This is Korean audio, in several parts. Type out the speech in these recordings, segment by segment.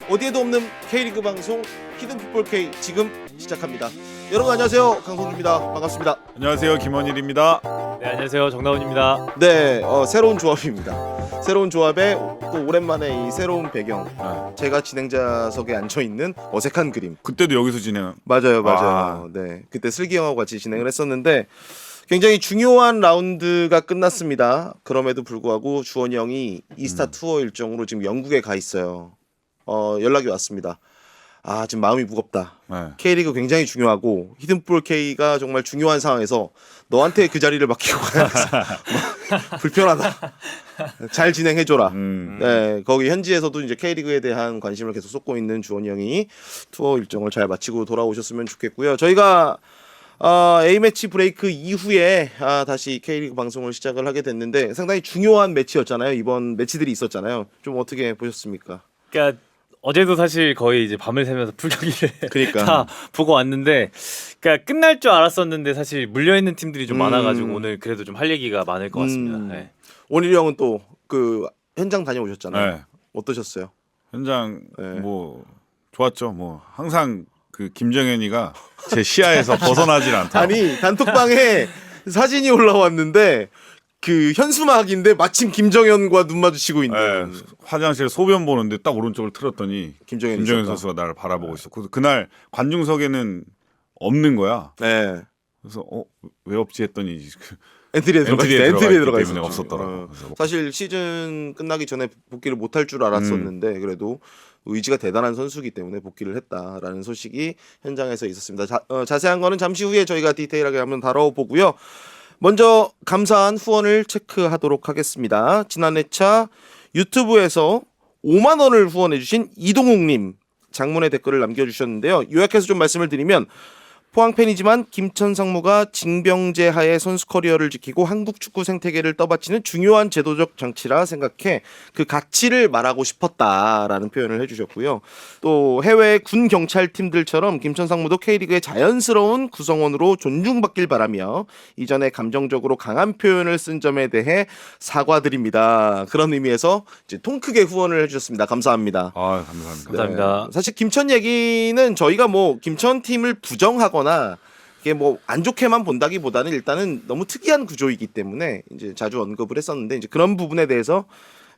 어디에도 없는 K리그 방송 히든풋볼 K 지금 시작합니다. 여러분 안녕하세요. 강성주입니다. 반갑습니다. 안녕하세요. 김원일입니다. 네, 안녕하세요. 정다운입니다. 네, 새로운 조합입니다. 새로운 조합에 또 오랜만에 이 새로운 배경, 제가 진행자석에 앉아있는 어색한 그림. 그때도 여기서 진행. 맞아요. 네, 그때 슬기 형하고 같이 진행을 했었는데 굉장히 중요한 라운드가 끝났습니다. 그럼에도 불구하고 주원이 형이 이스타 투어 일정으로 지금 영국에 가 있어요. 연락이 왔습니다. 지금 마음이 무겁다. 네. K리그 굉장히 중요하고 히든풋볼 K가 정말 중요한 상황에서 너한테 그 자리를 맡기고 가야 돼서 불편하다. 잘 진행해줘라. 네, 거기 현지에서도 이제 K리그에 대한 관심을 계속 쏟고 있는 주원이 형이 투어 일정을 잘 마치고 돌아오셨으면 좋겠고요. 저희가 A매치 브레이크 이후에 다시 K리그 방송을 시작을 하게 됐는데 상당히 중요한 매치였잖아요. 이번 매치들이 있었잖아요. 좀 어떻게 보셨습니까? 그러니까 어제도 사실 거의 이제 밤을 새면서 풀경기를 그러니까. 다 보고 왔는데, 그러니까 끝날 줄 알았었는데 사실 물려 있는 팀들이 좀 많아가지고 오늘 그래도 좀 할 얘기가 많을 것 같습니다. 네. 원일이 형은 또 그 현장 다녀오셨잖아요. 네. 어떠셨어요? 현장 네. 뭐 좋았죠. 뭐 항상 그 김정현이가 제 시야에서 벗어나질 않다. 아니 단톡방에 사진이 올라왔는데 그 현수막인데 마침 김정현과 눈 마주치고 있는 네, 화장실 소변 보는데 딱 오른쪽을 틀었더니 김정현이 김정현 있었다. 선수가 나를 바라보고 있었고 그날 관중석에는 없는 거야. 네. 그래서 왜 없지 했더니 엔트리에 들어가 있기 때문에 있었죠. 없었더라고. 사실 시즌 끝나기 전에 복귀를 못할 줄 알았었는데 그래도 의지가 대단한 선수이기 때문에 복귀를 했다라는 소식이 현장에서 있었습니다. 자세한 거는 잠시 후에 저희가 디테일하게 한번 다뤄보고요. 먼저 감사한 후원을 체크하도록 하겠습니다. 지난 회차 유튜브에서 5만 원을 후원해주신 이동욱님 장문의 댓글을 남겨주셨는데요. 요약해서 좀 말씀을 드리면 포항 팬이지만 김천 상무가 징병제 하에 선수 커리어를 지키고 한국 축구 생태계를 떠받치는 중요한 제도적 장치라 생각해 그 가치를 말하고 싶었다라는 표현을 해주셨고요. 또 해외 군 경찰 팀들처럼 김천 상무도 K리그의 자연스러운 구성원으로 존중받길 바라며 이전에 감정적으로 강한 표현을 쓴 점에 대해 사과드립니다. 그런 의미에서 이제 통 크게 후원을 해주셨습니다. 감사합니다. 감사합니다. 감사합니다. 사실 김천 얘기는 저희가 뭐 김천 팀을 부정하거나 이게 뭐 안 좋게만 본다기보다는 일단은 너무 특이한 구조이기 때문에 이제 자주 언급을 했었는데 이제 그런 부분에 대해서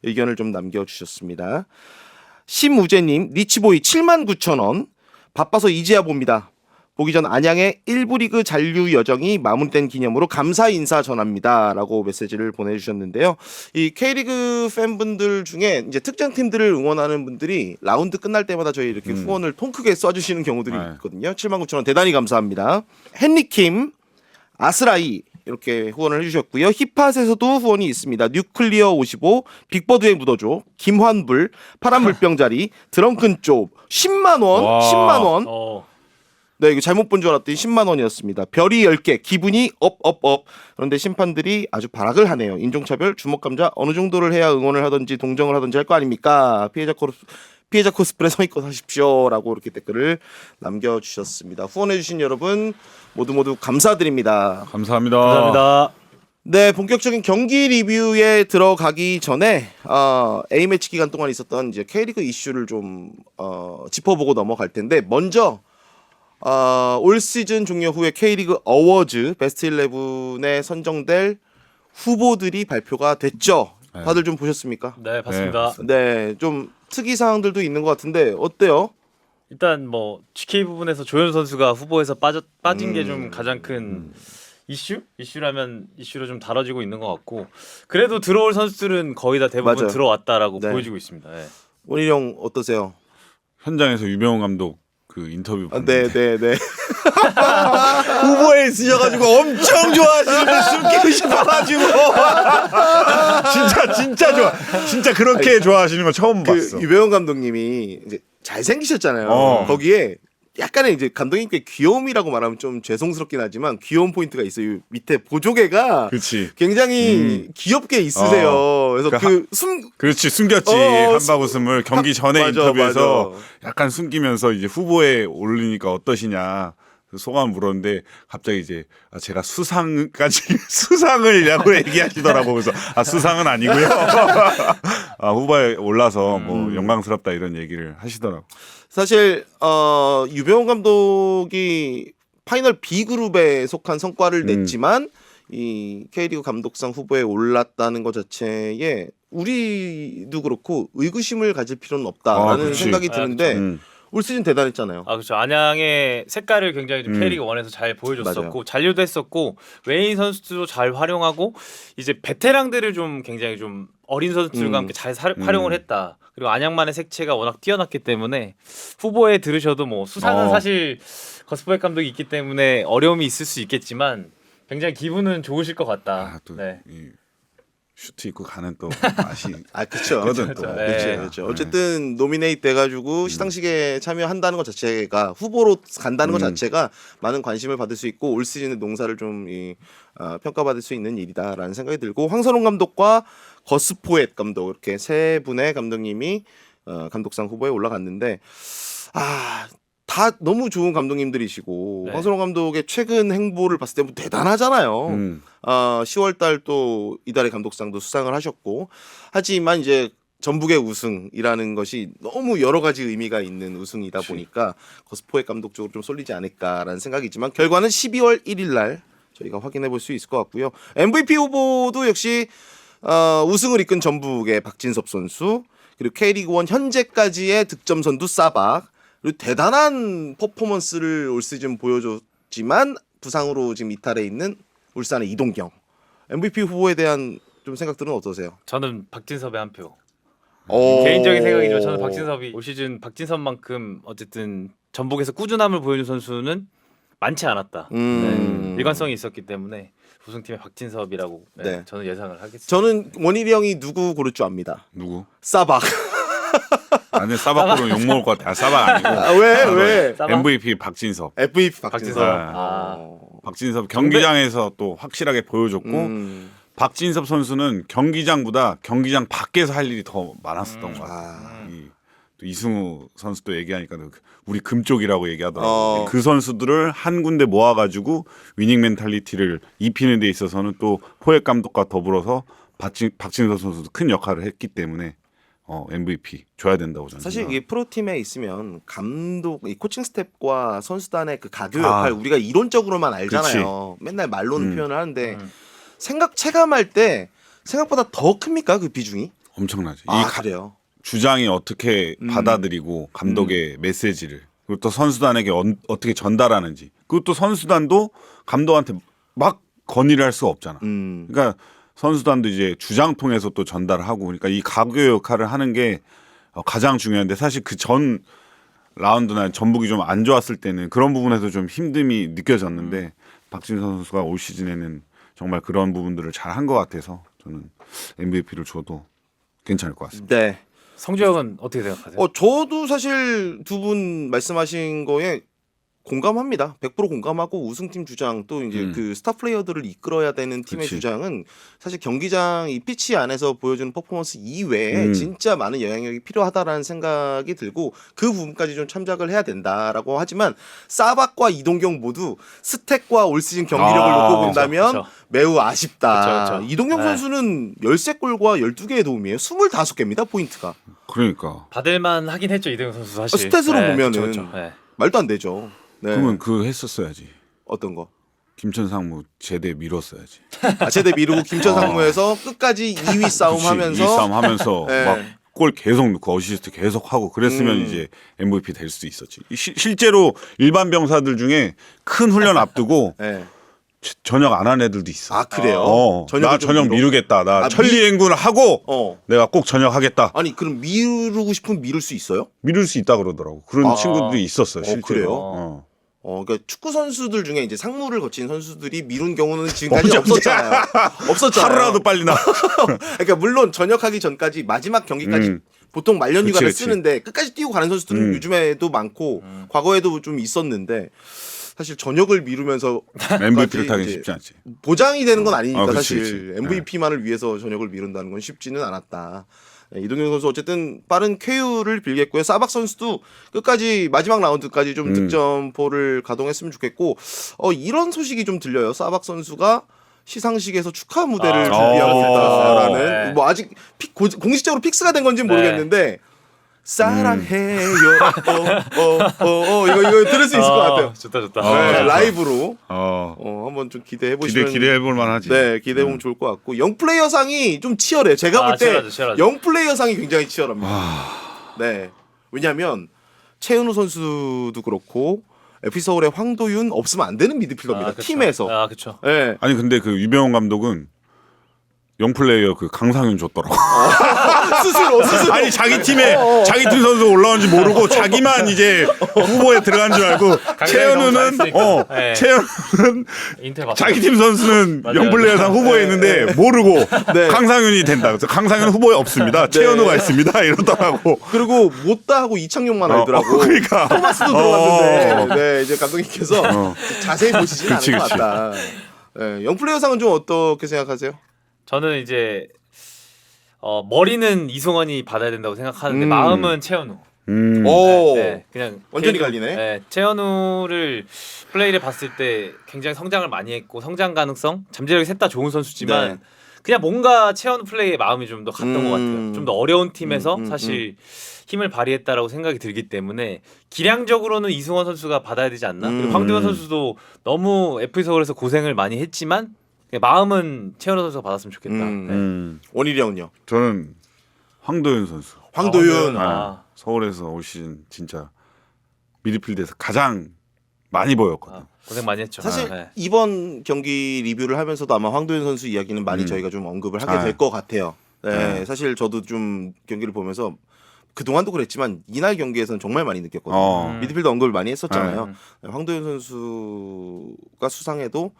의견을 좀 남겨주셨습니다. 심우재님 리치보이 79,000원 바빠서 이제야 봅니다. 보기 전 안양의 1부 리그 잔류 여정이 마무리된 기념으로 감사 인사 전합니다. 라고 메시지를 보내주셨는데요. 이 K리그 팬분들 중에 이제 특정 팀들을 응원하는 분들이 라운드 끝날 때마다 저희 이렇게 후원을 통 크게 써주시는 경우들이 있거든요. 79,000원 대단히 감사합니다. 헨리킴, 아스라이 이렇게 후원을 해주셨고요. 힙핫에서도 후원이 있습니다. 뉴클리어 55, 빅버드에 묻어줘, 김환불, 파란 물병자리, 드렁큰 쪽 10만 원, 와. 10만 원. 네, 이거 잘못 본 줄 알았더니 10만 원이었습니다. 별이 10개, 기분이 업. 그런데 심판들이 아주 발악을 하네요. 인종차별, 주먹감자 어느 정도를 해야 응원을 하든지 동정을 하든지 할 거 아닙니까? 피해자 코스프레 성의껏 하십시오라고 이렇게 댓글을 남겨주셨습니다. 후원해주신 여러분 모두 감사드립니다. 감사합니다. 감사합니다. 네, 본격적인 경기 리뷰에 들어가기 전에 A매치 기간 동안 있었던 이제 K리그 이슈를 좀 짚어보고 넘어갈 텐데 먼저 올 시즌 종료 후에 K리그 어워즈 베스트 11에 선정될 후보들이 발표가 됐죠. 다들 좀 보셨습니까? 네, 봤습니다. 네, 좀 특이 사항들도 있는 것 같은데 어때요? 일단 뭐 GK 부분에서 조현 선수가 후보에서 빠진 게 좀 가장 큰 이슈라면 이슈로 좀 다뤄지고 있는 것 같고, 그래도 들어올 선수들은 거의 다 대부분 맞아요. 들어왔다라고 네. 보여지고 있습니다. 네. 원일 형 어떠세요? 현장에서 유병훈 감독 그 인터뷰 봤는데 네. 후보에 있으셔가지고 엄청 좋아하시는데 숨기고 싶어가지고 진짜 좋아. 진짜 그렇게 좋아하시는 거 처음 봤어. 그 유병훈 감독님이 이제 잘생기셨잖아요. 거기에 약간의 이제 감독님께 귀여움이라고 말하면 좀 죄송스럽긴 하지만 귀여운 포인트가 있어요. 밑에 보조개가 그렇지. 굉장히 귀엽게 있으세요. 그래서 그렇지 숨겼지. 한박 웃음을 경기 전에 맞아, 인터뷰에서 맞아. 약간 숨기면서 이제 후보에 올리니까 어떠시냐 소감 물었는데 갑자기 이제 제가 수상을 야구 얘기하시더라고. 그래서 수상은 아니고요. 후보에 올라서 뭐 영광스럽다 이런 얘기를 하시더라고. 사실 유병훈 감독이 파이널 B 그룹에 속한 성과를 냈지만 이 K리그 감독상 후보에 올랐다는 것 자체에 우리도 그렇고 의구심을 가질 필요는 없다라는 그치. 생각이 드는데 음. 올 시즌 대단했잖아요. 그렇죠. 안양의 색깔을 굉장히 좀 K리그 1에서 잘 보여줬었고 맞아요. 잔류도 했었고 외인 선수도 잘 활용하고 이제 베테랑들을 좀 굉장히 좀 어린 선수들과 함께 잘 활용을 했다. 그리고 안양만의 색채가 워낙 뛰어났기 때문에 후보에 들으셔도 뭐 수상은 사실 거스포엑 감독이 있기 때문에 어려움이 있을 수 있겠지만 굉장히 기분은 좋으실 것 같다. 또 네. 이 슈트 입고 가는 또 맛이 그렇죠. 거든 또. 네. 그렇죠. 어쨌든 노미네이트 돼가지고 시상식에 참여한다는 것 자체가 후보로 간다는 것 자체가 많은 관심을 받을 수 있고 올 시즌의 농사를 좀 평가받을 수 있는 일이다라는 생각이 들고 황선홍 감독과 거스포엣 감독 이렇게 세 분의 감독님이 감독상 후보에 올라갔는데 다 너무 좋은 감독님들이시고 네. 황선홍 감독의 최근 행보를 봤을 때 대단하잖아요. 10월달 또 이달의 감독상도 수상을 하셨고 하지만 이제 전북의 우승이라는 것이 너무 여러 가지 의미가 있는 우승이다 보니까 거스포의 감독 쪽으로 좀 쏠리지 않을까라는 생각이지만 결과는 12월 1일 날 저희가 확인해 볼 수 있을 것 같고요. MVP 후보도 역시 우승을 이끈 전북의 박진섭 선수 그리고 K리그 1 현재까지의 득점 선두 사박 그리고 대단한 퍼포먼스를 올 시즌 보여줬지만 부상으로 지금 이탈해 있는 울산의 이동경 MVP 후보에 대한 좀 생각들은 어떠세요? 저는 박진섭의 한 표. 개인적인 생각이지만 저는 박진섭이 올 시즌 박진섭만큼 어쨌든 전북에서 꾸준함을 보여준 선수는 많지 않았다. 네. 일관성이 있었기 때문에 우승팀의 박진섭이라고 네. 저는 예상을 하겠습니다. 저는 원일이 형이 누구 고를 줄 압니다. 누구? 사박. 아니 사박으로 욕 먹을 것 같아. 사박 아니고. 왜? 사박? MVP 박진섭. MVP 박진섭. 박진섭. 박진섭 경기장에서 또 확실하게 보여줬고 박진섭 선수는 경기장보다 경기장 밖에서 할 일이 더 많았었던 것 같아요. 또 이승우 선수도 얘기하니까 우리 금쪽이라고 얘기하더라고요. 그 선수들을 한 군데 모아가지고 위닝 멘탈리티를 입히는 데 있어서는 또 포획 감독과 더불어서 박진섭 선수도 큰 역할을 했기 때문에 MVP 줘야 된다고 저는 사실 생각합니다. 이 프로팀에 있으면 감독, 이 코칭 스텝과 선수단의 그 가교 역할 우리가 이론적으로만 알잖아요. 맨날 말로는 표현을 하는데 체감할 때 생각보다 더 큽니까 그 비중이? 엄청나지. 그래요. 주장이 어떻게 받아들이고 감독의 메시지를 그리고 또 선수단에게 어떻게 전달하는지 그리고 또 선수단도 감독한테 막 건의를 할 수가 없잖아. 그러니까 선수단도 이제 주장 통해서 또 전달하고 그러니까 이 가교 역할을 하는 게 가장 중요한데 사실 그 전 라운드나 전북이 좀 안 좋았을 때는 그런 부분에서 좀 힘듦이 느껴졌는데 박진선 선수가 올 시즌에는 정말 그런 부분들을 잘 한 것 같아서 저는 MVP를 줘도 괜찮을 것 같습니다. 네. 성주형은 어떻게 생각하세요? 저도 사실 두 분 말씀하신 거에 공감합니다. 100% 공감하고 우승팀 주장 또 이제 그 스타 플레이어들을 이끌어야 되는 팀의 그치. 주장은 사실 경기장 이 피치 안에서 보여주는 퍼포먼스 이외에 진짜 많은 영향력이 필요하다라는 생각이 들고 그 부분까지 좀 참작을 해야 된다라고 하지만 사박과 이동경 모두 스택과 올 시즌 경기력을 놓고 본다면 그쵸. 매우 아쉽다. 그쵸, 그쵸. 이동경 네. 선수는 13골과 12개의 도움이에요. 25개입니다. 포인트가. 그러니까 받을만 하긴 했죠 이대용 선수 사실. 스탯으로 보면은 그쵸. 네. 말도 안 되죠. 네. 그러면 그 했었어야지. 어떤 거? 김천 상무 제대 밀었어야지. 제대 미루고 김천 상무에서 끝까지 2위 싸움 하면서 2위 싸움 하면서 네. 막 골 계속 넣고 어시스트 계속 하고 그랬으면 이제 MVP 될 수도 있었지. 실제로 일반 병사들 중에 큰 훈련 앞두고 네. 전역 안 한 애들도 있어. 그래요? 나 전역 미루겠다. 나 아, 천리행군을 하고 내가 꼭 전역하겠다. 아니 그럼 미루고 싶으면 미룰 수 있어요? 미룰 수 있다 그러더라고. 그런 친구들이 있었어요. 실제로. 그래요? 그러니까 축구 선수들 중에 이제 상무를 거친 선수들이 미룬 경우는 지금까지 언제? 없었잖아요. 없었잖아요. 하루라도 빨리 나. 그러니까 물론 전역하기 전까지 마지막 경기까지 보통 말년휴가를 그치. 쓰는데 끝까지 뛰고 가는 선수들은 요즘에도 많고 과거에도 좀 있었는데 사실 전역을 미루면서 MVP를 타기 이제 쉽지 않지. 보장이 되는 건 아니니까 그치, 사실 그치. MVP만을 위해서 전역을 미룬다는 건 쉽지는 않았다. 네, 이동경 선수 어쨌든 빠른 쾌유를 빌겠고요. 사박 선수도 끝까지 마지막 라운드까지 좀 득점포를 가동했으면 좋겠고 이런 소식이 좀 들려요. 사박 선수가 시상식에서 축하 무대를 준비하고 있다라는 아직 공식적으로 픽스가 된 건지는 모르겠는데 사랑해요. 이거 들을 수 있을 것 같아요. 좋다 좋다. 네, 라이브로 한번 좀 기대해 보시면 기대해 볼 만하지. 네, 기대해 보면 좋을 것 같고 영플레이어 상이 좀 치열해요. 제가 볼 때 치열하죠. 영플레이어 상이 굉장히 치열합니다. 네, 왜냐하면 최은우 선수도 그렇고 FC 서울의 황도윤 없으면 안 되는 미드필더입니다. 팀에서. 그렇죠. 네. 아니 근데 그 유병원 감독은 영플레이어 그 강상윤 줬더라고. 스스로. 아니 자기 팀에 자기 팀 선수 올라온지 모르고 자기만 이제 후보에 들어간 줄 알고 최현우는 네. 최현우는 인텔 봤어요. 자기 팀 선수는 맞아요. 영플레이어상 후보에 있는데 모르고 네. 강상윤이 된다. 그래서 강상윤 후보에 없습니다. 최현우가 있습니다. 이러더라고. 그리고 못다 하고 이창용만 알더라고. 그러니까 토마스도 들어갔는데 네, 이제 감독님께서 자세히 보시지는 그치, 않을 것 그치. 같다. 네, 영플레이어 상은 좀 어떻게 생각하세요? 저는 이제 머리는 이승원이 받아야 된다고 생각하는데 마음은 최현우. 오, 그냥 완전히 개인적으로, 갈리네. 네, 최현우를 플레이를 봤을 때 굉장히 성장을 많이 했고 성장 가능성, 잠재력이 셋 다 좋은 선수지만 네. 그냥 뭔가 최현우 플레이에 마음이 좀 더 갔던 것 같아요. 좀 더 어려운 팀에서 사실 힘을 발휘했다라고 생각이 들기 때문에 기량적으로는 이승원 선수가 받아야 되지 않나? 그리고 황도현 선수도 너무 FC 서울에서 고생을 많이 했지만 마음은 최현우 선수가 받았으면 좋겠다. 네. 원일이 형은요? 저는 황도윤 선수. 황도윤. 서울에서 올 시즌 진짜 미드필드에서 가장 많이 보였거든. 고생 많이 했죠. 사실 네. 이번 경기 리뷰를 하면서도 아마 황도윤 선수 이야기는 많이 저희가 좀 언급을 하게 될 것 같아요. 네, 사실 저도 좀 경기를 보면서 그동안도 그랬지만 이날 경기에서는 정말 많이 느꼈거든요. 미드필더 언급을 많이 했었잖아요. 황도윤 선수가 수상해도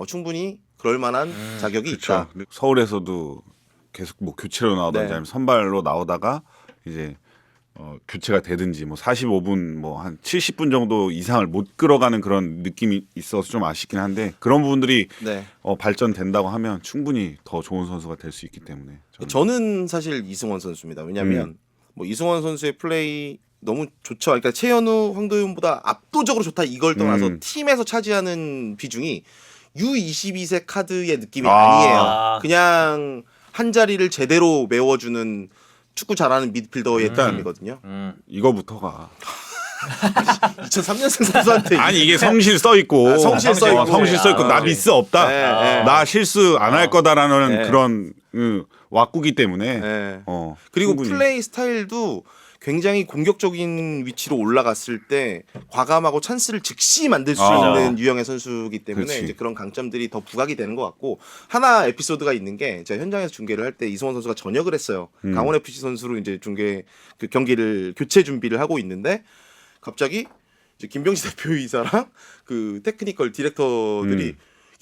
충분히 그럴 만한 자격이 있다. 서울에서도 계속 뭐 교체로 나오든지 네. 아니면 선발로 나오다가 이제 교체가 되든지 뭐 45분 뭐 한 70분 정도 이상을 못 끌어가는 그런 느낌이 있어서 좀 아쉽긴 한데 그런 부분들이 네. 발전된다고 하면 충분히 더 좋은 선수가 될 수 있기 때문에 저는 사실 이승원 선수입니다. 왜냐하면 뭐 이승원 선수의 플레이 너무 좋죠. 그러니까 최현우, 황도윤보다 압도적으로 좋다 이걸 떠나서 팀에서 차지하는 비중이 U22세 카드의 느낌이 아니에요. 그냥 한 자리를 제대로 메워주는 축구 잘하는 미드필더의 느낌이거든요. 이거부터가 2003년생 선수한테 아니 이게 성실 써 있고 성실 써 있고. 성실 써 있고 나 미스 없다. 네. 나 실수 안 할 거다라는 네. 그런 왁구기 때문에 네. 그리고 충분히. 플레이 스타일도 굉장히 공격적인 위치로 올라갔을 때 과감하고 찬스를 즉시 만들 수 있는 유형의 선수이기 때문에 그렇지. 이제 그런 강점들이 더 부각이 되는 것 같고 하나 에피소드가 있는 게 제가 현장에서 중계를 할 때 이승원 선수가 전역을 했어요. 강원 FC 선수로 이제 중계 그 경기를 교체 준비를 하고 있는데 갑자기 이제 김병시 대표이사랑 그 테크니컬 디렉터들이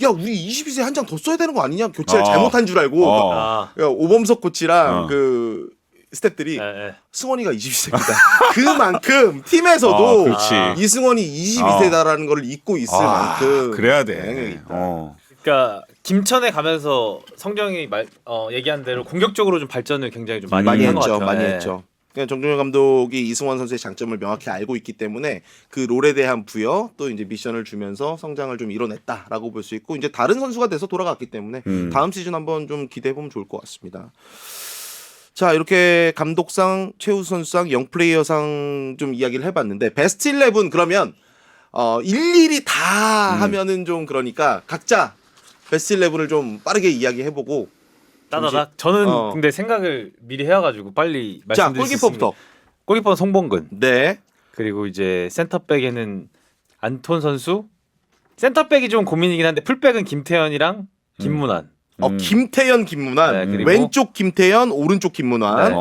야 우리 22세 한 장 더 써야 되는 거 아니냐 교체를 잘못한 줄 알고 그러니까 오범석 코치랑 그 스태프들이 승원이가 22세입니다. 그만큼 팀에서도 이승원이 22세다라는 걸 잊고 있을 만큼 그래야 돼. 그러니까 김천에 가면서 성정이 얘기한 대로 공격적으로 좀 발전을 굉장히 좀 많이 한 것 했죠. 같아요. 많이 네. 했죠. 그냥 정종현 감독이 이승원 선수의 장점을 명확히 알고 있기 때문에 그 롤에 대한 부여 또 이제 미션을 주면서 성장을 좀 이뤄냈다라고 볼 수 있고 이제 다른 선수가 돼서 돌아갔기 때문에 다음 시즌 한번 좀 기대해 보면 좋을 것 같습니다. 자 이렇게 감독상, 최우 선수상, 영플레이어상 좀 이야기를 해봤는데 베스트 11 그러면 일일이 다 하면은 좀 그러니까 각자 베스트 11을 좀 빠르게 이야기해보고 따다닥. 저는 근데 생각을 미리 해와가지고 빨리 자 말씀드릴 수 골키퍼부터 있습니다. 골키퍼는 송봉근. 네 그리고 이제 센터백에는 안톤 선수. 센터백이 좀 고민이긴 한데 풀백은 김태현이랑 김문환. 김태현, 김문환 네, 그리고 왼쪽 김태현, 오른쪽 김문환 네.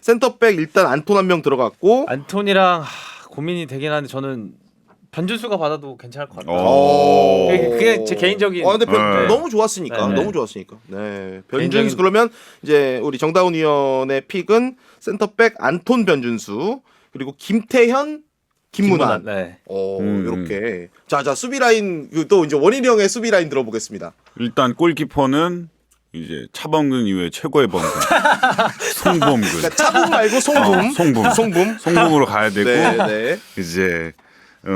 센터백 일단 안톤 한 명 들어갔고 안톤이랑 고민이 되긴 하는데 저는 변준수가 받아도 괜찮을 것 같아요. 그게 제 개인적인. 근데 너무 좋았으니까. 네. 너무 좋았으니까. 네. 변준수 개인적인... 그러면 이제 우리 정다운 위원의 픽은 센터백 안톤 변준수 그리고 김태현 김문환. 네. 이렇게. 자 수비 라인 또 이제 원일이 형의 수비 라인 들어보겠습니다. 일단 골키퍼는 이제 차범근 이후에 최고의 범근 송범근. 그러니까 차범 말고 송붐. 송범으로 가야 되고 네. 이제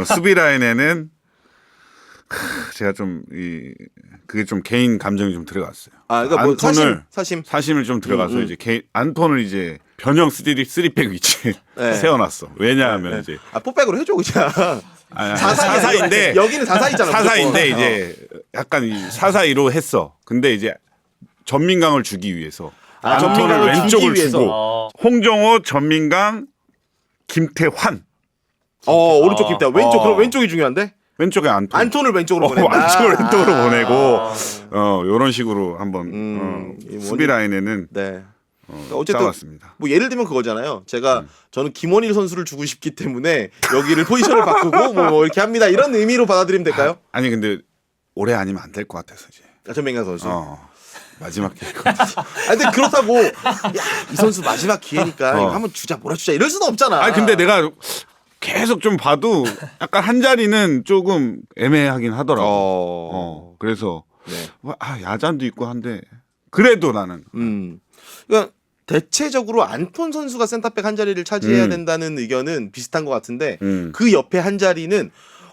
수비 라인에는 제가 좀 그게 좀 개인 감정이 좀 들어갔어요. 아, 그러니까 뭐 안톤을 사심. 좀 들어가서 이제 안톤을 이제 변형 3백 위치에 네. 세워놨어. 왜냐하면 이제 포백으로 해줘 그냥. 사사인데 여기는 사사이잖아. 사사인데 이제 약간 4-4-2로 했어. 근데 이제 전민강을 주기 위해서 안톤을 전민강을 왼쪽을 주기 위해서. 주고 홍정호, 전민강, 김태환 오른쪽 김태 왼쪽 그럼 왼쪽이 중요한데 왼쪽에 안톤을 왼쪽으로 보내. 안쪽을 왼쪽으로 보내고 이런 식으로 한번 수비 라인에는 네. 어쨌든 짜왔습니다. 뭐 예를 들면 그거잖아요. 저는 김원일 선수를 주고 싶기 때문에 여기를 포지션을 바꾸고 뭐 이렇게 합니다. 이런 의미로 받아들이면 될까요? 아니 근데 올해 아니면 안 될 것 같아서 이제. 전민강 선수. 마지막 기회. 근데 그렇다고 이 선수 마지막 기회니까 이거 한번 주자 몰아주자 이럴 수는 없잖아. 아니 근데 내가 계속 좀 봐도 약간 한 자리는 조금 애매하긴 하더라고. 그래서 네. 야잔도 있고 한데 그래도 나는 그러니까 대체적으로 안톤 선수가 센터백 한 자리를 차지해야 된다는 의견은 비슷한 것 같은데 그 옆에 한 자리는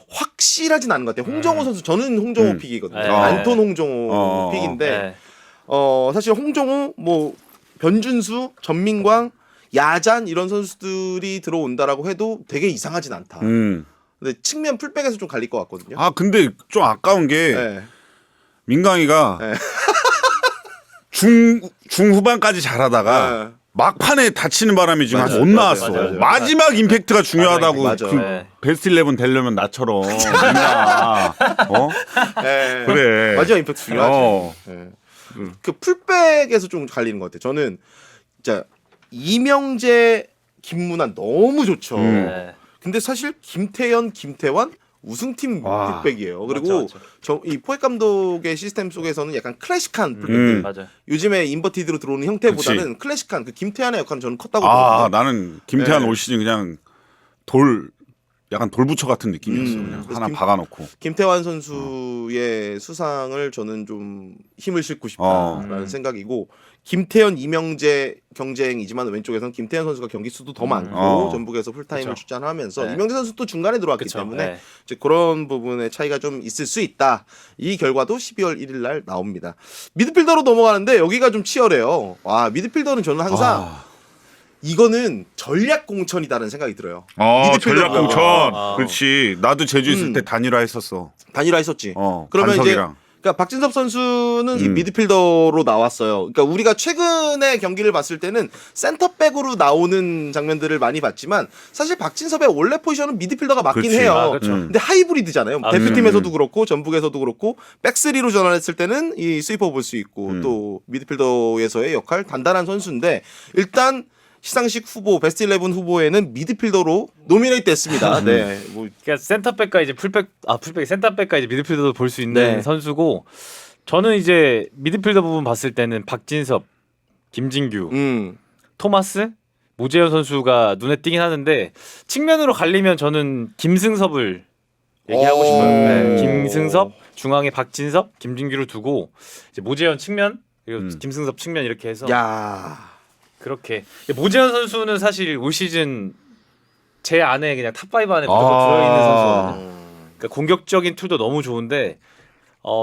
확실하진 않은 것 같아요. 홍정호 선수 저는 홍정호 픽이거든요. 안톤 홍정호 픽인데 네. 사실 홍정호 뭐 변준수 전민광 야잔 이런 선수들이 들어온다라고 해도 되게 이상하진 않다. 근데 측면 풀백에서 좀 갈릴 것 같거든요. 근데 좀 아까운 게 네. 민강이가 네. 중후반까지 잘하다가 네. 막판에 다치는 바람에 지금 맞아요. 못 나왔어. 맞아요. 마지막 임팩트가 중요하다고 맞아요. 그 네. 베스트 11 되려면 나처럼 민강아. 네. 그래. 마지막 임팩트 중요하지. 네. 그 풀백에서 좀 갈리는 것 같아요. 저는 진짜 이명재, 김문환 너무 좋죠. 네. 근데 사실 김태현, 김태환 우승팀 풀백이에요. 그리고 맞아. 이 포획 감독의 시스템 속에서는 약간 클래식한 풀백들. 맞아요. 요즘에 인버티드로 들어오는 형태보다는 클래식한 그 김태환의 역할은 저는 컸다고 보거든요. 나는 김태환 네. 올 시즌 그냥 약간 돌부처 같은 느낌이었어. 그냥 그래서 하나 박아놓고. 김태환 선수의 수상을 저는 좀 힘을 싣고 싶다라는 생각이고 김태현, 이명재 경쟁이지만 왼쪽에서는 김태현 선수가 경기 수도 더 많고 전북에서 풀타임을 그쵸. 출전하면서 네. 이명재 선수 또 중간에 들어왔기 그쵸. 때문에 네. 이제 그런 부분의 차이가 좀 있을 수 있다. 이 결과도 12월 1일 날 나옵니다. 미드필더로 넘어가는데 여기가 좀 치열해요. 미드필더는 저는 항상 이거는 전략 공천이다라는 생각이 들어요. 전략 미드필더가. 공천. 그렇지. 나도 제주 있을 때 단일화 했었어. 단일화 했었지. 그러면 반석이랑. 이제 그러니까 박진섭 선수는 이 미드필더로 나왔어요. 그러니까 우리가 최근의 경기를 봤을 때는 센터백으로 나오는 장면들을 많이 봤지만 사실 박진섭의 원래 포지션은 미드필더가 맞긴 그치. 해요. 그렇죠. 근데 하이브리드잖아요. 대표팀에서도 그렇고 전북에서도 그렇고 백스리로 전환했을 때는 이 스위퍼 볼 수 있고 또 미드필더에서의 역할 단단한 선수인데 일단 시상식 후보 베스트 11 후보에는 미드필더로 노미네이트 됐습니다. 네. 뭐 그러니까 센터백과 이제 풀백 센터백과 이제 미드필더도 볼 수 있는 네. 선수고 저는 이제 미드필더 부분 봤을 때는 박진섭, 김진규, 토마스, 모재현 선수가 눈에 띄긴 하는데 측면으로 갈리면 저는 김승섭을 얘기하고 싶어요. 네. 김승섭, 중앙에 박진섭, 김진규를 두고 이제 모재현 측면 그리고 김승섭 측면 이렇게 해서 야. 그렇게 모재현 선수는 사실 올 시즌 제 안에 그냥 탑5 안에 무조건 들어있는 선수거든요. 그러니까 공격적인 툴도 너무 좋은데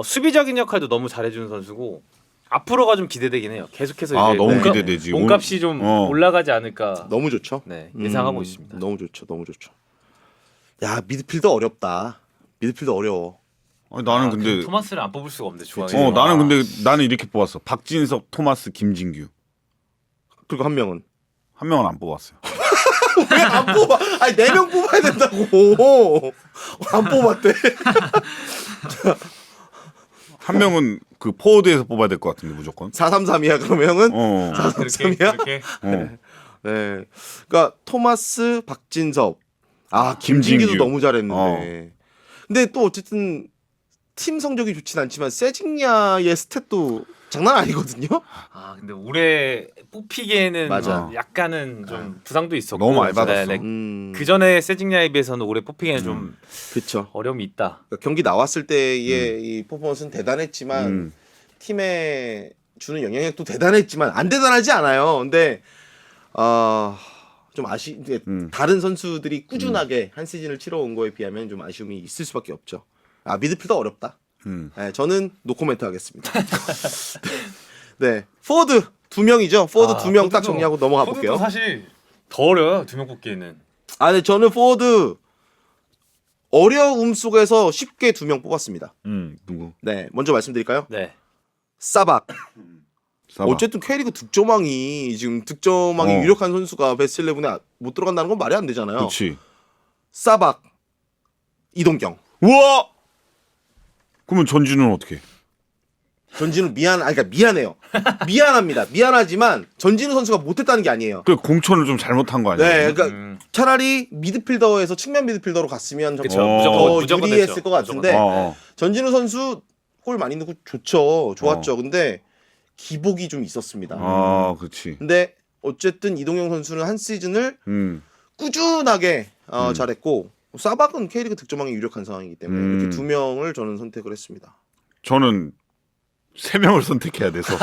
수비적인 역할도 너무 잘해주는 선수고 앞으로가 좀 기대되긴 해요. 계속해서 이제 너무 기대되지. 몸값이 좀 올라가지 않을까 너무 좋죠. 네, 예상하고 있습니다. 너무 좋죠. 너무 좋죠. 야, 미드필더 어렵다. 미드필더 어려워. 나는 근데 토마스를 안 뽑을 수가 없는데 중앙에. 나는 근데 나는 이렇게 뽑았어. 박진섭, 토마스, 김진규. 그리고 한 명은 한 명은 안 뽑았어요. 왜 안 뽑아? 아니 4명 뽑아야 된다고. 안 뽑았대. 한 명은 그 포워드에서 뽑아야 될 것 같은데 무조건. 4-3-3이야 그러면은. 그렇게. 네. 그러니까 토마스, 박진섭. 김진규도 김진규. 너무 잘했는데. 근데 또 어쨌든 팀 성적이 좋진 않지만 세징야의 스탯도 장난 아니거든요. 근데 올해 뽑히기에는 맞아. 약간은 좀 부상도 있었고 너무 많이 받았어. 그 전에 세징야에 비해서는 올해 뽑히기에는 좀 그렇죠. 어려움이 있다. 그러니까 경기 나왔을 때의 이 퍼포먼스는 대단했지만 팀에 주는 영향력도 대단했지만 안 대단하지 않아요. 근데 좀 다른 선수들이 꾸준하게 한 시즌을 치러온 거에 비하면 좀 아쉬움이 있을 수밖에 없죠. 아 미드필더 어렵다. 네, 저는 노코멘트 하겠습니다. 네, 포워드 2명이죠. 포워드 2명 딱 정리하고 넘어가 볼게요. 포워드도 사실 더 어려워요. 2명 뽑기에는. 아, 네, 저는 포워드 어려움 속에서 쉽게 2명 뽑았습니다. 누구? 네, 먼저 말씀드릴까요? 네. 사박. 사바. 어쨌든 K리그 득점왕이 지금 득점왕이 유력한 선수가 베스트 11에 못 들어간다는 건 말이 안 되잖아요. 그렇지. 사박, 이동경. 우와. 그러면 전진우는 어떻게? 전진우 그러니까 미안해요. 미안합니다. 미안하지만 전진우 선수가 못했다는 게 아니에요. 그 공천을 좀 잘못한 거 아니에요? 네, 그러니까 차라리 미드필더에서 측면 미드필더로 갔으면 그쵸. 더 무조건 유리했을 됐죠. 것 같은데 어. 전진우 선수 골 많이 넣고 좋았죠. 근데 기복이 좀 있었습니다. 아, 그렇지. 근데 어쨌든 이동영 선수는 한 시즌을 꾸준하게 잘했고 사박은 K리그 득점왕이 유력한 상황이기 때문에 이렇게 2명을 저는 선택을 했습니다. 저는 3명을 선택해야 돼서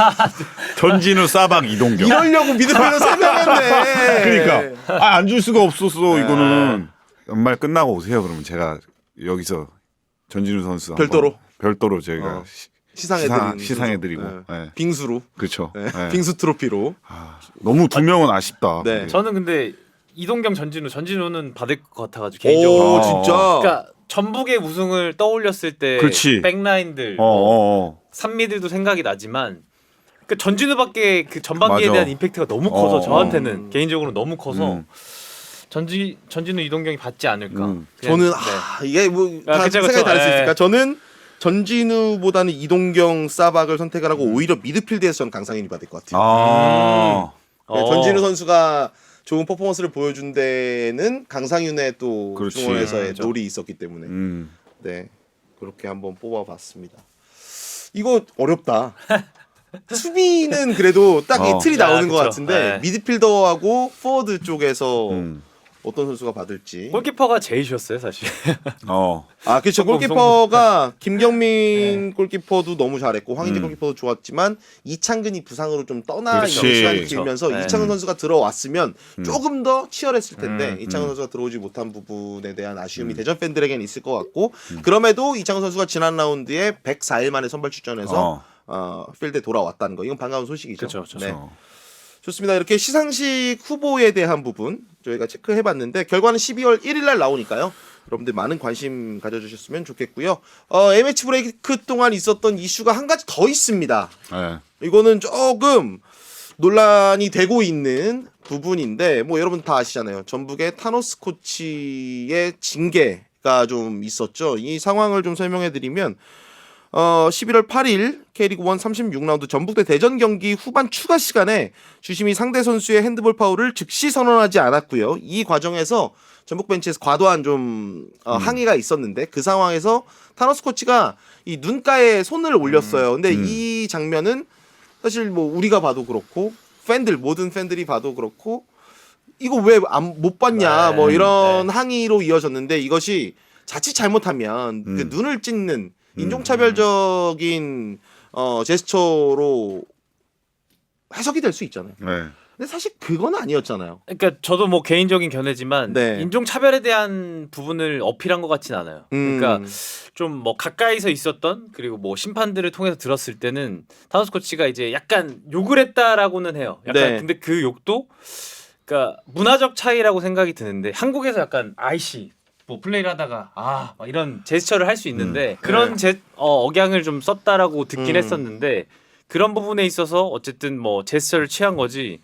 전진우, 사박, 이동경. 이러려고 미드필더 3명 했네. 그러니까 안 줄 수가 없었어. 이거는 연말 끝나고 오세요. 그러면 제가 여기서 전진우 선수 별도로? 별도로 저희가 시상해드리고 네. 빙수로 그렇죠. 네. 네. 빙수 트로피로. 너무 2명은 아쉽다. 네. 저는 근데 이동경, 전진우는 받을 것 같아가지고 개인적으로. 오 진짜. 그러니까 전북의 우승을 떠올렸을 때 그렇지. 백라인들, 산미들도 생각이 나지만 그 전진우밖에 그 전반기에 맞아. 대한 임팩트가 너무 커서 저한테는 음. 개인적으로 너무 커서 전진우, 이동경이 받지 않을까. 그냥, 저는 네. 이게 뭐 다 그쵸, 생각이 그쵸. 다를 수 네. 있으니까 저는 전진우보다는 이동경, 사박을 선택을 하고 오히려 미드필드에서 저는 강상현이 받을 것 같아요. 네, 전진우 선수가 좋은 퍼포먼스를 보여준 데는 강상윤의 또 그렇지. 중원에서의 그렇죠. 놀이 있었기 때문에 네 그렇게 한번 뽑아봤습니다. 이거 어렵다. 수비는 그래도 딱 이 틀이 나오는 것 그쵸. 같은데 네. 미드필더하고 포워드 쪽에서 어떤 선수가 받을지. 골키퍼가 제일 쉬웠어요 사실. 아 그렇죠. 조금 골키퍼가 김경민 골키퍼도 너무 잘했고 황인재 골키퍼도 좋았지만 이창근이 부상으로 좀 떠나 그렇지. 있는 시간이 그렇죠. 길면서 네. 이창근 선수가 들어왔으면 조금 더 치열했을 텐데 이창근 선수가 들어오지 못한 부분에 대한 아쉬움이 대전 팬들에게는 있을 것 같고 그럼에도 이창근 선수가 지난 라운드에 104일 만에 선발 출전해서 필드에 돌아왔다는 거 이건 반가운 소식이죠. 그렇죠. 네. 좋습니다. 이렇게 시상식 후보에 대한 부분 저희가 체크해봤는데 결과는 12월 1일 날 나오니까요. 여러분들 많은 관심 가져주셨으면 좋겠고요. A매치 브레이크 동안 있었던 이슈가 한 가지 더 있습니다. 네. 이거는 조금 논란이 되고 있는 부분인데 뭐 여러분 다 아시잖아요. 전북의 타노스 코치의 징계가 좀 있었죠. 이 상황을 좀 설명해드리면 11월 8일 K리그 1 36라운드 전북 대 대전 경기 후반 추가 시간에 주심이 상대 선수의 핸드볼 파울을 즉시 선언하지 않았고요. 이 과정에서 전북 벤치에서 과도한 좀 항의가 있었는데 그 상황에서 타노스 코치가 이 눈가에 손을 올렸어요. 근데 이 장면은 사실 뭐 우리가 봐도 그렇고 모든 팬들이 봐도 그렇고 이거 왜 못 봤냐 뭐 이런 항의로 이어졌는데 이것이 자칫 잘못하면 그 눈을 찢는 인종차별적인 제스처로 해석이 될 수 있잖아요. 네. 근데 사실 그건 아니었잖아요. 그러니까 저도 뭐 개인적인 견해지만 네. 인종 차별에 대한 부분을 어필한 것 같진 않아요. 그러니까 좀 뭐 가까이서 있었던 그리고 뭐 심판들을 통해서 들었을 때는 타노스 코치가 이제 약간 욕을 했다라고는 해요. 약간 네. 근데 그 욕도 그러니까 문화적 차이라고 생각이 드는데 한국에서 약간 아이씨 뭐 플레이를 하다가 막 이런 제스처를 할 수 있는데 그런 억양을 좀 썼다라고 듣긴 했었는데 그런 부분에 있어서 어쨌든 뭐 제스처를 취한 거지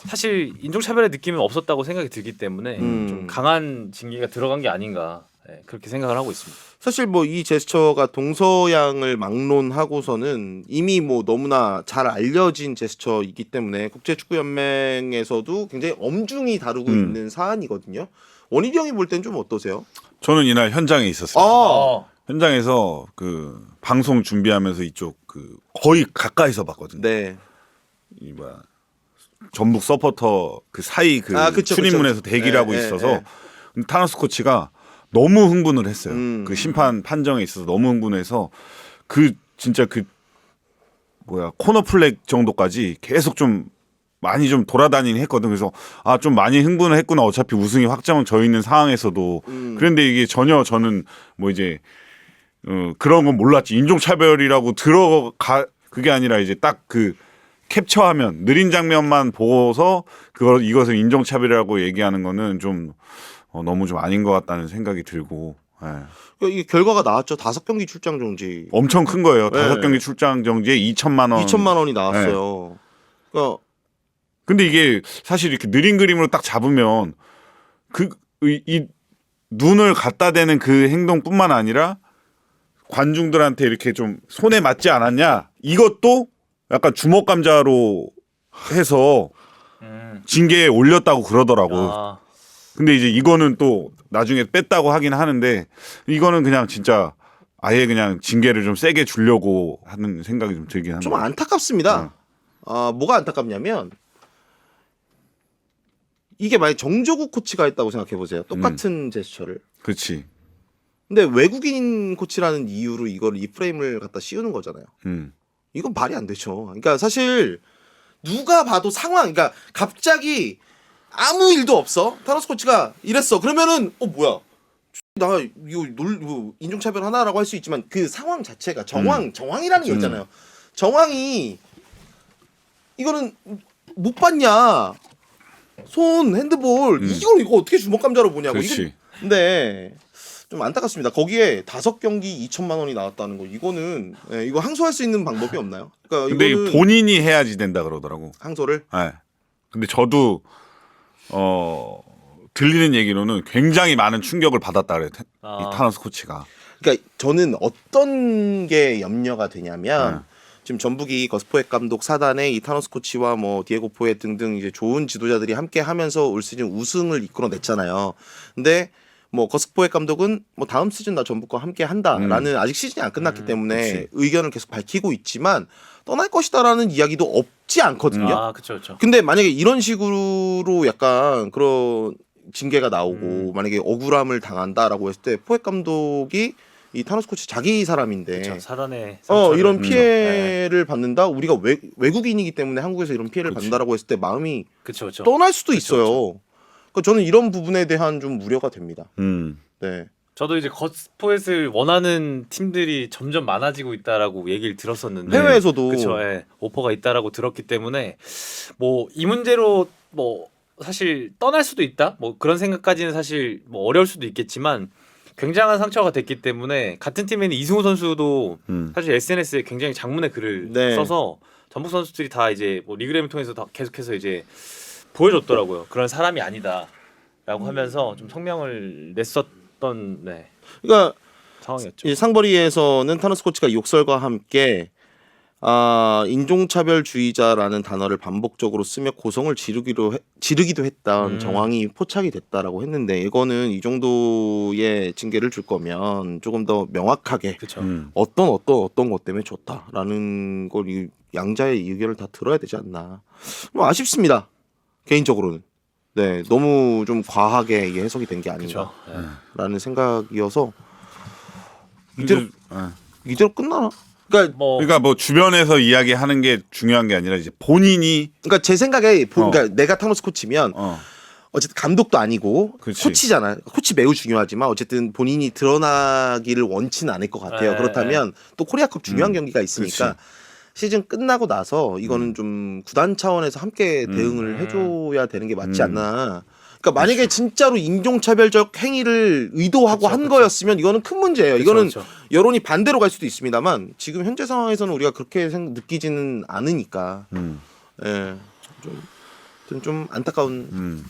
사실 인종차별의 느낌은 없었다고 생각이 들기 때문에 좀 강한 징계가 들어간 게 아닌가 그렇게 생각을 하고 있습니다. 사실 뭐 이 제스처가 동서양을 막론하고서는 이미 뭐 너무나 잘 알려진 제스처이기 때문에 국제축구연맹에서도 굉장히 엄중히 다루고 있는 사안이거든요. 원일이 형이 볼 땐 좀 어떠세요? 저는 이날 현장에 있었어요. 현장에서 그 방송 준비하면서 이쪽 그 거의 가까이서 봤거든요. 네. 이 뭐야 전북 서포터 그 사이 그 그쵸, 출입문에서 그쵸. 대기를 하고 네, 있어서 타노스 코치가 너무 흥분을 했어요. 그 심판 판정에 있어서 너무 흥분해서 그 진짜 그 뭐야 코너 플렉 정도까지 계속 좀 많이 좀 돌아다니긴 했거든. 그래서 좀 많이 흥분을 했구나. 어차피 우승이 확정은 져 있는 상황에서도. 그런데 이게 전혀 저는 뭐 이제 그런 건 몰랐지. 인종차별이라고 들어가 그게 아니라 이제 딱 그 캡처하면 느린 장면만 보고서 이것을 인종차별이라고 얘기하는 거는 좀 너무 좀 아닌 것 같다는 생각이 들고. 예. 그러니까 이게 결과가 나왔죠. 5경기 출장 정지. 엄청 큰 거예요. 네. 5경기 출장 정지에 2천만 원. 2천만 원이 나왔어요. 그러니까 근데 이게 사실 이렇게 느린 그림으로 딱 잡으면 이 눈을 갖다 대는 그 행동뿐만 아니라 관중들한테 이렇게 좀 손에 맞지 않았냐? 이것도 약간 주먹 감자로 해서 징계에 올렸다고 그러더라고. 아, 근데 이제 이거는 또 나중에 뺐다고 하긴 하는데 이거는 그냥 진짜 아예 그냥 징계를 좀 세게 주려고 하는 생각이 좀 들긴 합니다. 좀 안타깝습니다. 뭐가 안타깝냐면 이게 만약 정조국 코치가 했다고 생각해 보세요. 똑같은 제스처를. 그렇지. 근데 외국인 코치라는 이유로 이걸 이 프레임을 갖다 씌우는 거잖아요. 이건 말이 안 되죠. 그러니까 사실 누가 봐도 상황, 그러니까 갑자기 아무 일도 없어. 타노스 코치가 이랬어. 그러면은 뭐야? 나 이거 인종차별 하나라고 할 수 있지만 그 상황 자체가 정황이라는 게 있잖아요. 정황이 이거는 못 봤냐? 손 핸드볼 이거 어떻게 주먹 감자로 보냐고. 그렇지. 근데 좀 안타깝습니다. 거기에 5경기 2천만 원이 나왔다는 거. 이거는 이거 항소할 수 있는 방법이 없나요? 그러니까 근데 이거는 본인이 해야지 된다 그러더라고. 항소를. 네. 근데 저도 들리는 얘기로는 굉장히 많은 충격을 받았다 그래. 이 타노스 코치가. 그러니까 저는 어떤 게 염려가 되냐면 지금 전북이 거스포엣 감독 사단에 이 타노스 코치와 뭐 디에고 포엣 등등 이제 좋은 지도자들이 함께 하면서 올 시즌 우승을 이끌어냈잖아요. 근데 뭐 거스포엣 감독은 뭐 다음 시즌 나 전북과 함께 한다라는 아직 시즌이 안 끝났기 때문에 그치. 의견을 계속 밝히고 있지만 떠날 것이다라는 이야기도 없지 않거든요. 아, 그렇죠. 근데 만약에 이런 식으로 약간 그런 징계가 나오고 만약에 억울함을 당한다라고 했을 때 포엣 감독이 이 타노스 코치 자기 사람인데 그렇죠. 사단의 이런 피해를 받는다. 우리가 외국인이기 때문에 한국에서 이런 피해를 받는다라고 했을 때 마음이 그렇죠. 떠날 수도 있어요. 그러니까 저는 이런 부분에 대한 좀 우려가 됩니다. 네. 저도 이제 거스포엣을 원하는 팀들이 점점 많아지고 있다라고 얘기를 들었었는데 해외에서도 그렇죠. 오퍼가 있다라고 들었기 때문에 뭐 이 문제로 뭐 사실 떠날 수도 있다. 뭐 그런 생각까지는 사실 뭐 어려울 수도 있겠지만 굉장한 상처가 됐기 때문에 같은 팀에 있는 이승우 선수도 사실 SNS에 굉장히 장문의 글을 네. 써서 전북 선수들이 다 이제 뭐 리그램을 통해서 다 계속해서 이제 보여줬더라고요. 그런 사람이 아니다라고 하면서 좀 성명을 냈었던 그러니까 상황이었죠. 이 상벌이에서는 타노스 코치가 욕설과 함께 인종차별주의자라는 단어를 반복적으로 쓰며 고성을 지르기도 했던 정황이 포착이 됐다라고 했는데 이거는 이 정도의 징계를 줄 거면 조금 더 명확하게 그렇죠. 어떤 것 때문에 줬다라는 걸 이 양자의 의견을 다 들어야 되지 않나. 뭐 아쉽습니다. 개인적으로는. 네, 너무 좀 과하게 이게 해석이 된 게 아닌가라는 생각이어서 이대로 끝나나? 그러니까 뭐 주변에서 이야기하는 게 중요한 게 아니라 이제 본인이 그러니까 제 생각에 그러니까 내가 타노스 코치면 어쨌든 감독도 아니고 그치. 코치잖아. 코치 매우 중요하지만 어쨌든 본인이 드러나기를 원치는 않을 것 같아요. 그렇다면 또 코리아컵 중요한 경기가 있으니까 시즌 끝나고 나서 이거는 좀 구단 차원에서 함께 대응을 해줘야 되는 게 맞지 않나. 그러니까 만약에 진짜로 인종차별적 행위를 의도하고 한 거였으면 이거는 큰 문제예요. 이거는 여론이 반대로 갈 수도 있습니다만 지금 현재 상황에서는 우리가 그렇게 느끼지는 않으니까 예, 좀 안타까운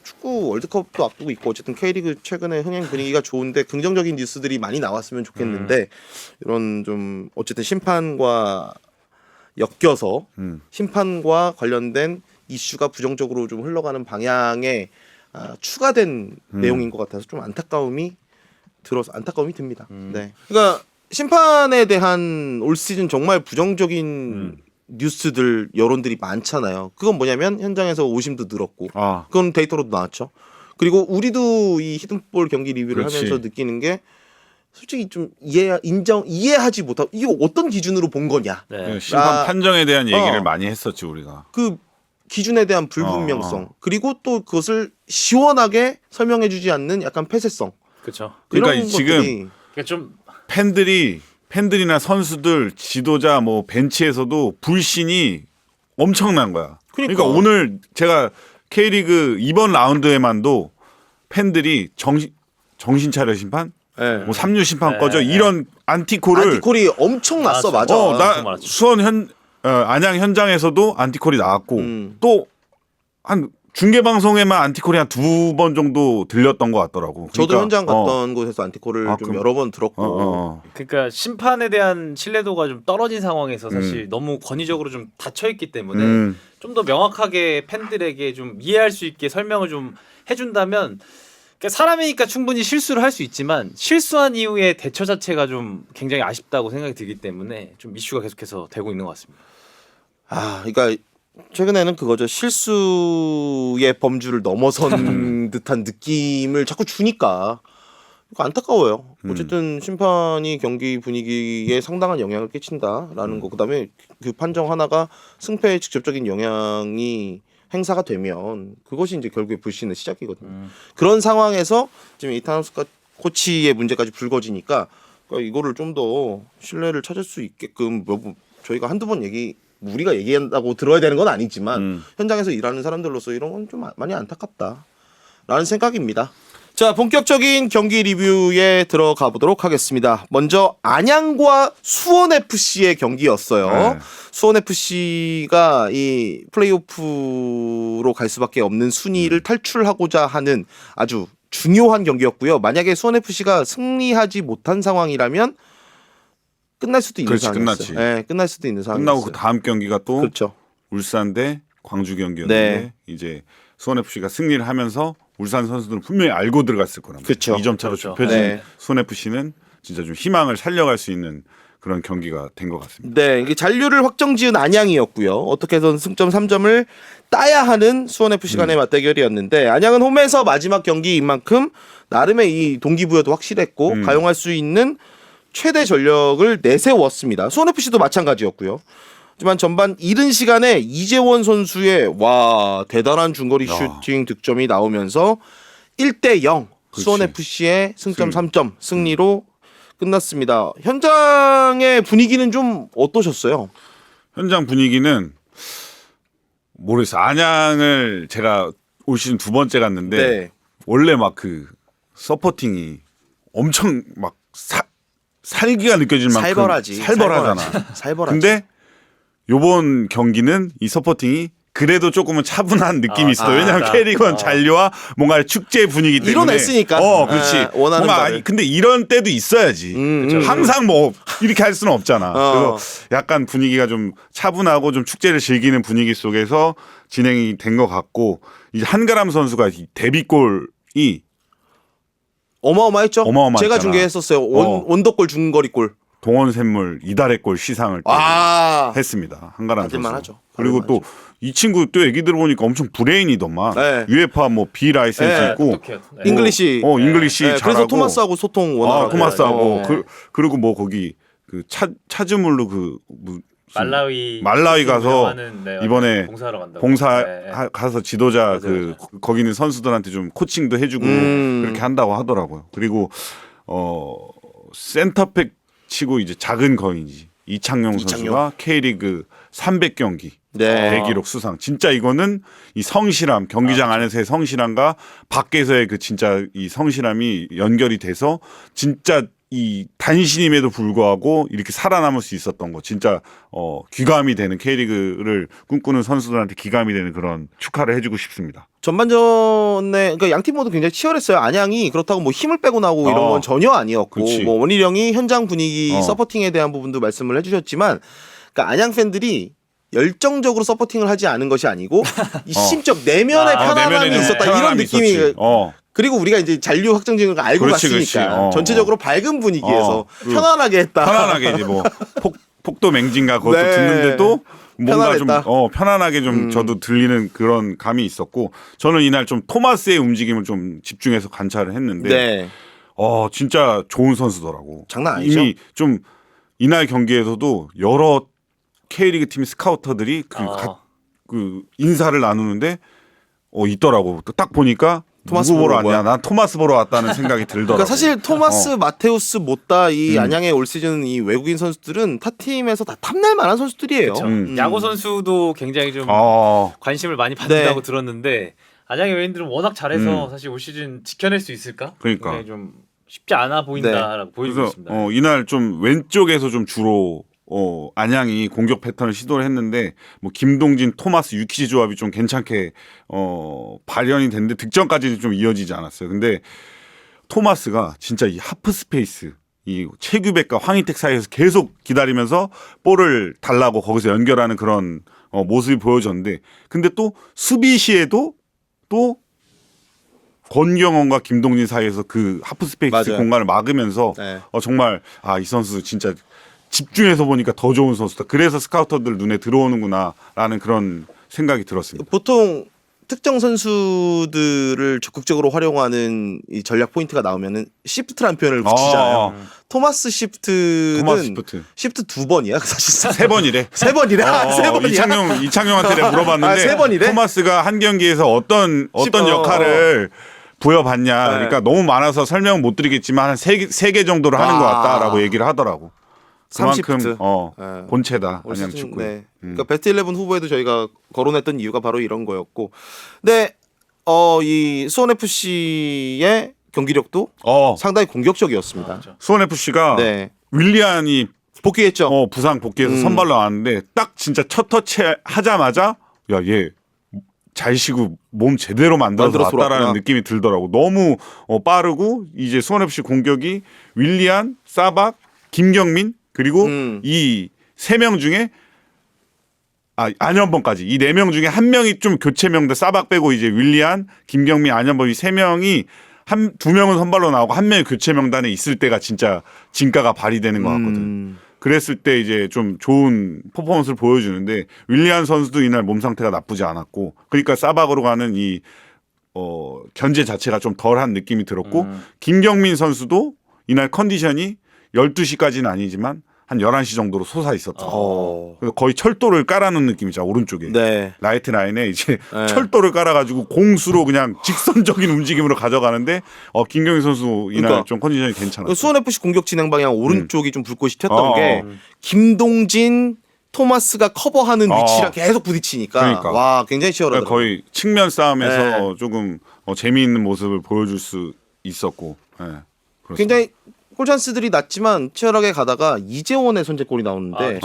축구 월드컵도 앞두고 있고 어쨌든 K리그 최근에 흥행 분위기가 좋은데 긍정적인 뉴스들이 많이 나왔으면 좋겠는데 이런 좀 어쨌든 심판과 엮여서 심판과 관련된 이슈가 부정적으로 좀 흘러가는 방향에 추가된 내용인 것 같아서 좀 안타까움이 듭니다. 네. 그러니까 심판에 대한 올 시즌 정말 부정적인 뉴스들 여론들이 많잖아요. 그건 뭐냐면 현장에서 오심도 늘었고 그건 데이터로도 나왔죠. 그리고 우리도 이 히든볼 경기 리뷰를 하면서 느끼는 게 솔직히 좀 이해하지 못하고 이게 어떤 기준으로 본 거냐. 심판 판정에 대한 얘기를 많이 했었지 우리가. 그 기준에 대한 불분명성 그리고 또 그것을 시원하게 설명해주지 않는 약간 폐쇄성. 그렇죠. 그러니까 지금 그러니까 좀 팬들이나 선수들, 지도자, 뭐 벤치에서도 불신이 엄청난 거야. 그러니까 오늘 제가 K리그 이번 라운드에만도 팬들이 정신 차려 심판, 네. 뭐 삼류 심판 네, 꺼져 네. 이런 안티콜을 안티콜이 엄청 났어. 맞아. 나 수원 안양 현장에서도 안티콜이 나왔고 또 한 중계 방송에만 안티콜이 한 2번 정도 들렸던 것 같더라고. 저도 그러니까, 현장 갔던 곳에서 안티콜을 좀 그럼- 여러 번 들었고. 그러니까 심판에 대한 신뢰도가 좀 떨어진 상황에서 사실 너무 권위적으로 좀 닫혀 있기 때문에 좀 더 명확하게 팬들에게 좀 이해할 수 있게 설명을 좀 해준다면. 그러니까 사람이니까 충분히 실수를 할 수 있지만 실수한 이후에 대처 자체가 좀 굉장히 아쉽다고 생각이 들기 때문에 좀 이슈가 계속해서 되고 있는 것 같습니다. 그러니까 최근에는 그거죠. 실수의 범주를 넘어선 듯한 느낌을 자꾸 주니까 이거 안타까워요. 어쨌든 심판이 경기 분위기에 상당한 영향을 끼친다라는 거. 그다음에 그 판정 하나가 승패에 직접적인 영향이 행사가 되면 그것이 이제 결국에 불신의 시작이거든요. 그런 상황에서 지금 이탄호 코치의 문제까지 불거지니까 그러니까 이거를 좀 더 신뢰를 찾을 수 있게끔 저희가 한두 번 우리가 얘기한다고 들어야 되는 건 아니지만 현장에서 일하는 사람들로서 이런 건 좀 많이 안타깝다라는 생각입니다. 자, 본격적인 경기 리뷰에 들어가 보도록 하겠습니다. 먼저 안양과 수원FC의 경기였어요. 네. 수원FC가 이 플레이오프로 갈 수밖에 없는 순위를 탈출하고자 하는 아주 중요한 경기였고요. 만약에 수원FC가 승리하지 못한 상황이라면 끝날 수도 있는 그렇지, 상황이었어요. 끝났지. 네, 끝날 수도 있는 상황이었어요. 끝나고 그 다음 경기가 또 그렇죠. 울산 대 광주 경기였는데 네. 이제 수원FC가 승리를 하면서 울산 선수들은 분명히 알고 들어갔을 거란 말이에요. 그쵸. 2점 차로 그렇죠. 좁혀진 네. 수원FC는 진짜 좀 희망을 살려갈 수 있는 그런 경기가 된 것 같습니다. 네, 이게 잔류를 확정지은 안양이었고요. 어떻게 해서든 승점 3점을 따야 하는 수원FC 간의 맞대결이었는데 안양은 홈에서 마지막 경기인 만큼 나름의 이 동기부여도 확실했고 가용할 수 있는 최대 전력을 내세웠습니다. 수원FC도 마찬가지였고요. 하지만 전반 이른 시간에 이재원 선수의 대단한 중거리 슈팅 득점이 나오면서 1대0 수원FC의 승점 3점 승리로 끝났습니다. 현장의 분위기는 좀 어떠셨어요? 현장 분위기는 모르겠어요. 안양을 제가 올 시즌 2번째 갔는데 네. 원래 막 그 서포팅이 엄청 막 살기가 느껴질 만큼 살벌하지. 살벌하잖아. 살벌하지. 근데 요번 경기는 이 서포팅이 그래도 조금은 차분한 느낌이 있어. 왜냐하면 맞아. K리그1 잔류와 뭔가 축제 분위기 때문에 이뤄냈으니까. 그렇지. 원하는 뭔가 바를. 근데 이런 때도 있어야지. 항상 뭐 이렇게 할 수는 없잖아. 그래서 약간 분위기가 좀 차분하고 좀 축제를 즐기는 분위기 속에서 진행이 된 것 같고 이제 한가람 선수가 이 데뷔골이 어마어마했죠? 어마어마했잖아. 제가 중계했었어요. 원더골 중거리골. 동원샘물 이달의골 시상을 또 했습니다. 한가람 선수. 받을만하죠. 그리고 또 이 친구 또 얘기 들어보니까 엄청 브레인이더만. 네. UEFA 뭐 B 라이센스 네, 있고 똑똑해요. 네. 잉글리시. 잉글리시 네, 잘하고. 그래서 토마스하고 소통 원활하고. 토마스하고 네. 그리고 뭐 거기 그 차즈물로 말라위 가서 하는, 이번에 봉사하러 간다고. 네. 가서 지도자 맞아요. 거기는 선수들한테 좀 코칭도 해주고 그렇게 한다고 하더라고요. 그리고 센터백 치고 이제 작은 거인지 이창용 선수가 K리그 300경기 네. 대기록 수상. 진짜 이거는 이 성실함, 경기장 안에서의 성실함과 밖에서의 그 진짜 이 성실함이 연결이 돼서 진짜 이 단신임에도 불구하고 이렇게 살아남을 수 있었던 거 진짜 귀감이 되는 K리그를 꿈꾸는 선수들한테 귀감이 되는 그런 축하를 해주고 싶습니다. 전반전에 그러니까 양팀 모두 굉장히 치열했어요. 안양이 그렇다고 뭐 힘을 빼고 나오고 이런 건 전혀 아니었고 그치. 뭐 원일 형이 현장 분위기 서포팅에 대한 부분도 말씀을 해주셨지만 그러니까 안양 팬들이 열정적으로 서포팅을 하지 않은 것이 아니고 이 심적 내면의 편안함이 내면에는 있었다 이런 편안함이 느낌이 있었지. 그리고 우리가 이제 잔류 확정적인 걸 알고 그렇지, 갔으니까 그렇지. 전체적으로 밝은 분위기에서 편안하게 했다. 편안하게 이제 뭐 폭도 맹진가 그것도 네. 듣는데도 뭔가 편안했다. 좀 편안하게 좀 저도 들리는 그런 감이 있었고 저는 이날 좀 토마스의 움직임을 좀 집중해서 관찰을 했는데 네. 진짜 좋은 선수더라고. 장난 아니죠? 이미 좀 이날 경기에서도 여러 K리그 팀 스카우터들이 그 인사를 나누는데 있더라고. 딱 보니까 토마스 누구 보러 보러 왔냐? 난 토마스 보러 왔다는 생각이 들더라고. 그러니까 사실 토마스, 마테우스, 못다 이 안양의 올 시즌 이 외국인 선수들은 타 팀에서 다 탐날 만한 선수들이에요. 그렇죠. 야구 선수도 굉장히 좀 관심을 많이 받는다고 들었는데 안양의 외인들은 워낙 잘해서 사실 올 시즌 지켜낼 수 있을까? 그러니까. 굉장히 좀 쉽지 않아 보인다라고 보이고 그래서 있습니다. 이날 좀 왼쪽에서 좀 주로 안양이 공격 패턴을 시도를 했는데 뭐 김동진, 토마스, 유키지 조합이 좀 괜찮게 발현이 됐는데 득점까지는 좀 이어지지 않았어요. 근데 토마스가 진짜 이 하프 스페이스 이 최규백과 황희택 사이에서 계속 기다리면서 볼을 달라고 거기서 연결하는 그런 모습이 보여졌는데 근데 또 수비 시에도 또 권경원과 김동진 사이에서 그 하프 스페이스 맞아요. 공간을 막으면서 네. 정말 이 선수 진짜 집중해서 보니까 더 좋은 선수다. 그래서 스카우터들 눈에 들어오는구나라는 그런 생각이 들었습니다. 보통 특정 선수들을 적극적으로 활용하는 이 전략 포인트가 나오면은 시프트라는 표현을 붙이잖아요. 토마스 시프트는 토마스 시프트. 시프트 2번이야 사실상. 3번이래. 3번이래. 3번이야. 이창용한테 내가 물어봤는데 3번이래? 토마스가 한 경기에서 어떤 역할을 부여받냐. 그러니까 너무 많아서 설명 못 드리겠지만 한 3개 정도를 하는 것 같다라고 얘기를 하더라고. 그만큼 30트. 본체다. 올 안양 시즌, 축구. 네. 그러니까 베스트 11 후보에도 저희가 거론했던 이유가 바로 이런 거였고. 근데 이 수원 FC의 경기력도 상당히 공격적이었습니다. 수원 FC가 네. 윌리안이 복귀했죠. 부상 복귀해서 선발로 나왔는데 딱 진짜 첫 터치 하자마자 얘 잘 쉬고 몸 제대로 만들어서 왔다라는 돌아왔구나. 느낌이 들더라고. 너무 빠르고 이제 수원 FC 공격이 윌리안, 사박, 김경민 그리고 이 3명 중에 안현범까지 이 4명 중에 한 명이 좀 교체 명대 사박 빼고 이제 윌리안, 김경민, 안현범 이 3명이 2명은 선발로 나오고 1명이 교체 명단에 있을 때가 진짜 진가가 발휘되는 것 같거든. 그랬을 때 이제 좀 좋은 퍼포먼스를 보여주는데 윌리안 선수도 이날 몸 상태가 나쁘지 않았고 그러니까 사박으로 가는 이 견제 자체가 좀 덜한 느낌이 들었고 김경민 선수도 이날 컨디션이 12시까지는 아니지만 한 11시 정도로 솟아 있었다. 그래서 거의 철도를 깔아놓은 느낌이죠. 오른쪽에. 네. 라이트 라인에 이제 네. 철도를 깔아가지고 공수로 그냥 직선적인 움직임으로 가져가는데 김경희 선수 이날 그러니까. 좀 컨디션이 괜찮았어요. 수원 FC 공격 진행 방향 오른쪽이 좀 불꽃이 튀었던 게 김동진, 토마스가 커버하는 위치랑 계속 부딪히니까 그러니까. 와 굉장히 치열하더라고요. 거의 측면 싸움에서 조금 재미있는 모습을 보여줄 수 있었고 그렇습니다. 굉장히 골 찬스들이 났지만 치열하게 가다가 이재원의 선제골이 나오는데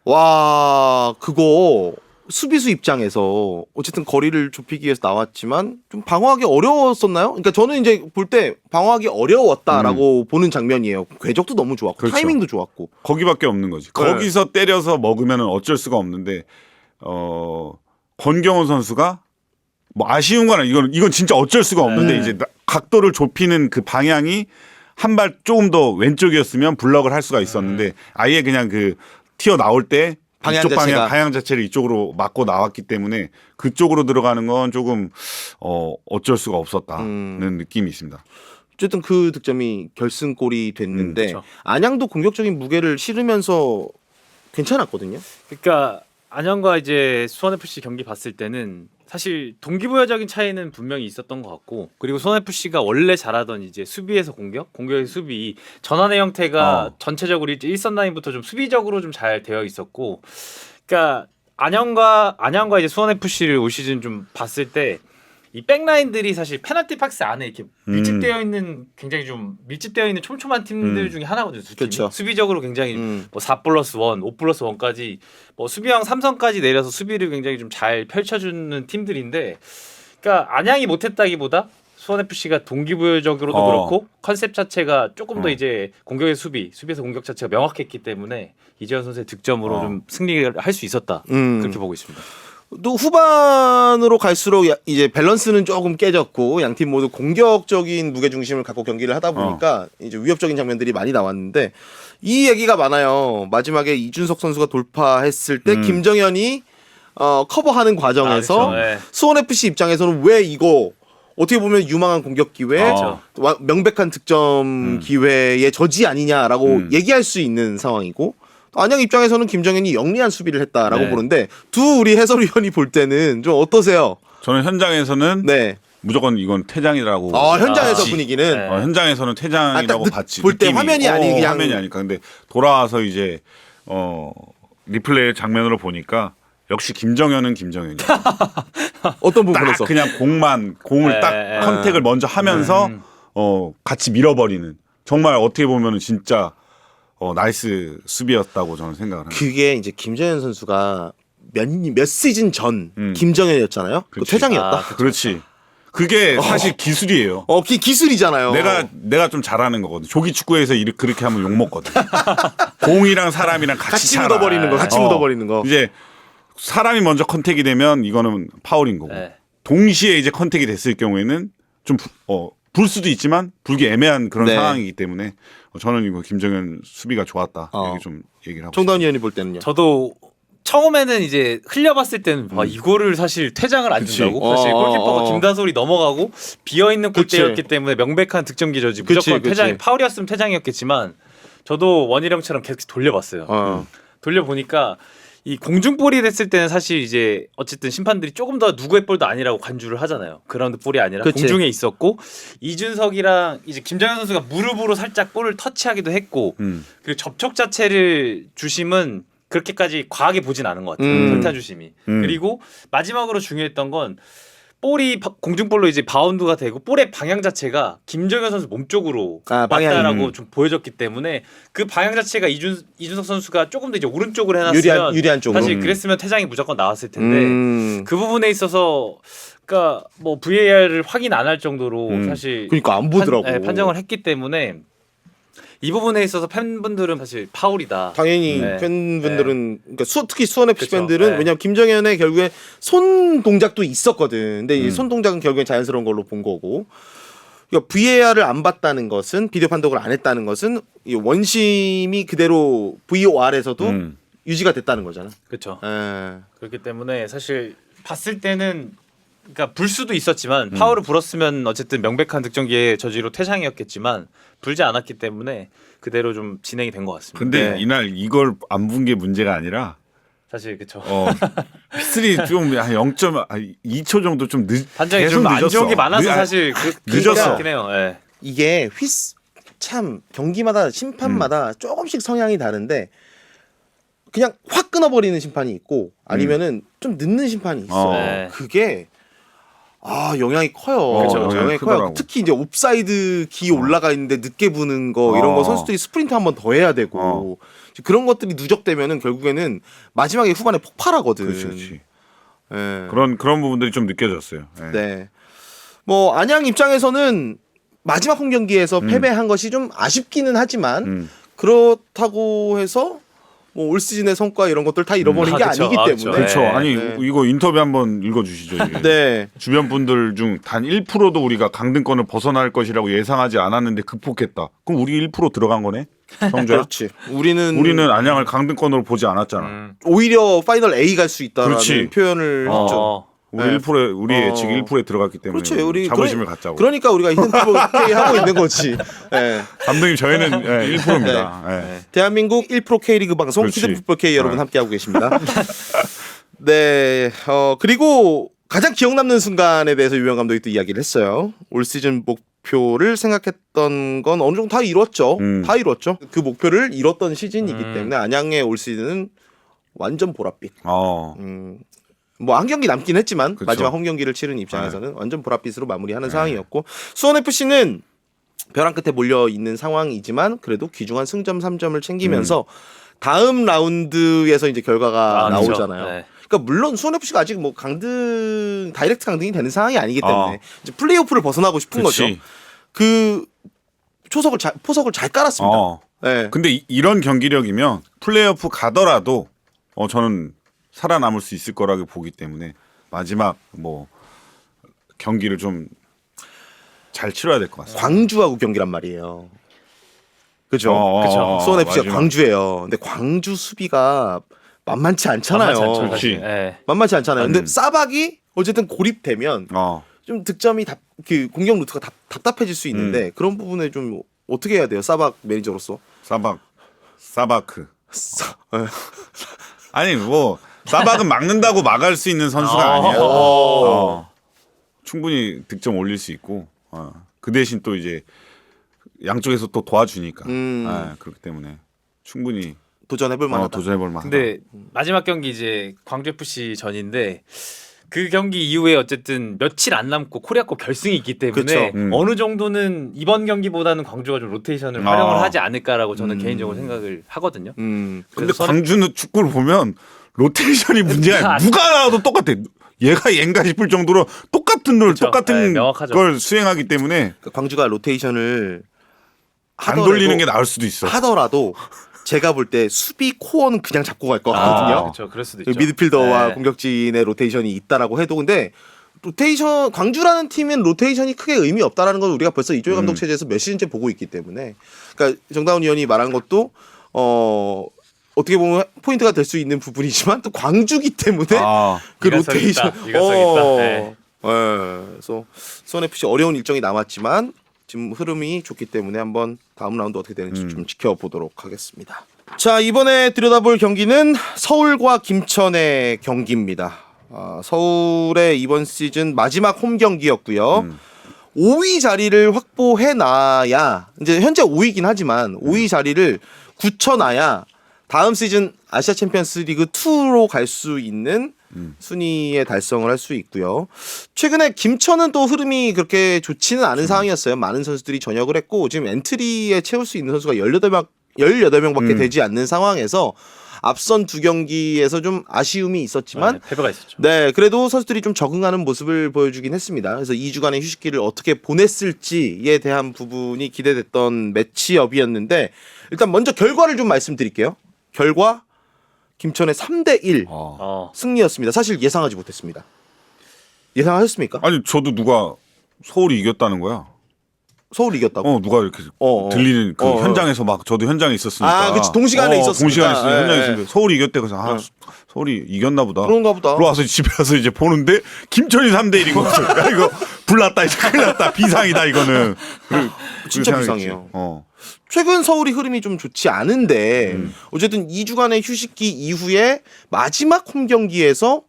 와 그거 수비수 입장에서 어쨌든 거리를 좁히기 위해서 나왔지만 좀 방어하기 어려웠었나요? 그러니까 저는 이제 볼 때 방어하기 어려웠다라고 보는 장면이에요. 궤적도 너무 좋았고 그렇죠. 타이밍도 좋았고 거기밖에 없는 거지. 거기서 때려서 먹으면 어쩔 수가 없는데 권경원 선수가 뭐 아쉬운 건 이건 진짜 어쩔 수가 없는데 이제 각도를 좁히는 그 방향이 한 발 조금 더 왼쪽이었으면 블럭을 할 수가 있었는데 아예 그냥 그 튀어 나올 때 이쪽 방향 자체를 이쪽으로 맞고 나왔기 때문에 그쪽으로 들어가는 건 조금 어쩔 수가 없었다는 느낌이 있습니다. 어쨌든 그 득점이 결승골이 됐는데 그렇죠. 안양도 공격적인 무게를 실으면서 괜찮았거든요. 그러니까 안양과 이제 수원 FC 경기 봤을 때는 사실 동기부여적인 차이는 분명히 있었던 것 같고 그리고 수원 FC가 원래 잘하던 이제 수비에서 공격에서 수비 전환의 형태가 전체적으로 이제 1선 라인부터 좀 수비적으로 좀 잘 되어 있었고 그러니까 안양과 이제 수원 FC를 올 시즌 좀 봤을 때 이 백라인들이 사실 페널티 박스 안에 이렇게 밀집되어 있는 굉장히 좀 밀집되어 있는 촘촘한 팀들 중에 하나거든요. 두 팀이. 그렇죠. 수비적으로 굉장히 뭐 4+1, 5+1까지 뭐 수비형 3선까지 내려서 수비를 굉장히 좀 잘 펼쳐주는 팀들인데, 그러니까 안양이 못했다기보다 수원 FC가 동기부여적으로도 그렇고 컨셉 자체가 조금 더 이제 공격의 수비에서 공격 자체가 명확했기 때문에 이재현 선수의 득점으로 좀 승리를 할 수 있었다 그렇게 보고 있습니다. 또 후반으로 갈수록 이제 밸런스는 조금 깨졌고 양 팀 모두 공격적인 무게 중심을 갖고 경기를 하다 보니까 이제 위협적인 장면들이 많이 나왔는데 이 얘기가 많아요. 마지막에 이준석 선수가 돌파했을 때 김정현이 커버하는 과정에서 그렇죠. 네. 수원 FC 입장에서는 왜 이거 어떻게 보면 유망한 공격 기회, 명백한 득점 기회의 저지 아니냐라고 얘기할 수 있는 상황이고. 안양 입장에서는 김정현이 영리한 수비를 했다라고 보는데 우리 해설위원이 볼 때는 좀 어떠세요? 저는 현장에서는 네. 무조건 이건 퇴장이라고. 현장에서 봤지. 분위기는 네. 현장에서는 퇴장이라고 딱 봤지. 볼때 느낌이. 화면이 아니 그냥- 화면이 아니까. 근데 돌아와서 이제 리플레이 장면으로 보니까 역시 김정현은 김정현이야. 어떤 딱 부분에서 그냥 공을 딱 컨택을 먼저 하면서 같이 밀어버리는 정말 어떻게 보면은 진짜 나이스 수비였다고 저는 생각을 합니다. 그게 이제 김정현 선수가 몇 시즌 전 김정현이었잖아요. 그 그치. 퇴장이었다. 그렇지. 그게 사실 기술이에요. 기술이잖아요. 내가 좀 잘하는 거거든. 조기 축구에서 그렇게 하면 욕 먹거든. 공이랑 사람이랑 같이 차라. 묻어버리는 거, 같이 묻어버리는 거. 이제 사람이 먼저 컨택이 되면 이거는 파울인 거고. 네. 동시에 이제 컨택이 됐을 경우에는 좀 불 수도 있지만 불기 애매한 그런 네. 상황이기 때문에 저는 이거 김정현 수비가 좋았다. 이렇게 좀 얘기를 하고. 정다운 의원이 볼 때는요. 저도 처음에는 이제 흘려봤을 때는 이거를 사실 퇴장을 안 그치. 준다고 사실 골키퍼가 김다솔이 넘어가고 비어 있는 그치. 골대였기 때문에 명백한 득점 기저지 그치, 무조건 그치. 퇴장이 파울이었으면 퇴장이었겠지만 저도 원희룡처럼 계속 돌려봤어요. 돌려보니까 이 공중볼이 됐을 때는 사실 이제 어쨌든 심판들이 조금 더 누구의 볼도 아니라고 간주를 하잖아요. 그라운드 볼이 아니라 그치. 공중에 있었고 이준석이랑 이제 김정현 선수가 무릎으로 살짝 볼을 터치하기도 했고 그리고 접촉 자체를 주심은 그렇게까지 과하게 보진 않은 것 같아요. 설타 주심이. 그리고 마지막으로 중요했던 건 볼이 공중볼로 이제 바운드가 되고 볼의 방향 자체가 김정현 선수 몸 쪽으로 방향이. 왔다라고 좀 보여졌기 때문에 그 방향 자체가 이준석 선수가 조금 더 이제 오른쪽으로 해놨으면 유리한 쪽으로. 사실 그랬으면 퇴장이 무조건 나왔을 텐데 그 부분에 있어서 그러니까 뭐 VAR을 확인 안 할 정도로 사실 그러니까 안 보더라고. 판정을 했기 때문에 이 부분에 있어서 팬분들은 사실 파울이다. 당연히 네. 팬분들은 그러니까 특히 수원 FC 그쵸. 팬들은 네. 왜냐면 김정현의 결국에 손 동작도 있었거든. 근데 이 손 동작은 결국엔 자연스러운 걸로 본 거고. 그러니까 VAR을 안 봤다는 것은 비디오 판독을 안 했다는 것은 이 원심이 그대로 VOR에서도 유지가 됐다는 거잖아. 그렇죠. 에. 그렇기 때문에 사실 봤을 때는 그러니까 불 수도 있었지만 파울을 불었으면 어쨌든 명백한 득점기의 저지로 퇴장이었겠지만 불지 않았기 때문에 그대로 좀 진행이 된 것 같습니다. 근데 네. 이날 이걸 안 본 게 문제가 아니라 사실 그렇죠. P3 좀한 0.2초 정도 좀 판정이 계속 좀 안 좋은 게 늦었어. 많아서 사실 늦었어. 그렇긴 해요. 예. 이게 참 경기마다 심판마다 조금씩 성향이 다른데 그냥 확 끊어버리는 심판이 있고 아니면은 좀 늦는 심판이 있어. 네. 그게 영향이 커요. 그쵸, 그쵸. 영향이 커요. 크더라고. 특히 이제 옵사이드 기 올라가 있는데 늦게 부는 거 이런 거 선수들이 스프린트 한 번 더 해야 되고 그런 것들이 누적되면은 결국에는 마지막에 후반에 폭발하거든. 그렇지. 예. 그런 부분들이 좀 느껴졌어요. 네. 네. 뭐 안양 입장에서는 마지막 홈 경기에서 패배한 것이 좀 아쉽기는 하지만 그렇다고 해서 뭐 올 시즌의 성과 이런 것들 다 잃어버린 게 그쵸. 아니기 때문에. 그쵸. 그렇죠. 네. 아니 네. 이거 인터뷰 한번 읽어주시죠. 이게. 네. 주변 분들 중 단 1%도 우리가 강등권을 벗어날 것이라고 예상하지 않았는데 극복했다. 그럼 우리 1% 들어간 거네, 성조야? 그렇지. 우리는 안양을 강등권으로 보지 않았잖아. 오히려 파이널 A 갈 수 있다라는 그렇지. 표현을 했죠. 우리 네. 1%에 우리 예측 1%에 들어갔기 때문에 그렇지. 우리 자부심을 갖자고. 그러니까 우리가 히든 K 하고 있는 거지. 네. 감독님 저희는 1%입니다. 대한민국 1% K리그 방송 그렇지. 히든 풋볼 K 여러분 함께 하고 계십니다. 네. 그리고 가장 기억 남는 순간에 대해서 유영 감독이 또 이야기를 했어요. 올 시즌 목표를 생각했던 건 어느 정도 다 이뤘죠. 다 이뤘죠. 그 목표를 이뤘던 시즌이기 때문에 안양의 올 시즌은 완전 보랏빛. 뭐 한 경기 남긴 했지만 그쵸. 마지막 홈 경기를 치른 입장에서는 완전 보랏빛으로 마무리하는 상황이었고 수원 FC는 벼랑 끝에 몰려 있는 상황이지만 그래도 귀중한 승점 3점을 챙기면서 다음 라운드에서 이제 결과가 나오잖아요. 네. 그러니까 물론 수원 FC가 아직 뭐 다이렉트 강등이 되는 상황이 아니기 때문에 이제 플레이오프를 벗어나고 싶은 거죠. 그 포석을 잘 깔았습니다. 네. 근데 이런 경기력이면 플레이오프 가더라도 저는 살아남을 수 있을 거라고 보기 때문에 마지막 뭐 경기를 좀 잘 치러야 될 것 같습니다. 광주하고 경기란 말이에요. 그죠? 그쵸. 수원 FC가 마지막. 광주예요. 근데 광주 수비가 만만치 않잖아요. 만만치 않죠, 그렇지. 사실. 네. 만만치 않잖아요. 근데 싸박이 어쨌든 고립되면 좀 득점이 그 공격 루트가 답답해질 수 있는데 그런 부분에 좀 어떻게 해야 돼요? 싸박 매니저로서. 사바크. 아니 뭐 사박은 막는다고 막을 수 있는 선수가 아니야. 충분히 득점 올릴 수 있고 그 대신 또 이제 양쪽에서 또 도와주니까 그렇기 때문에 충분히 도전해볼 만하다. 도전해볼 만하다. 근데 마지막 경기 이제 광주 FC 전인데 그 경기 이후에 어쨌든 며칠 안 남고 코리아컵 결승이 있기 때문에 그쵸. 어느 정도는 이번 경기보다는 광주가 좀 로테이션을 활용을 하지 않을까라고 저는 개인적으로 생각을 하거든요. 근데 그래서 광주는 축구를 보면 로테이션이 문제야. 누가 나와도 똑같아. 얘가 싶을 정도로 똑같은 롤, 그쵸. 똑같은 명확하죠. 걸 수행하기 때문에 그러니까 광주가 로테이션을 안 돌리는 게 나을 수도 있어. 하더라도 제가 볼 때 수비 코어는 그냥 잡고 갈 것 같거든요. 그렇죠. 그럴 수도 있죠. 미드필더와 네. 공격진의 로테이션이 있다라고 해도 근데 로테이션 광주라는 팀은 로테이션이 크게 의미 없다라는 걸 우리가 벌써 이조혜 감독 체제에서 몇 시즌째 보고 있기 때문에 그러니까 정다운 의원이 말한 것도 어떻게 보면 포인트가 될 수 있는 부분이지만 또 광주기 때문에 그 일관성 로테이션 있다. 일관성 있다. 네. 그래서 수원 FC 어려운 일정이 남았지만 지금 흐름이 좋기 때문에 한번 다음 라운드 어떻게 되는지 좀 지켜보도록 하겠습니다. 자, 이번에 들여다볼 경기는 서울과 김천의 경기입니다. 서울의 이번 시즌 마지막 홈 경기였고요. 5위 자리를 확보해놔야 이제 현재 5위긴 하지만 5위 자리를 굳혀놔야 다음 시즌 아시아 챔피언스 리그 2로 갈 수 있는 순위의 달성을 할 수 있고요. 최근에 김천은 또 흐름이 그렇게 좋지는 않은 상황이었어요. 많은 선수들이 전역을 했고 지금 엔트리에 채울 수 있는 선수가 18명밖에 되지 않는 상황에서 앞선 두 경기에서 좀 아쉬움이 있었지만 패배가 있었죠. 네, 그래도 선수들이 좀 적응하는 모습을 보여주긴 했습니다. 그래서 2주간의 휴식기를 어떻게 보냈을지에 대한 부분이 기대됐던 매치업이었는데 일단 먼저 결과를 좀 말씀드릴게요. 결과 김천의 3대1 승리였습니다. 사실 예상하지 못했습니다. 예상하셨습니까? 아니 저도 누가 서울이 이겼다는 거야. 서울이 이겼다고. 누가 이렇게 들리는 그 현장에서 막 저도 현장에 있었으니까. 그치. 동시간에 있었으니까. 동시간에 있으니까 현장에 예. 있으니까 서울이 이겼대. 그래서 서울이 이겼나 보다. 그런가 보다. 들어와서 집에 와서 이제 보는데 김천이 3대 1인 거죠. 야 이거 불났다 이제 큰일 났다. 비상이다 이거는. 진짜 비상해요. 최근 서울이 흐름이 좀 좋지 않은데 어쨌든 2주간의 휴식기 이후에 마지막 홈 경기에서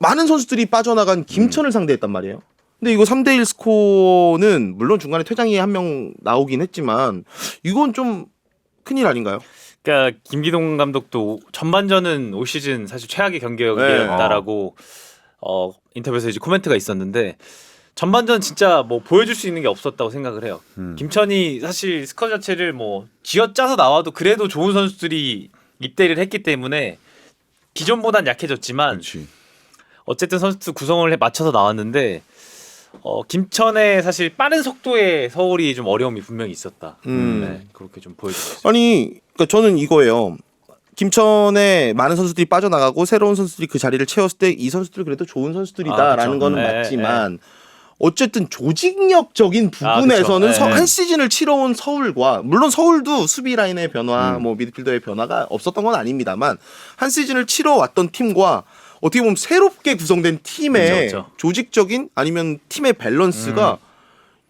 많은 선수들이 빠져나간 김천을 상대했단 말이에요. 근데 이거 3대1 스코어는 물론 중간에 퇴장이 한 명 나오긴 했지만 이건 좀 큰일 아닌가요? 그러니까 김기동 감독도 전반전은 올 시즌 사실 최악의 경기였다라고 인터뷰에서 이제 코멘트가 있었는데 전반전 진짜 뭐 보여줄 수 있는 게 없었다고 생각을 해요. 김천이 사실 스쿼드 자체를 뭐 쥐어짜서 나와도 그래도 좋은 선수들이 입대를 했기 때문에 기존보단 약해졌지만 그렇지. 어쨌든 선수 구성을 맞춰서 나왔는데 김천의 사실 빠른 속도에 서울이 좀 어려움이 분명히 있었다. 네, 그렇게 좀 보여주고 아니, 그러니까 저는 이거예요. 김천에 많은 선수들이 빠져나가고 새로운 선수들이 그 자리를 채웠을 때 이 선수들 그래도 좋은 선수들이다라는 그쵸. 거는 네, 맞지만 어쨌든 조직력적인 부분에서는 그쵸. 네. 한 시즌을 치러온 서울과 물론 서울도 수비 라인의 변화, 뭐 미드필더의 변화가 없었던 건 아닙니다만 한 시즌을 치러왔던 팀과 어떻게 보면 새롭게 구성된 팀의 그쵸. 조직적인 아니면 팀의 밸런스가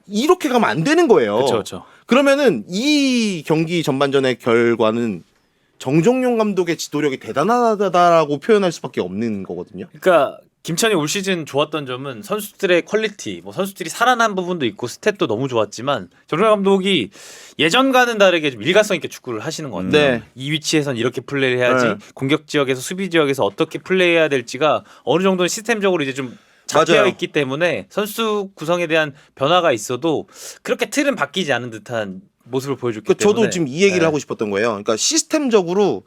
이렇게 가면 안 되는 거예요. 그렇죠. 그러면은 이 경기 전반전의 결과는 정종용 감독의 지도력이 대단하다라고 표현할 수밖에 없는 거거든요. 그러니까 김천이 올 시즌 좋았던 점은 선수들의 퀄리티, 뭐 선수들이 살아난 부분도 있고 스탯도 너무 좋았지만 정종용 감독이 예전과는 다르게 좀 일관성 있게 축구를 하시는 것 같아요. 네. 이 위치에선 이렇게 플레이를 해야지 네. 공격 지역에서 수비 지역에서 어떻게 플레이해야 될지가 어느 정도는 시스템적으로 이제 좀 잡혀 맞아요. 있기 때문에 선수 구성에 대한 변화가 있어도 그렇게 틀은 바뀌지 않은 듯한 모습을 보여줬기 그러니까 때문에 저도 지금 이 얘기를 네. 하고 싶었던 거예요. 그러니까 시스템적으로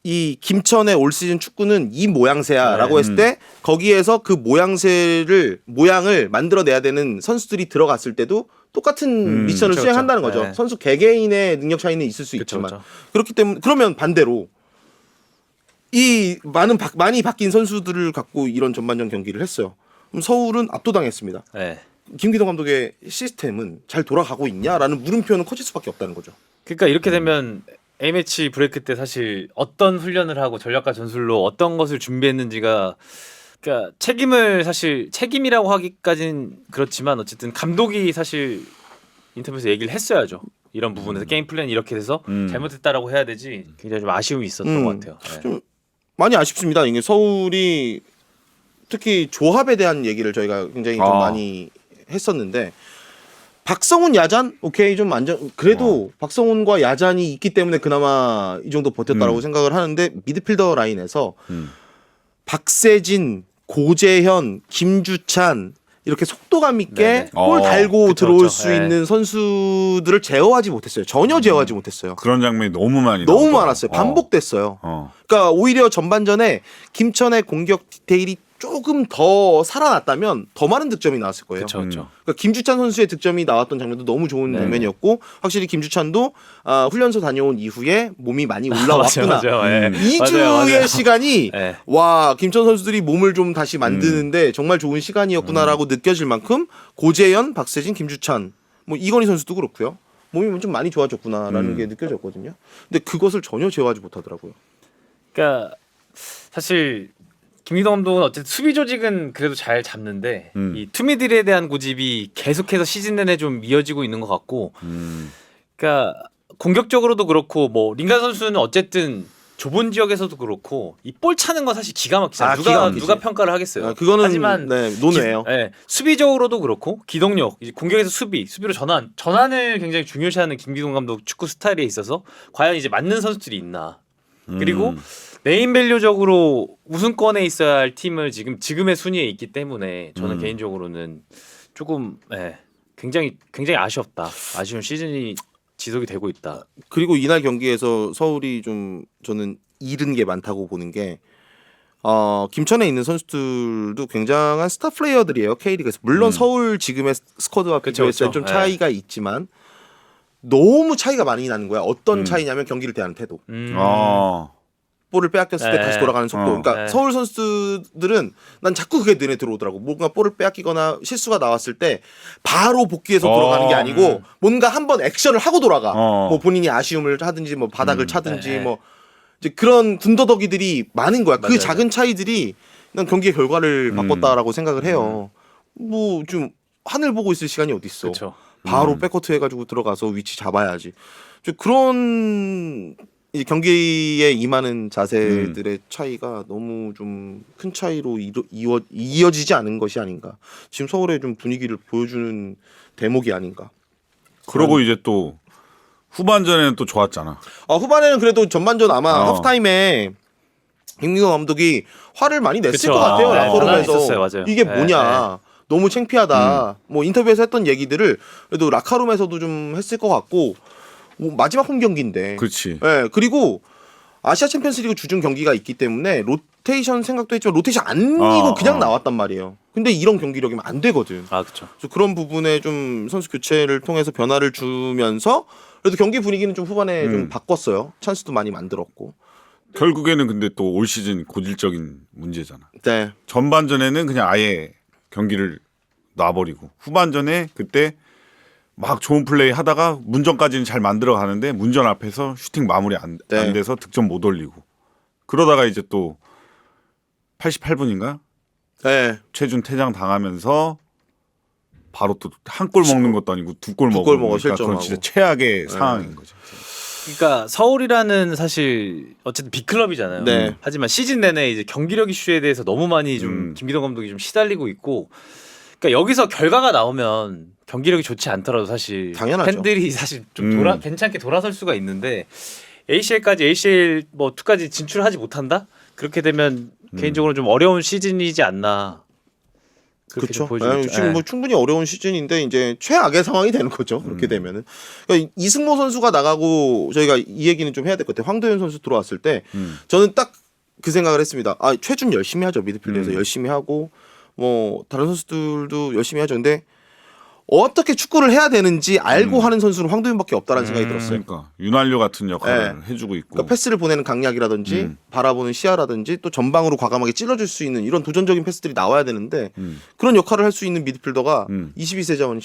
이 김천의 올 시즌 축구는 이 모양새야라고 했을 때 거기에서 그 모양을 만들어내야 되는 선수들이 들어갔을 때도 똑같은 미션을 그쵸, 수행한다는 그쵸. 거죠. 네. 선수 개개인의 능력 차이는 있을 수 그쵸, 있지만 그쵸. 그렇기 때문에 그러면 반대로 이 많이 바뀐 선수들을 갖고 이런 전반전 경기를 했어요. 그럼 서울은 압도당했습니다. 네. 김기동 감독의 시스템은 잘 돌아가고 있냐라는 물음표는 커질 수밖에 없다는 거죠. 그러니까 이렇게 되면 A매치 브레이크 때 사실 어떤 훈련을 하고 전략과 전술로 어떤 것을 준비했는지가 그러니까 책임이라고 하기까지는 그렇지만 어쨌든 감독이 사실 인터뷰에서 얘기를 했어야죠. 이런 부분에서 게임 플랜이 이렇게 돼서 잘못했다라고 해야 되지 굉장히 좀 아쉬움이 있었던 것 같아요. 네. 좀 많이 아쉽습니다. 이게 서울이 특히 조합에 대한 얘기를 저희가 굉장히 좀 아. 많이 했었는데 박성훈 야잔 오케이 좀 안정 그래도 박성훈과 야잔이 있기 때문에 그나마 이 정도 버텼다라고 생각을 하는데 미드필더 라인에서 박세진, 고재현, 김주찬 이렇게 속도감 있게 네네. 골 달고 그쵸, 들어올 그쵸. 수 네. 있는 선수들을 제어하지 못했어요. 전혀 제어하지 못했어요. 그런 장면이 너무 많이 너무 나오더라고. 많았어요. 반복됐어요. 어. 그러니까 오히려 전반전에 김천의 공격 디테일이 조금 더 살아났다면 더 많은 득점이 나왔을 거예요. 그렇죠, 그렇죠. 그러니까 김주찬 선수의 득점이 나왔던 장면도 너무 좋은 네. 장면이었고 확실히 김주찬도 훈련소 다녀온 이후에 몸이 많이 올라왔구나. 맞아요. 예. 2주의 맞아요. 시간이 예. 와 김천 선수들이 몸을 좀 다시 만드는데 정말 좋은 시간이었구나라고 느껴질 만큼 고재현, 박세진, 김주찬 뭐 이건희 선수도 그렇고요. 몸이 좀 많이 좋아졌구나라는 게 느껴졌거든요. 근데 그것을 전혀 제어하지 못하더라고요. 그러니까 사실 김기동 감독은 어쨌든 수비 조직은 그래도 잘 잡는데 이 투미들에 대한 고집이 계속해서 시즌 내내 좀 이어지고 있는 것 같고, 그러니까 공격적으로도 그렇고 뭐 링가 선수는 어쨌든 좁은 지역에서도 그렇고 이 볼 차는 건 사실 기가 막히잖아요. 기가 막히지. 누가 평가를 하겠어요. 그거는 하지만 논외예요. 수비적으로도 그렇고 기동력, 이제 공격에서 수비로 전환을 굉장히 중요시하는 김기동 감독 축구 스타일에 있어서 과연 이제 맞는 선수들이 있나. 그리고 네임밸류적으로 우승권에 있어야 할 팀을 지금의 순위에 있기 때문에 저는 개인적으로는 조금 굉장히 아쉬웠다. 아쉬운 시즌이 지속이 되고 있다. 그리고 이날 경기에서 서울이 좀 저는 잃은 게 많다고 보는 게 김천에 있는 선수들도 굉장한 스타 플레이어들이에요. K리그에서. 물론 서울 지금의 스쿼드와 그쵸, 비교했을 때 그쵸. 좀 차이가 있지만 너무 차이가 많이 나는 거야. 어떤 차이냐면 경기를 대하는 태도. 아. 볼을 빼앗겼을 때 네. 다시 돌아가는 속도. 그러니까 네. 서울 선수들은 난 자꾸 그게 눈에 들어오더라고. 뭔가 볼을 빼앗기거나 실수가 나왔을 때 바로 복귀해서 돌아가는 게 아니고 뭔가 한번 액션을 하고 돌아가. 뭐 본인이 아쉬움을 하든지 뭐 바닥을 차든지 네. 뭐 이제 그런 군더더기들이 많은 거야. 그 맞아요. 작은 차이들이 난 경기의 결과를 바꿨다라고 생각을 해요. 뭐 좀 하늘 보고 있을 시간이 어디 있어. 그렇죠. 바로 백커트 해가지고 들어가서 위치 잡아야지. 좀 그런 이 경기에 임하는 자세들의 차이가 너무 좀 큰 차이로 이어지지 않은 것이 아닌가. 지금 서울의 좀 분위기를 보여주는 대목이 아닌가. 그러고 이제 또 후반전에는 또 좋았잖아. 후반에는 그래도 전반전 아마 어. 하프타임에 김민호 감독이 화를 많이 냈을 그쵸. 것 같아요. 네, 라커룸에서 있었어요. 맞아요. 이게 네, 뭐냐. 너무 창피하다. 뭐 인터뷰에서 했던 얘기들을 그래도 라카룸에서도 좀 했을 것 같고 뭐 마지막 홈 경기인데. 그렇지. 네, 그리고 아시아 챔피언스리그 주중 경기가 있기 때문에 로테이션 생각도 했지만 로테이션 안 이고 그냥 나왔단 말이에요. 근데 이런 경기력이면 안 되거든. 아 그렇죠. 그래서 그런 부분에 좀 선수 교체를 통해서 변화를 주면서 그래도 경기 분위기는 좀 후반에 좀 바꿨어요. 찬스도 많이 만들었고. 결국에는 근데 또 올 시즌 고질적인 문제잖아. 네. 전반전에는 그냥 아예 경기를 놔버리고 후반전에 그때 막 좋은 플레이 하다가 문전까지는 잘 만들어 가는데 문전 앞에서 슈팅 마무리 안 돼서 득점 못 올리고 그러다가 이제 또 88분인가 네. 최준 퇴장 당하면서 바로 또 한 골 먹는 것도 아니고 두 골 두골 먹어 먹으니까 실점하고. 그건 진짜 최악의 상황인 거죠. 그러니까 서울이라는 사실 어쨌든 빅클럽이잖아요. 네. 하지만 시즌 내내 이제 경기력 이슈에 대해서 너무 많이 좀 김기동 감독이 좀 시달리고 있고, 그러니까 여기서 결과가 나오면 경기력이 좋지 않더라도 사실 당연하죠. 팬들이 사실 좀 괜찮게 돌아설 수가 있는데 ACL 뭐 2까지 진출하지 못한다? 그렇게 되면 개인적으로 좀 어려운 시즌이지 않나. 그렇게 좀 그렇죠. 보여주고 있죠. 지금 뭐 충분히 어려운 시즌인데 이제 최악의 상황이 되는 거죠. 그렇게 되면은. 그러니까 이승모 선수가 나가고 저희가 이 얘기는 좀 해야 될 것 같아요. 황도현 선수 들어왔을 때 저는 딱 그 생각을 했습니다. 최준 열심히 하죠. 미드필더에서 열심히 하고 뭐 다른 선수들도 열심히 하죠. 근데 어떻게 축구를 해야 되는지 알고 하는 선수는 황도현밖에 없다라는 생각이 들었어요. 그러니까 윤활유 같은 역할을 해주고 있고 그러니까 패스를 보내는 강약이라든지 바라보는 시야라든지 또 전방으로 과감하게 찔러줄 수 있는 이런 도전적인 패스들이 나와야 되는데 그런 역할을 할 수 있는 미드필더가 22세 자원이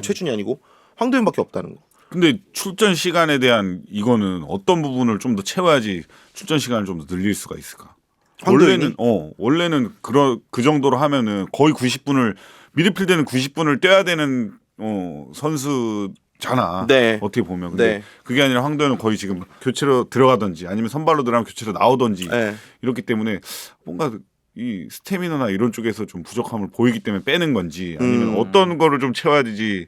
최준이 아니고 황도현밖에 없다는 거. 근데 출전 시간에 대한 이거는 어떤 부분을 좀 더 채워야지 출전 시간을 좀 더 늘릴 수가 있을까? 황도현이? 원래는 그 정도로 하면은 거의 90분을 미드필드는 90분을 뛰어야 되는 선수잖아. 네. 어떻게 보면 근데 네. 그게 아니라 황도현은 거의 지금 교체로 들어가든지 아니면 선발로 들어가면 교체로 나오든지 네. 이렇기 때문에 뭔가 이 스태미너나 이런 쪽에서 좀 부족함을 보이기 때문에 빼는 건지 아니면 어떤 거를 좀 채워야 되지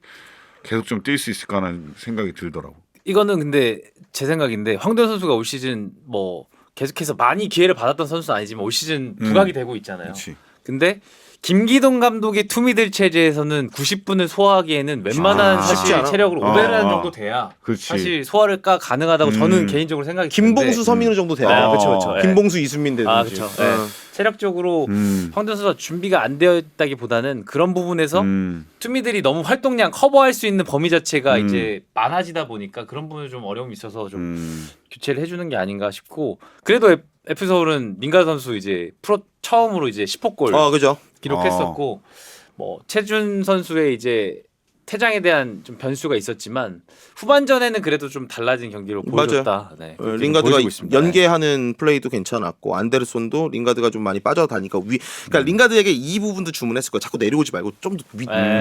계속 좀 뛸 수 있을까 하는 생각이 들더라고. 이거는 근데 제 생각인데 황도현 선수가 올 시즌 뭐 계속해서 많이 기회를 받았던 선수는 아니지만 올 시즌 부각이 되고 있잖아요. 그렇지. 근데 김기동 감독의 투미들 체제에서는 90분을 소화하기에는 웬만한 쉽지 사실 않아. 체력으로 아, 500란 아. 정도 돼야 그렇지. 사실 소화를 가능하다고 저는 개인적으로 생각이 김봉수, 드는데 서민우 정도 돼야 네, 돼요. 그렇죠, 그렇죠. 예. 김봉수, 이순민 되든지. 아, 그렇죠. 예. 체력적으로 황도현 선수가 준비가 안 되어 있다기보다는 그런 부분에서 투미들이 너무 활동량 커버할 수 있는 범위 자체가 이제 많아지다 보니까 그런 부분에 좀 어려움이 있어서 좀 교체를 해주는 게 아닌가 싶고 그래도 F 서울은 링가드 선수 이제 프로 처음으로 이제 10호골 그죠. 기록했었고 뭐 최준 선수의 이제 퇴장에 대한 좀 변수가 있었지만 후반전에는 그래도 좀 달라진 경기로 보여줬다. 네, 그렇게 링가드가 보여주고 있습니다. 연계하는 플레이도 괜찮았고 안데르손도 링가드가 좀 많이 빠져다니까 그러니까 링가드에게 이 부분도 주문했을 거야. 자꾸 내려오지 말고 좀 더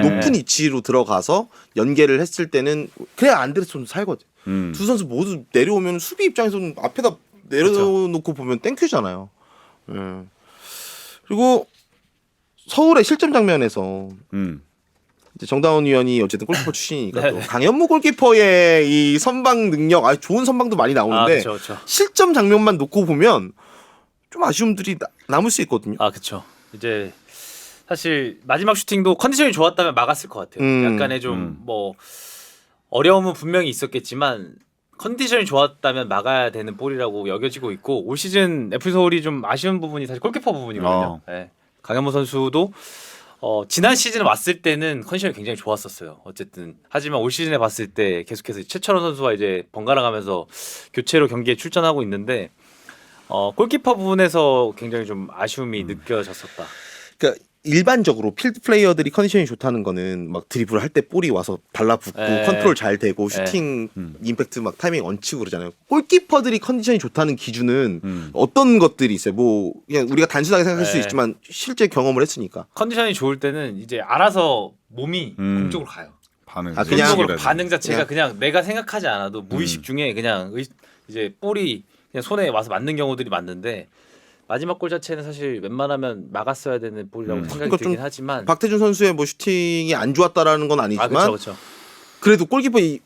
높은 위치로 들어가서 연계를 했을 때는 그래야 안데르손도 살거든. 두 선수 모두 내려오면 수비 입장에서는 앞에다 내려놓고 보면 땡큐잖아요. 그리고 서울의 실점 장면에서 이제 정다운 위원이 어쨌든 골키퍼 출신이니까 또 강현무 골키퍼의 이 선방 능력, 좋은 선방도 많이 나오는데 그쵸, 그쵸. 실점 장면만 놓고 보면 좀 아쉬움들이 남을 수 있거든요. 그렇죠. 이제 사실 마지막 슈팅도 컨디션이 좋았다면 막았을 것 같아요. 약간의 좀 뭐 어려움은 분명히 있었겠지만 컨디션이 좋았다면 막아야 되는 볼이라고 여겨지고 있고 올 시즌 F 서울이 좀 아쉬운 부분이 사실 골키퍼 부분이거든요. 네. 강현무 선수도 지난 시즌 왔을 때는 컨디션이 굉장히 좋았었어요. 어쨌든 하지만 올 시즌에 봤을 때 계속해서 최철원 선수와 이제 번갈아 가면서 교체로 경기에 출전하고 있는데 골키퍼 부분에서 굉장히 좀 아쉬움이 느껴졌었다. 그러니까 일반적으로 필드 플레이어들이 컨디션이 좋다는 거는 막 드리블 할 때 볼이 와서 달라붙고 컨트롤 잘 되고 슈팅 임팩트 막 타이밍 얹히고 그러잖아요. 골키퍼들이 컨디션이 좋다는 기준은 어떤 것들이 있어요? 뭐 그냥 우리가 단순하게 생각할 수 있지만 실제 경험을 했으니까. 컨디션이 좋을 때는 이제 알아서 몸이 공쪽으로 가요. 반응. 그냥 공쪽으로 반응 자체가 그냥 내가 생각하지 않아도 무의식 중에 그냥 이제 볼이 그냥 손에 와서 맞는 경우들이 많은데 마지막 골 자체는 사실 웬만하면 막았어야 되는 볼이라고 생각이 그러니까 들긴 하지만 박태준 선수의 뭐 슈팅이 안 좋았다라는 건 아니지만 그렇죠. 그래도 골키퍼 이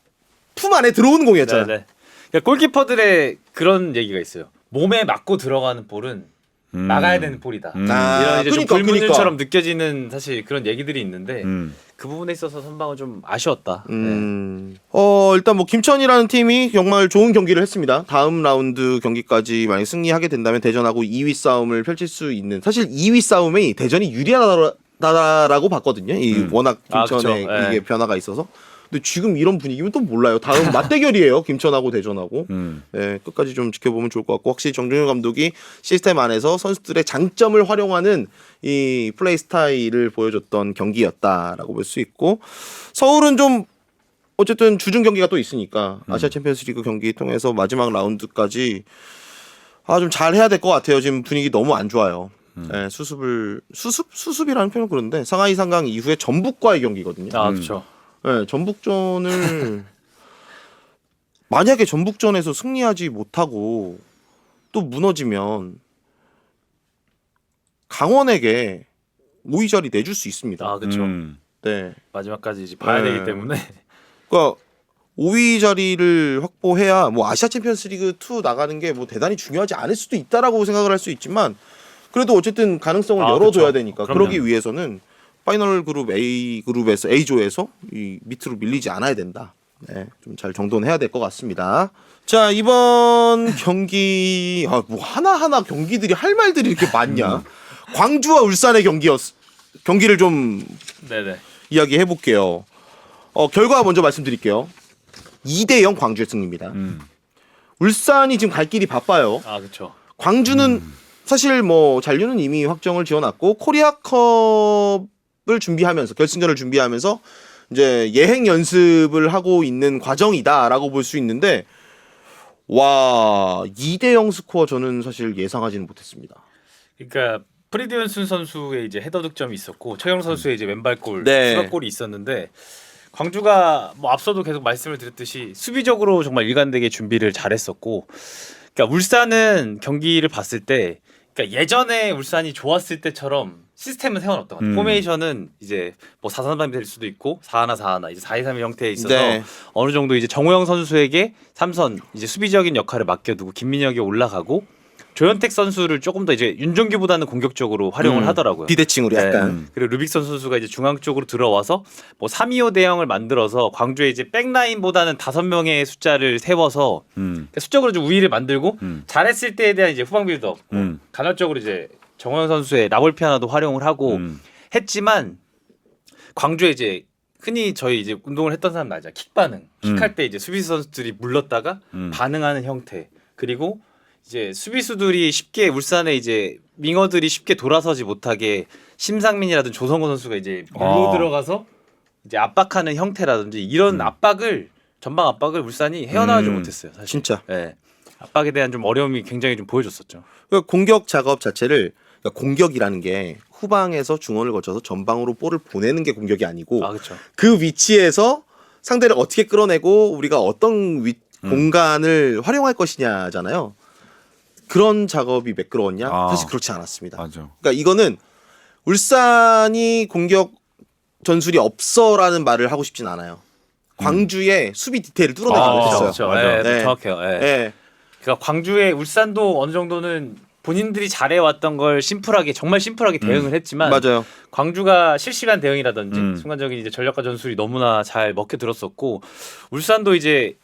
품 안에 들어오는 공이었잖아요. 네네. 그러니까 골키퍼들의 그런 얘기가 있어요. 몸에 맞고 들어가는 볼은 막아야 되는 볼이다. 이런 이제 좀 불문율처럼 느껴지는 사실 그런 얘기들이 있는데 그 부분에 있어서 선방은 좀 아쉬웠다. 일단 뭐 김천이라는 팀이 정말 좋은 경기를 했습니다. 다음 라운드 경기까지 만약 승리하게 된다면 대전하고 2위 싸움을 펼칠 수 있는 사실 2위 싸움이 대전이 유리하다라고 봤거든요. 이 워낙 김천의 이게 변화가 있어서. 근데 지금 이런 분위기면 또 몰라요. 다음 맞대결이에요. 김천하고 대전하고. 네, 끝까지 좀 지켜보면 좋을 것 같고 확실히 정준영 감독이 시스템 안에서 선수들의 장점을 활용하는 이 플레이 스타일을 보여줬던 경기였다라고 볼 수 있고 서울은 좀 어쨌든 주중 경기가 또 있으니까 아시아 챔피언스리그 경기 통해서 마지막 라운드까지 좀 잘해야 될 것 같아요. 지금 분위기 너무 안 좋아요. 네, 수습이라는 표현 그런데 상하이 상강 이후에 전북과의 경기거든요. 그렇죠. 네, 전북전을 만약에 전북전에서 승리하지 못하고 또 무너지면 강원에게 5위 자리 내줄 수 있습니다. 그렇죠. 네, 마지막까지 이제 봐야 되기 때문에. 그러니까 5위 자리를 확보해야 뭐 아시아 챔피언스리그 2 나가는 게 뭐 대단히 중요하지 않을 수도 있다라고 생각을 할 수 있지만 그래도 어쨌든 가능성을 열어둬야 그쵸. 되니까 그럼요. 그러기 위해서는 파이널 그룹 A그룹에서 A조에서 이 밑으로 밀리지 않아야 된다. 네, 좀 잘 정돈해야 될 것 같습니다. 자, 이번 경기 뭐 하나하나 경기들이 할 말들이 이렇게 많냐? 광주와 울산의 경기를 좀 네네. 이야기해 볼게요. 결과 먼저 말씀드릴게요. 2대0 광주의 승리입니다. 울산이 지금 갈 길이 바빠요. 그렇죠. 광주는 사실 뭐 잔류는 이미 확정을 지어놨고 코리아컵을 준비하면서 결승전을 준비하면서 이제 예행 연습을 하고 있는 과정이다라고 볼 수 있는데 와 2대0 스코어 저는 사실 예상하지는 못했습니다. 그러니까 프리드현슨 선수의 이제 헤더 득점이 있었고 최영 선수의 이제 왼발골 네. 추가골이 있었는데 광주가 뭐 앞서도 계속 말씀을 드렸듯이 수비적으로 정말 일관되게 준비를 잘했었고 그러니까 울산은 경기를 봤을 때 그러니까 예전에 울산이 좋았을 때처럼 시스템은 세워놨던 것 같아요. 포메이션은 이제 뭐 4-3-3이 될 수도 있고 4-1-4-1 이제 4-2-3 형태에 있어서 네. 어느 정도 이제 정우영 선수에게 삼선 이제 수비적인 역할을 맡겨두고 김민혁이 올라가고 조현택 선수를 조금 더 이제 윤종규보다는 공격적으로 활용을 하더라고요. 비대칭으로 약간. 네. 그리고 루빅선 선수가 이제 중앙 쪽으로 들어와서 뭐 3-2-5 대형을 만들어서 광주에 이제 백라인보다는 5명의 숫자를 세워서 그러니까 수적으로 좀 우위를 만들고 잘했을 때에 대한 이제 후방 빌드업 간헐적으로 이제 정호영 선수의 라볼피 하나도 활용을 하고 했지만 광주에 이제 흔히 저희 이제 운동을 했던 사람 나죠. 킥 반응. 킥할 때 이제 수비수 선수들이 물렀다가 반응하는 형태. 그리고 이제 수비수들이 쉽게 울산에 이제 윙어들이 쉽게 돌아서지 못하게 심상민이라든지 조성호 선수가 이제 밀고 들어가서 이제 압박하는 형태라든지 이런 압박을 전방 압박을 울산이 헤어나오지 못했어요. 사실. 진짜. 네. 압박에 대한 좀 어려움이 굉장히 좀 보여줬었죠. 그러니까 공격 작업 자체를 그러니까 공격이라는 게 후방에서 중원을 거쳐서 전방으로 볼을 보내는 게 공격이 아니고 아 그렇죠. 그 위치에서 상대를 어떻게 끌어내고 우리가 어떤 공간을 활용할 것이냐잖아요. 그런 작업이 매끄러웠냐? 사실 그렇지 않았습니다. 맞아. 그러니까 이거는 울산이 공격 전술이 없어라는 말을 하고 싶진 않아요. 광주의 수비 디테일을 뚫어내지 못했어요. 그렇죠. 맞아요. 네, 네. 정확해요. 네. 네. 그러니까 광주의 울산도 어느 정도는 본인들이 잘해왔던 걸 심플하게 정말 심플하게 대응을 했지만 맞아요. 광주가 실시간 대응이라든지 순간적인 이제 전략과 전술이 너무나 잘 먹혀 들었었고 울산도 이제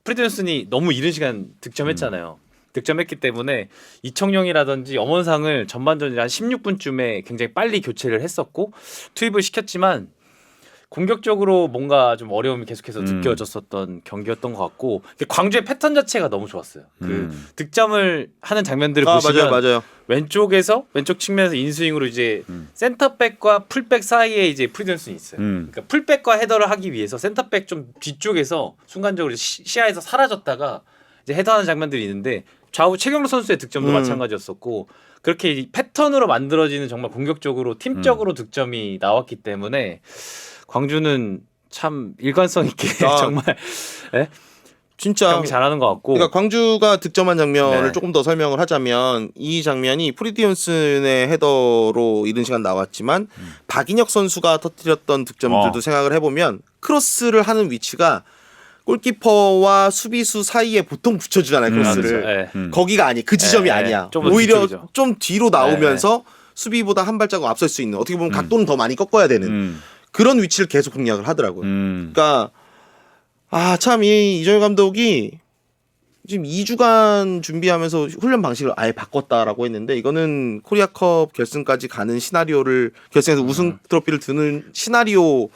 프리드슨이 너무 이른 시간 득점했잖아요. 득점했기 때문에 이청용이라든지 엄원상을 전반전 한 16분쯤에 굉장히 빨리 교체를 했었고 투입을 시켰지만 공격적으로 뭔가 좀 어려움이 계속해서 느껴졌었던 경기였던 것 같고 광주의 패턴 자체가 너무 좋았어요. 그 득점을 하는 장면들을 보시면 맞아요. 왼쪽에서 왼쪽 측면에서 인스윙으로 이제 센터백과 풀백 사이에 이제 프리든슨이 있어요. 그러니까 풀백과 헤더를 하기 위해서 센터백 좀 뒤쪽에서 순간적으로 시야에서 사라졌다가 이제 헤더하는 장면들이 있는데 좌우 최경록 선수의 득점도 마찬가지였었고 그렇게 이 패턴으로 만들어지는 정말 공격적으로 팀적으로 득점이 나왔기 때문에 광주는 참 일관성 있게 정말 네? 진짜 경기 잘하는 것 같고. 그러니까 광주가 득점한 장면을 네. 조금 더 설명을 하자면 이 장면이 프리디온슨의 헤더로 이른 시간 나왔지만 박인혁 선수가 터뜨렸던 득점들도 생각을 해보면 크로스를 하는 위치가 골키퍼와 수비수 사이에 보통 붙여주잖아요 크로스를. 그렇죠. 거기가 아니 그 지점이 네. 아니야. 좀 더 오히려 뒤쪽이죠. 좀 뒤로 나오면서 수비보다 한 발자국 앞설 수 있는 어떻게 보면 각도는 더 많이 꺾어야 되는 그런 위치를 계속 공략을 하더라고요. 그러니까 참 이 이정효 감독이 지금 2주간 준비하면서 훈련 방식을 아예 바꿨다라고 했는데 이거는 코리아컵 결승까지 가는 시나리오를 결승에서 우승 트로피를 드는 시나리오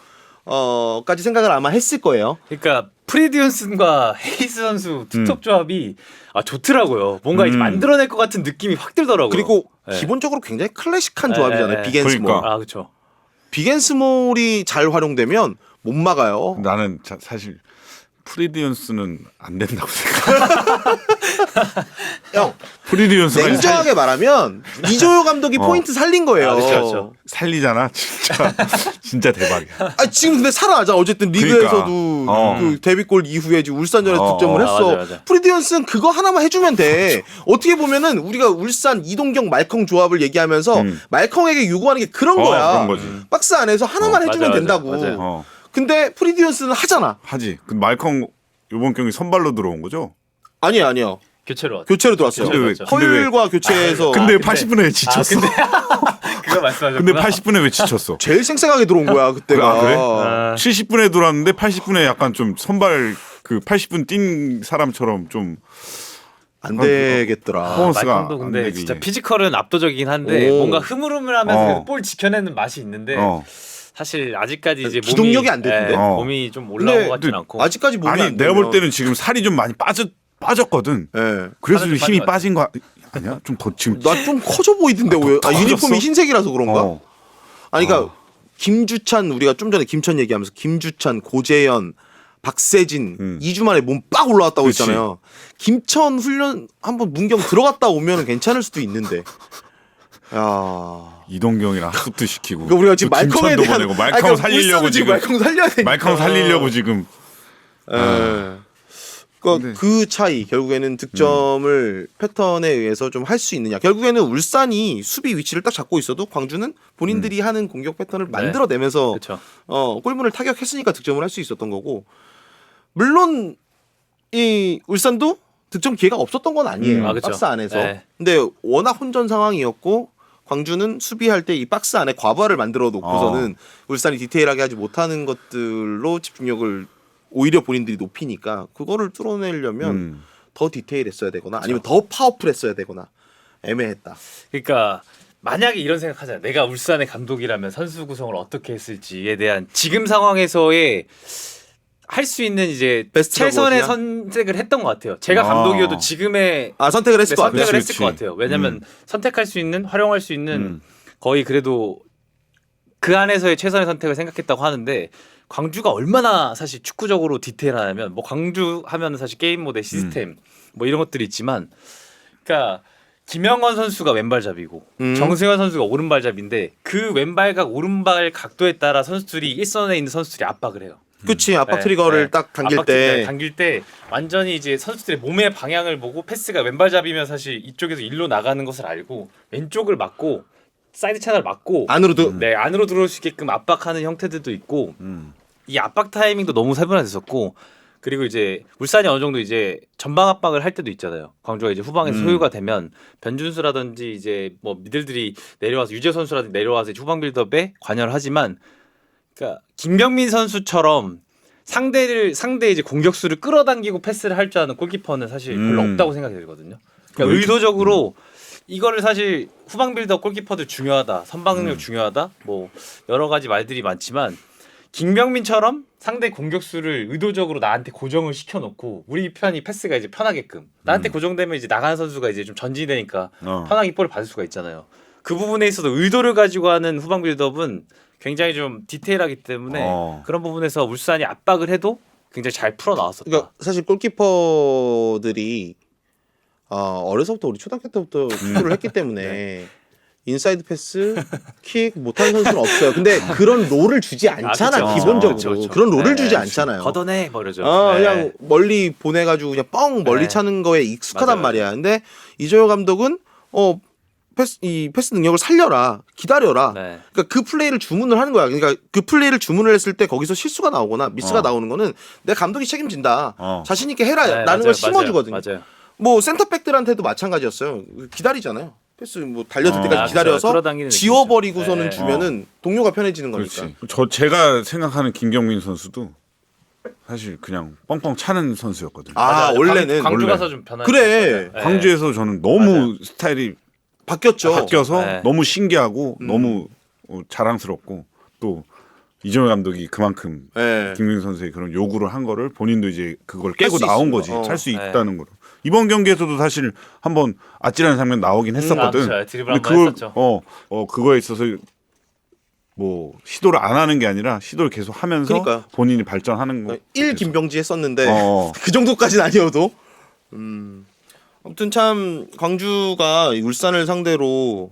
까지 생각을 아마 했을 거예요. 그러니까 프리디온슨과 헤이스 선수 투톱 조합이 좋더라고요. 뭔가 이제 만들어낼 것 같은 느낌이 확 들더라고요. 그리고 네. 기본적으로 굉장히 클래식한 조합이잖아요. 네. 빅앤스몰. 그러니까. 그렇죠. 빅앤스몰이 잘 활용되면 못 막아요. 나는 사실 프리디언스는 안 된다고 생각해. 형, 프리디언스가 냉정하게 말하면 이조효 감독이 포인트 살린 거예요. 그렇죠. 살리잖아. 진짜 대박이야. 지금 근데 살아나잖아. 어쨌든 리그에서도 그러니까. 그 데뷔골 이후에 지금 울산전에서 득점을 했어. 맞아. 프리디언스는 그거 하나만 해주면 돼. 어떻게 보면은 우리가 울산 이동경 말컹 조합을 얘기하면서 말컹에게 요구하는 게 그런 거야. 그런 거지. 박스 안에서 하나만 해주면 된다고. 맞아요. 근데 프리디언스는 하잖아. 하지. 그 말컹 이번 경기 선발로 들어온 거죠? 아니요. 교체로 왔죠. 교체로 들어왔어요. 근데 왜- 허율과 교체해서 근데 왜 80분에 왜 지쳤어? 그거 말씀하셨구나. 근데 80분에 왜 지쳤어? 제일 생생하게 들어온 거야 그때가. 그래? 70분에 들어왔는데 80분에 약간 좀 선발 그 80분 뛴 사람처럼 좀 안 되겠더라. 퍼포먼스가 말콤도 근데 안 되기. 진짜 피지컬은 압도적이긴 한데 오. 뭔가 흐물흐물하면서 어. 볼 지켜내는 맛이 있는데 사실 아직까지 이제 기동력이 안 되는데? 몸이 좀 올라온 것 같진 않고. 아직까지 몸이 아니 안 내가 볼 되면- 때는 지금 살이 좀 많이 빠졌거든. 예. 그래서 살이 좀 힘이 빠진 빠진 거 아니야? 좀 더 지금 나 좀 커져 보이던데 왜? 더 유니폼이 커졌어? 흰색이라서 그런가? 어. 아니 그러니까 김주찬 우리가 좀 전에 김천 얘기하면서 김주찬, 고재현, 박세진 2주 만에 몸 빡 올라왔다고 그치. 했잖아요. 김천 훈련 한번 문경 들어갔다 오면 괜찮을 수도 있는데. 야. 이동경이랑 학습도 시키고. 그러니까 우리가 지금 또 말컹에 김천도 대한 보내고 말컹 그러니까 살리려고 울산은 지금 말컹 살려야 되니까. 말컹 살리려고 지금. 예. 그러니까 그 차이 결국에는 득점을 패턴에 의해서 좀 할 수 있느냐. 결국에는 울산이 수비 위치를 딱 잡고 있어도 광주는 본인들이 하는 공격 패턴을 만들어내면서 그쵸. 골문을 타격했으니까 득점을 할 수 있었던 거고 물론 이 울산도 득점 기회가 없었던 건 아니에요. 아, 그쵸. 박스 안에서. 네. 근데 워낙 혼전 상황이었고 광주는 수비할 때 이 박스 안에 과부하를 만들어 놓고서는 울산이 디테일하게 하지 못하는 것들로 집중력을 오히려 본인들이 높이니까 그거를 뚫어내려면 더 디테일했어야 되거나 아니면 더 파워풀했어야 되거나 애매했다. 그러니까 만약에 이런 생각하잖아요. 내가 울산의 감독이라면 선수 구성을 어떻게 했을지에 대한 지금 상황에서의 할 수 있는 이제 베스트가 최선의 무엇이냐? 선택을 했던 것 같아요. 제가 감독이어도 지금의 선택을 했을 것 같아요. 선택을 그치, 했을 것 같아요. 왜냐하면 선택할 수 있는 활용할 수 있는 거의 그래도 그 안에서의 최선의 선택을 생각했다고 하는데 광주가 얼마나 사실 축구적으로 디테일하냐면 뭐 광주 하면은 사실 게임 모델 시스템 뭐 이런 것들이 있지만 그러니까 김영원 선수가 왼발잡이고 정승현 선수가 오른발잡인데 그 왼발각 오른발 각도에 따라 선수들이 일선에 있는 선수들이 압박을 해요. 그치 압박 네, 트리거를 네. 딱 당길 압박 때 당길 때 완전히 이제 선수들의 몸의 방향을 보고 패스가 왼발잡이면 사실 이쪽에서 일로 나가는 것을 알고 왼쪽을 막고 사이드 채널 막고 안으로도 네 안으로 들어올 수 있게끔 압박하는 형태들도 있고 이 압박 타이밍도 너무 세분화됐었고 그리고 이제 울산이 어느 정도 이제 전방 압박을 할 때도 있잖아요. 광주가 이제 후방에서 소유가 되면 변준수라든지 이제 뭐 미들들이 내려와서 유재 선수라든지 내려와서 이제 후방 빌드업에 관여를 하지만 그러니까 김병민 선수처럼 상대의 이제 공격수를 끌어당기고 패스를 할 줄 아는 골키퍼는 사실 별로 없다고 생각이 들거든요. 그러니까 의도적으로 이거를 사실 후방 빌드업 골키퍼들 중요하다, 선방 능력 중요하다, 뭐 여러 가지 말들이 많지만 김병민처럼 상대 공격수를 의도적으로 나한테 고정을 시켜놓고 우리 편이 패스가 이제 편하게끔 나한테 고정되면 이제 나가는 선수가 이제 좀 전진이 되니까 편하게 볼을 받을 수가 있잖아요. 그 부분에 있어서 의도를 가지고 하는 후방 빌드업은 굉장히 좀 디테일하기 때문에 그런 부분에서 울산이 압박을 해도 굉장히 잘 풀어 나왔었다. 그러니까 사실 골키퍼들이 어려서부터 우리 초등학교 때부터 축구를 했기 때문에 인사이드 패스, 킥 못하는 선수는 없어요. 근데 그런 롤을 주지 않잖아. 그쵸. 기본적으로 그쵸. 그런 롤을 네, 주지 않잖아요. 걷어내 버려죠. 그냥 멀리 보내가지고 그냥 뻥 멀리 네. 차는 거에 익숙하단 맞아요. 말이야. 근데 이정효 감독은 패스 능력을 살려라, 기다려라. 네. 그러니까 그 플레이를 주문을 하는 거야. 그러니까 그 플레이를 주문을 했을 때 거기서 실수가 나오거나 미스가 나오는 거는 내 감독이 책임진다. 자신 있게 해라. 네, 라는 맞아요, 걸 심어주거든요. 맞아요. 뭐 센터백들한테도 마찬가지였어요. 기다리잖아요. 패스 뭐 달려들 때까지 그쵸. 기다려서 끌어당기는 지워버리고서는 느낌이죠. 주면은 동료가 편해지는 거니까. 그렇지. 제가 생각하는 김경민 선수도 사실 그냥 뻥뻥 차는 선수였거든요. 맞아요. 원래는 광주 원래. 가서 좀 변한. 그래. 네. 광주에서 저는 너무 스타일이 바뀌었죠. 바뀌어서 네. 너무 신기하고 너무 자랑스럽고 또 이정효 감독이 그만큼 네. 김경민 선수의 그런 요구를 한 거를 본인도 이제 그걸 깰 깨고 수 나온 있습니다. 거지. 찰 수 네. 있다는 거로. 이번 경기에서도 사실 한번 아찔한 장면 나오긴 했었거든. 그렇죠. 드리블 근데 한번 했었죠. 그거에 있어서 뭐 시도를 안 하는 게 아니라 시도를 계속 하면서 그러니까요. 본인이 발전하는 거. 1 김병지 했었는데 어. 그 정도까지는 아니어도 아무튼 참 광주가 울산을 상대로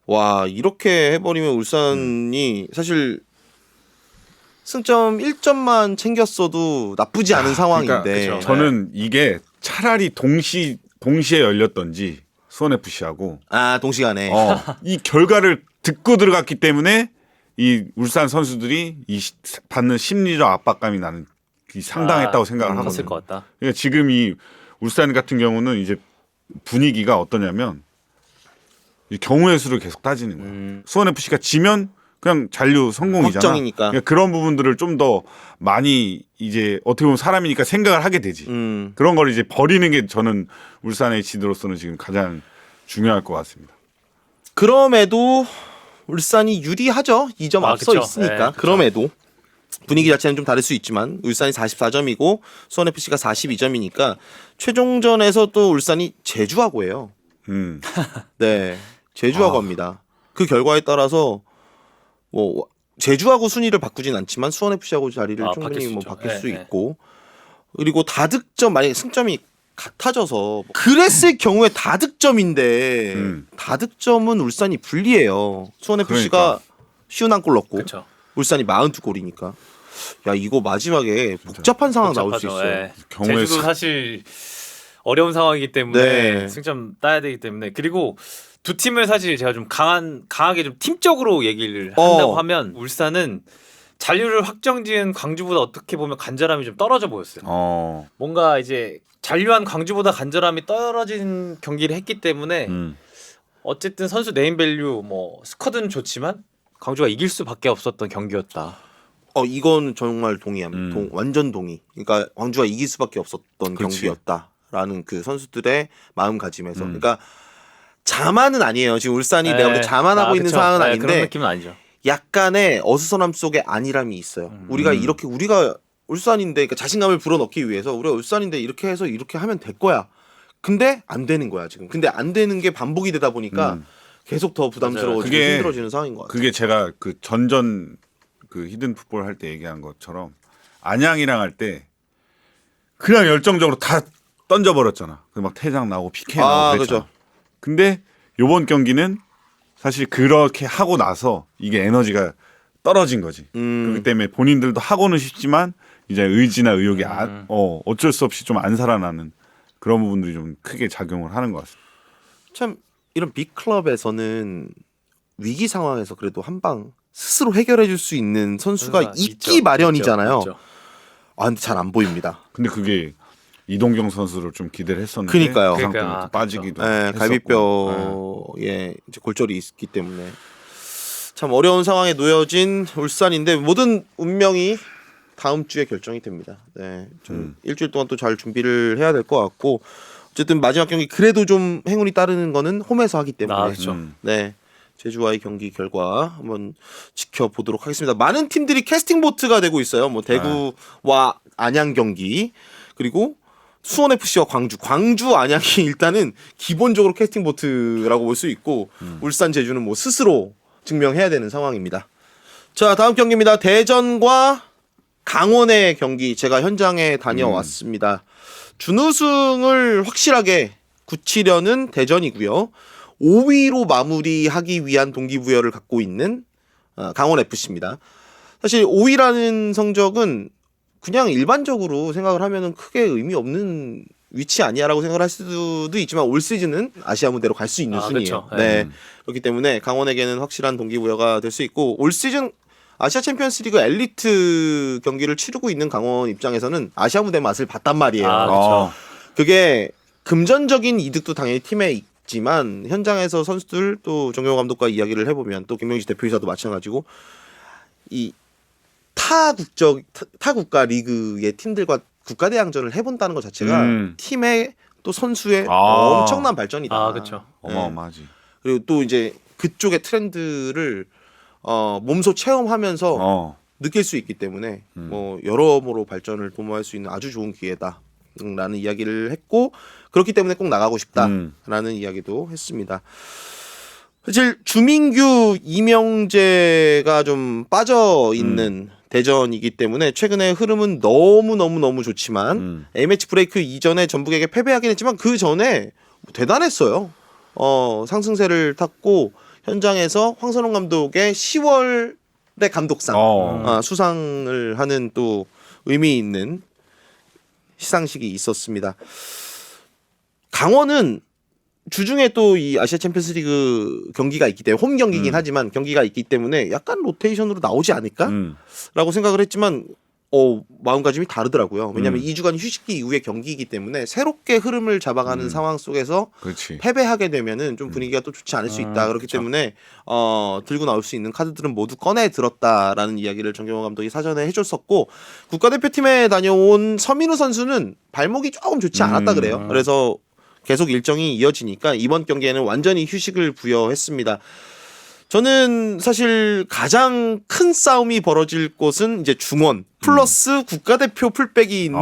와 이렇게 해버리면 울산이 사실 승점 1점만 챙겼어도 나쁘지 않은 상황인데 그러니까 저는 이게 차라리 동시에 열렸던지 수원 FC하고 동시간에 이 결과를 듣고 들어갔기 때문에 이 울산 선수들이 받는 심리적 압박감이 나는 상당했다고 생각을 컸을 하거든요. 것 같다. 그러니까 지금 이 울산 같은 경우는 이제 분위기가 어떠냐면 이 경우의 수를 계속 따지는 거예요. 수원 FC가 지면 그냥 잔류 성공이잖아. 확정이니까. 그러니까 그런 부분들을 좀 더 많이 이제 어떻게 보면 사람이니까 생각을 하게 되지. 그런 걸 이제 버리는 게 저는 울산의 지도로서는 지금 가장 중요할 것 같습니다. 그럼에도 울산이 유리하죠. 2점 앞서 그쵸. 있으니까. 네, 그쵸. 그럼에도 분위기 자체는 좀 다를 수 있지만 울산이 44점이고 수원 FC가 42점이니까 최종전에서 또 울산이 제주하고 해요. 네, 제주하고 합니다. 그 결과에 따라서 뭐 제주하고 순위를 바꾸진 않지만 수원 FC하고 자리를 충분히 바뀔 수 뭐 있죠. 바뀔 수 네, 있고 그리고 다득점 만약에 승점이 같아져서 그랬을 경우에 다득점인데 다득점은 울산이 불리해요. 수원 FC가 그러니까. 쉬운 한 골 넣고 그렇죠. 울산이 42골이니까 야 이거 마지막에 복잡한 상황 나올 수 복잡하죠. 있어요. 예. 경우에 제주도 사실 어려운 상황이기 때문에 네. 승점 따야 되기 때문에 그리고 두 팀을 사실 제가 좀 강하게 좀 팀적으로 얘기를 한다고 하면 울산은 잔류를 확정지은 광주보다 어떻게 보면 간절함이 좀 떨어져 보였어요. 뭔가 이제 잔류한 광주보다 간절함이 떨어진 경기를 했기 때문에 어쨌든 선수 네임밸류 뭐 스쿼드는 좋지만 광주가 이길 수밖에 없었던 경기였다. 이건 정말 동의합니다. 완전 동의. 그러니까 광주가 이길 수밖에 없었던 그렇지. 경기였다라는 그 선수들의 마음가짐에서. 그러니까 자만은 아니에요. 지금 울산이 내가 볼때 자만하고 있는 그쵸. 상황은 네, 아닌데 그런 느낌은 아니죠. 약간의 어수선함 속에 안일함이 있어요. 우리가 울산인데 그러니까 자신감을 불어넣기 위해서 우리가 울산인데 이렇게 해서 이렇게 하면 될 거야. 근데 안 되는 거야 지금. 근데 안 되는 게 반복이 되다 보니까 계속 더 부담스러워지고 그게- 힘들어지는 상황인 것 같아요. 그게 제가 그 전전 그 히든 풋볼 할 때 얘기한 것처럼 안양이랑 할 때 그냥 열정적으로 다 던져버렸잖아. 막 퇴장 나오고 피케 나오고 그랬잖아. 그렇죠. 근데 요번 경기는 사실 그렇게 하고 나서 이게 에너지가 떨어진 거지. 그렇기 때문에 본인들도 하고는 싶지만 이제 의지나 의욕이 어쩔 수 없이 좀 안 살아나는 그런 부분들이 좀 크게 작용을 하는 것 같습니다. 참 이런 빅클럽에서는 위기 상황에서 그래도 한 방 스스로 해결해 줄 수 있는 선수가 있기 있죠. 마련이잖아요. 있죠. 근데 잘 안 보입니다. 근데 그게 이동경 선수를 좀 기대를 했었는데 그러니까요. 부상 때문에 그러니까, 또 빠지기도 네, 했었고. 갈비뼈에 이제 골절이 있기 때문에 참 어려운 상황에 놓여진 울산인데 모든 운명이 다음 주에 결정이 됩니다. 네, 좀 일주일 동안 또 잘 준비를 해야 될 것 같고 어쨌든 마지막 경기 그래도 좀 행운이 따르는 거는 홈에서 하기 때문에 그렇죠. 네. 제주와의 경기 결과 한번 지켜보도록 하겠습니다. 많은 팀들이 캐스팅 보트가 되고 있어요. 뭐 대구와 안양 경기 그리고 수원 FC와 광주 안양이 일단은 기본적으로 캐스팅 보트라고 볼 수 있고 울산 제주는 뭐 스스로 증명해야 되는 상황입니다. 자 다음 경기입니다. 대전과 강원의 경기 제가 현장에 다녀왔습니다. 준우승을 확실하게 굳히려는 대전이고요. 5위로 마무리하기 위한 동기부여를 갖고 있는 강원 FC입니다. 사실 5위라는 성적은 그냥 일반적으로 생각을 하면은 크게 의미 없는 위치 아니야라고 생각을 할 수도 있지만 올 시즌은 아시아 무대로 갈 수 있는 순위예요. 그렇죠. 네. 그렇기 때문에 강원에게는 확실한 동기부여가 될 수 있고 올 시즌 아시아 챔피언스리그 엘리트 경기를 치르고 있는 강원 입장에서는 아시아 무대 맛을 봤단 말이에요. 그렇죠. 그게 금전적인 이득도 당연히 팀에 있지만 현장에서 선수들 또 정경호 감독과 이야기를 해보면 또 김명지 대표이사도 마찬가지고 이 타 국가 리그의 팀들과 국가대항전을 해본다는 것 자체가 팀의 또 선수의 엄청난 발전이다. 그렇죠. 어마어마하지. 그리고 또 이제 그쪽의 트렌드를 몸소 체험하면서 느낄 수 있기 때문에 뭐 여러모로 발전을 도모할 수 있는 아주 좋은 기회다라는 이야기를 했고 그렇기 때문에 꼭 나가고 싶다라는 이야기도 했습니다. 사실 주민규, 이명재가 좀 빠져 있는 대전이기 때문에 최근에 흐름은 너무 좋지만 A매치 브레이크 이전에 전북에게 패배하긴 했지만 그 전에 대단했어요. 상승세를 탔고 현장에서 황선홍 감독의 10월의 감독상 수상을 하는 또 의미 있는 시상식이 있었습니다. 강원은 주중에 또 이 아시아 챔피언스리그 경기가 있기 때문에 홈 경기긴 하지만 경기가 있기 때문에 약간 로테이션으로 나오지 않을까라고 생각을 했지만 마음가짐이 다르더라고요. 왜냐하면 2주간 휴식기 이후의 경기이기 때문에 새롭게 흐름을 잡아가는 상황 속에서 그렇지. 패배하게 되면은 좀 분위기가 또 좋지 않을 수 있다. 그렇기 때문에 들고 나올 수 있는 카드들은 모두 꺼내 들었다라는 이야기를 정경호 감독이 사전에 해줬었고 국가대표팀에 다녀온 서민우 선수는 발목이 조금 좋지 않았다 그래요. 그래서 계속 일정이 이어지니까 이번 경기에는 완전히 휴식을 부여했습니다. 저는 사실 가장 큰 싸움이 벌어질 곳은 이제 중원 플러스 국가대표 풀백이 있는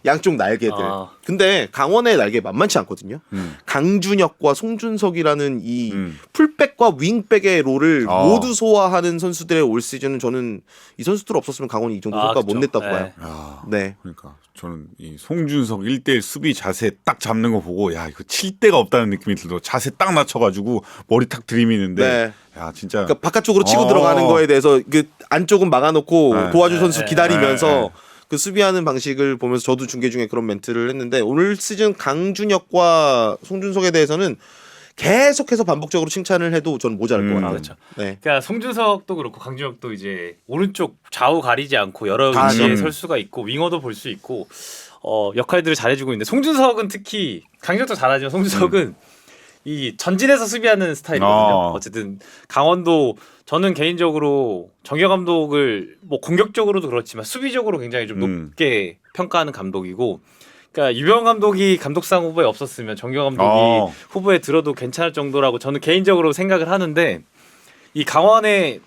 양쪽 날개들. 근데 강원의 날개 만만치 않거든요. 강준혁과 송준석이라는 이 풀백과 윙백의 롤을 모두 소화하는 선수들의 올 시즌은 저는 이 선수들 없었으면 강원이 이 정도 효과 못 냈다고 봐요. 네. 그러니까 저는 이 송준석 1대1 수비 자세 딱 잡는 거 보고 야 이거 칠 데가 없다는 느낌이 들고 자세 딱 맞춰가지고 머리 탁 들이미는데 야 진짜 그러니까 바깥쪽으로 치고 들어가는 거에 대해서 그 안쪽은 막아놓고 네. 도와줄 선수 기다리면서 네. 그 수비하는 방식을 보면서 저도 중계 중에 그런 멘트를 했는데 오늘 시즌 강준혁과 송준석에 대해서는 계속해서 반복적으로 칭찬을 해도 저는 모자랄 것 같아요. 그렇죠. 네. 그러니까 송준석도 그렇고 강준혁도 이제 오른쪽 좌우 가리지 않고 여러 다 위치에 좀- 설 수가 있고 윙어도 볼 수 있고 역할들을 잘해주고 있는데 송준석은 특히 강준혁도 잘하지만 송준석은 이 전진해서 수비하는 스타일이거든요. 어쨌든 강원도 저는 개인적으로 정규 감독을 뭐 공격적으로도 그렇지만 수비적으로 굉장히 좀 높게 평가하는 감독이고. 그러니까 유병 감독이 감독상 후보에 없었으면 정규 감독이 후보에 들어도 괜찮을 정도라고 저는 개인적으로 생각을 하는데 이 강원의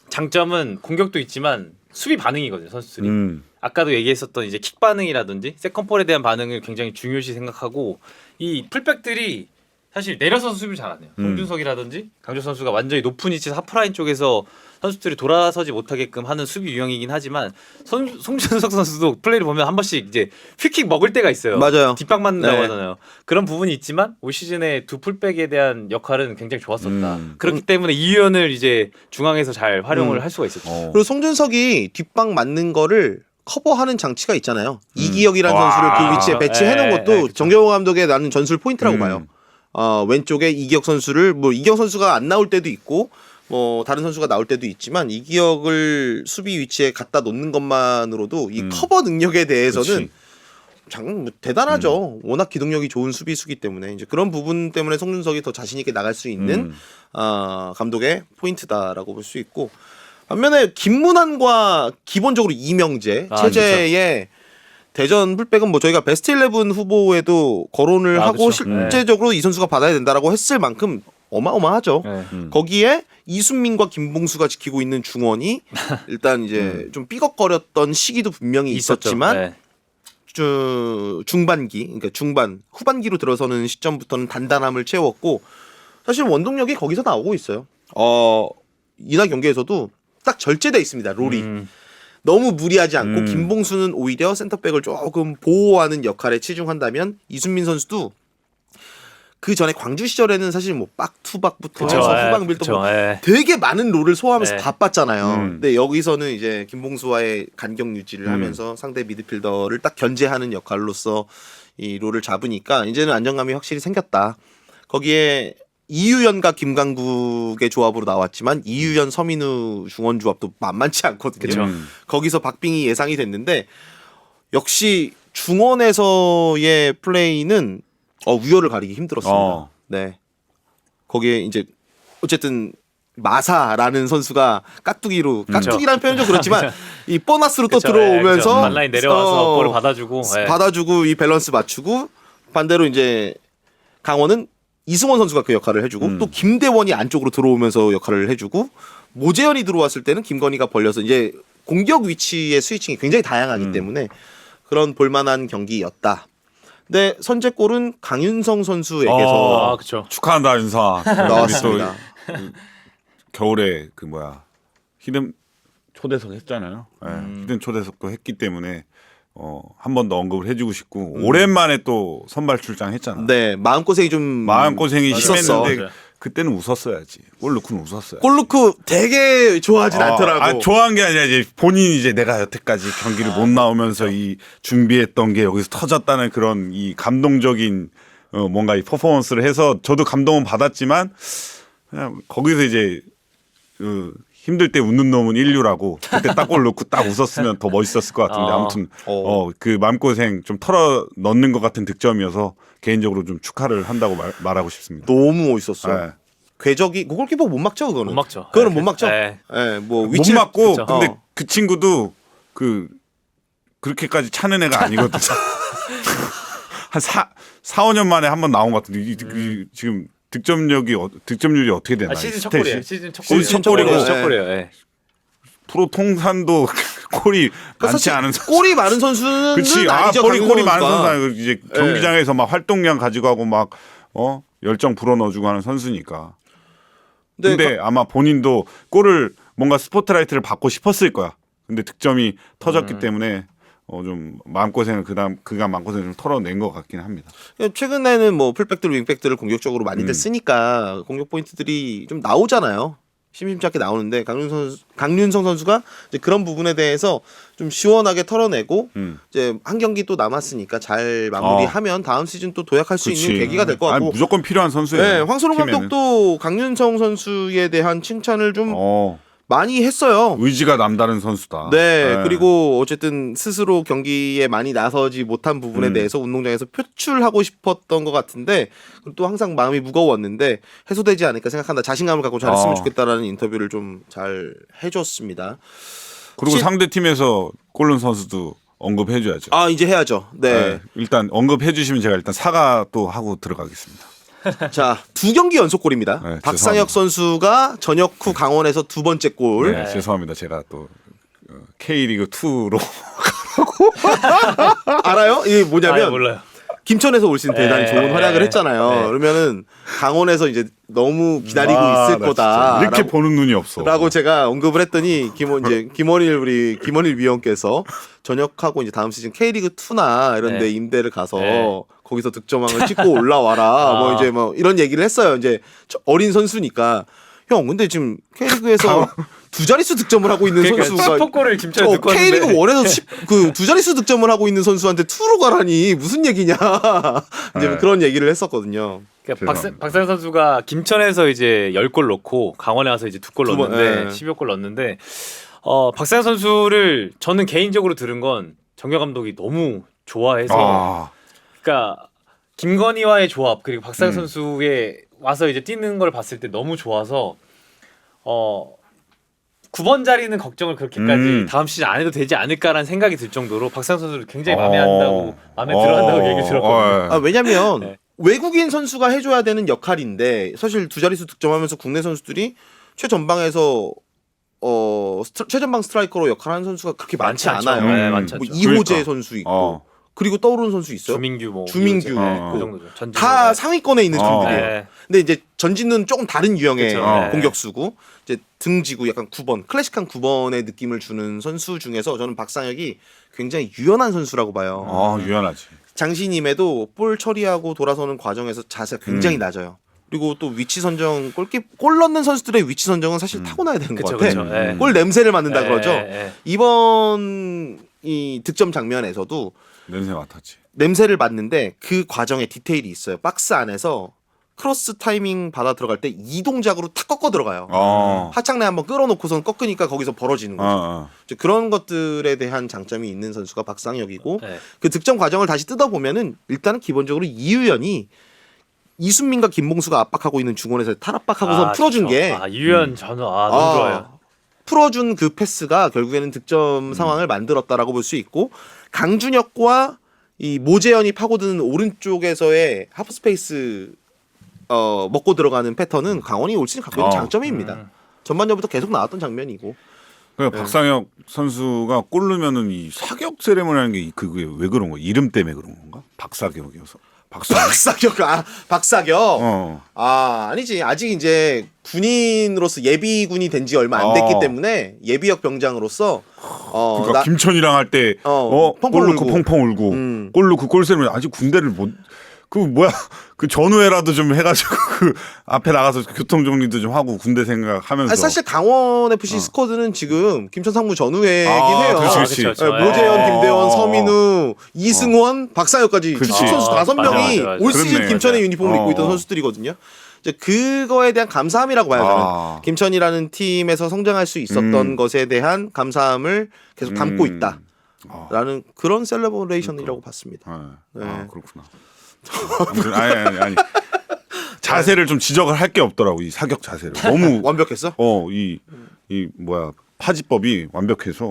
장점은 공격도 있지만 수비 반응이거든요 선수들이. 아까도 얘기했었던 이제 킥 반응이라든지 세컨볼에 대한 반응을 굉장히 중요시 생각하고 이 풀백들이 사실 내려서 수비를 잘하네요. 송준석이라든지 강조 선수가 완전히 높은 위치에서 하프라인 쪽에서 선수들이 돌아서지 못하게끔 하는 수비 유형이긴 하지만 송준석 선수도 플레이를 보면 한 번씩 이제 free 먹을 때가 있어요. 맞아요. 뒷박 맞는다고 네. 하잖아요. 그런 부분이 있지만 올 시즌에 두 풀백에 대한 역할은 굉장히 좋았었다. 그렇기 때문에 이유연을 이제 중앙에서 잘 활용을 할 수가 있었죠. 그리고 송준석이 뒷방 맞는 거를 커버하는 장치가 있잖아요. 이기혁이라는 선수를 그 위치에 그렇죠. 배치해 놓은 예, 것도 예, 그렇죠. 정경호 감독의 나는 전술 포인트라고 봐요. 왼쪽에 이기혁 선수를 뭐 이기혁 선수가 안 나올 때도 있고 뭐 다른 선수가 나올 때도 있지만 이기혁을 수비 위치에 갖다 놓는 것만으로도 이 커버 능력에 대해서는 뭐 대단하죠. 워낙 기동력이 좋은 수비수기 때문에 이제 그런 부분 때문에 송준석이 더 자신 있게 나갈 수 있는 감독의 포인트다라고 볼 수 있고 반면에 김문환과 기본적으로 이명재 체제의 대전 풀백은 뭐 저희가 베스트 11 후보에도 거론을 하고 그렇죠. 실제적으로 이 선수가 받아야 된다라고 했을 만큼 어마어마하죠. 네. 거기에 이순민과 김봉수가 지키고 있는 중원이 일단 이제 좀 삐걱거렸던 시기도 분명히 있었지만 네. 중반기, 그러니까 중반, 후반기로 들어서는 시점부터는 단단함을 채웠고 사실 원동력이 거기서 나오고 있어요. 이날 경기에서도 딱 절제돼 있습니다. 롤이. 너무 무리하지 않고 김봉수는 오히려 센터백을 조금 보호하는 역할에 치중한다면 이순민 선수도 그 전에 광주 시절에는 사실 뭐 빡투박부터 해서 후방 밀도 되게 많은 롤을 소화하면서 바빴잖아요. 근데 여기서는 이제 김봉수와의 간격 유지를 하면서 상대 미드필더를 딱 견제하는 역할로서 이 롤을 잡으니까 이제는 안정감이 확실히 생겼다. 거기에 이유연과 김강국의 조합으로 나왔지만 이유연 서민우 중원 조합도 만만치 않거든요. 거기서 박빙이 예상이 됐는데 역시 중원에서의 플레이는 우열을 가리기 힘들었습니다. 네. 거기에 이제 어쨌든 마사라는 선수가 깍두기라는 표현은 좀 그렇지만 이 보너스로 또 들어오면서 만라인 내려와서 볼을 받아주고 이 밸런스 맞추고 반대로 이제 강원은 이승원 선수가 그 역할을 해주고 또 김대원이 안쪽으로 들어오면서 역할을 해주고 모재현이 들어왔을 때는 김건희가 벌려서 이제 공격 위치의 스위칭이 굉장히 다양하기 때문에 그런 볼만한 경기였다. 근데 선제골은 강윤성 선수에게서 축하한다 윤성아. 나왔습니다. 겨울에 그 히든 초대석 했잖아요. 히든 초대석도 했기 때문에 한 번 더 언급을 해주고 싶고 오랜만에 또 선발 출장했잖아. 네, 마음고생이 심했는데 그때는 웃었어야지. 골 넣고는 웃었어요. 골 넣고 되게 좋아하진 않더라고. 좋아한 게 아니라 이제 본인이 이제 내가 여태까지 경기를 못 나오면서 이 준비했던 게 여기서 터졌다는 그런 이 감동적인 뭔가 이 퍼포먼스를 해서 저도 감동은 받았지만 그냥 거기서 이제 힘들 때 웃는 놈은 인류라고 그때 딱 골 넣고 딱 웃었으면 더 멋있었을 것 같은데 아무튼 그 마음고생 좀 털어 넣는 것 같은 득점이어서 개인적으로 좀 축하를 한다고 말하고 싶습니다. 너무 멋있었어요. 궤적이 골키퍼 못 막죠 그거는. 못 막죠. 그거는 못 막죠. 뭐 못 막고 근데 그 친구도 그렇게까지 차는 애가 아니거든. 한 4-5년 만에 한 번 나온 것 같은데 지금 득점률이 어떻게 되나? 시즌 첫 골이에요. 시즌 첫 골이고 첫 골이에요. 프로 통산도 골이 많지 않은 선수. 골이 많은 선수는 그렇지. 아니죠. 골이 많은 선수 이제 경기장에서 막 활동량 가지고 하고 막 열정 불어 넣어주고 하는 선수니까. 근데 아마 본인도 골을 뭔가 스포트라이트를 받고 싶었을 거야. 근데 득점이 터졌기 때문에 좀 마음고생을 그간 마음고생을 좀 털어낸 것 같긴 합니다. 최근에는 뭐 풀백들 윙백들을 공격적으로 많이들 쓰니까 공격 포인트들이 좀 나오잖아요. 심심치 않게 나오는데 강윤성 선수가 이제 그런 부분에 대해서 좀 시원하게 털어내고 이제 한 경기 또 남았으니까 잘 마무리하면 다음 시즌 또 도약할 수 그치. 있는 계기가 될 것 같고. 무조건 필요한 선수예요. 네, 황선홍 팀에는. 감독도 강윤성 선수에 대한 칭찬을 좀 많이 했어요. 의지가 남다른 선수다. 네, 그리고 어쨌든 스스로 경기에 많이 나서지 못한 부분에 대해서 운동장에서 표출하고 싶었던 것 같은데 또 항상 마음이 무거웠는데 해소되지 않을까 생각한다. 자신감을 갖고 잘했으면 좋겠다라는 인터뷰를 좀 잘 해줬습니다. 그리고 상대 팀에서 골 넣은 선수도 언급해줘야죠. 아 이제 해야죠. 네. 일단 언급해주시면 제가 일단 사과 또 하고 들어가겠습니다. 자, 2경기 연속골입니다. 네, 박상혁 선수가 전역 후 강원에서 두 번째 골. 네, 죄송합니다. 제가 또 K리그 2로 알아요? 이게 뭐냐면 몰라요. 김천에서 올 시즌 대단히 네. 좋은 활약을 했잖아요. 네. 그러면은 강원에서 이제 너무 기다리고 있을 나 거다. 진짜 이렇게 보는 눈이 없어. 라고 제가 언급을 했더니 김원일 위원께서 전역하고 이제 다음 시즌 K리그 2나 이런 데 네. 임대를 가서 네. 거기서 득점왕을 찍고 올라와라. 뭐 이제 뭐 이런 얘기를 했어요. 이제 어린 선수니까 형 근데 지금 K리그에서 두 자릿수 득점을 하고 있는 그러니까 선수가 슈퍼골을 김천에 듣고 K리그 왔는데 1에서 그 두 자릿수 득점을 하고 있는 선수한테 2로 가라니 무슨 얘기냐. 이제 네. 그런 얘기를 했었거든요. 그러니까 박상현 선수가 김천에서 이제 10골 넣고 강원에 와서 이제 2골 두 번, 넣었는데 네. 10여 골 넣었는데 박상현 선수를 저는 개인적으로 들은 건 정경 감독이 너무 좋아해서 그러니까 김건희와의 조합 그리고 박상현 선수의 와서 이제 뛰는 걸 봤을 때 너무 좋아서 9번 자리는 걱정을 그렇게까지 다음 시즌 안 해도 되지 않을까라는 생각이 들 정도로 박상현 선수를 굉장히 마음에 들어한다고 얘기 들었거든요. 아, 왜냐면 네. 외국인 선수가 해줘야 되는 역할인데 사실 두 자릿수 득점하면서 국내 선수들이 최전방에서 최전방 스트라이커로 역할하는 선수가 그렇게 많지 않죠. 않아요. 네, 많지 뭐 않죠. 이호재 그러니까. 선수 있고 그리고 떠오르는 선수 있어요. 주민규 주민규. 그 정도죠. 전진우. 다 상위권에 있는 팀들이에요. 네. 근데 이제 전진은 조금 다른 유형의 그쵸. 네. 공격수고 이제 등지고 약간 9번 클래식한 9번의 느낌을 주는 선수 중에서 저는 박상혁이 굉장히 유연한 선수라고 봐요. 유연하지. 장신임에도 볼 처리하고 돌아서는 과정에서 자세가 굉장히 낮아요. 그리고 또 위치 선정 골 넣는 선수들의 위치 선정은 사실 타고나야 되는 것 같아. 네. 골 냄새를 맡는다 그러죠. 네. 이번 이 득점 장면에서도 냄새 맡았지. 냄새를 맡는데 그 과정에 디테일이 있어요. 박스 안에서 크로스 타이밍 받아 들어갈 때 이 동작으로 탁 꺾어 들어가요. 하창내 한번 끌어놓고선 꺾으니까 거기서 벌어지는 거죠. 이제 그런 것들에 대한 장점이 있는 선수가 박상혁이고 네. 그 득점 과정을 다시 뜯어보면은 일단은 기본적으로 이유연이 이순민과 김봉수가 압박하고 있는 중원에서 탈압박하고선 풀어준 게 이유연 저는 너무 좋아요. 풀어준 그 패스가 결국에는 득점 상황을 만들었다라고 볼 수 있고 강준혁과 이 모재현이 파고드는 오른쪽에서의 하프 스페이스 먹고 들어가는 패턴은 강원이 올 시즌 갖고 있는 장점입니다. 전반전부터 계속 나왔던 장면이고. 그러니까 박상혁 선수가 골 넣으면은 이 사격 세레모니라는 게 그게 왜 그런 거야? 이름 때문에 그런 건가? 박사격이어서. 박사격. 박사격. 아니지. 아직 이제 군인으로서 예비군이 된 지 얼마 안 됐기 때문에 예비역 병장으로서 그러니까 김천이랑 할 때 골 넣고 펑펑 울고 골 넣고 골 세레모니 아직 군대를 못 그 뭐야 그 전후회라도 좀 해가지고 그 앞에 나가서 교통 정리도 좀 하고 군대 생각하면서. 사실 강원 FC 스쿼드는 지금 김천 상무 전후회이긴 해요. 그렇지. 모재현, 김대원, 서민우, 이승원, 박상혁까지 선수 5명이 올 시즌 김천의 유니폼을 입고 있던 선수들이거든요. 이제 그거에 대한 감사함이라고 봐요. 저는 김천이라는 팀에서 성장할 수 있었던 것에 대한 감사함을 계속 담고 있다라는 그런 셀러브레이션이라고 봤습니다. 네. 그렇구나. 아니. 자세를 좀 지적을 할 게 없더라고 이 사격 자세를 너무 완벽했어? 이 뭐야 파지법이 완벽해서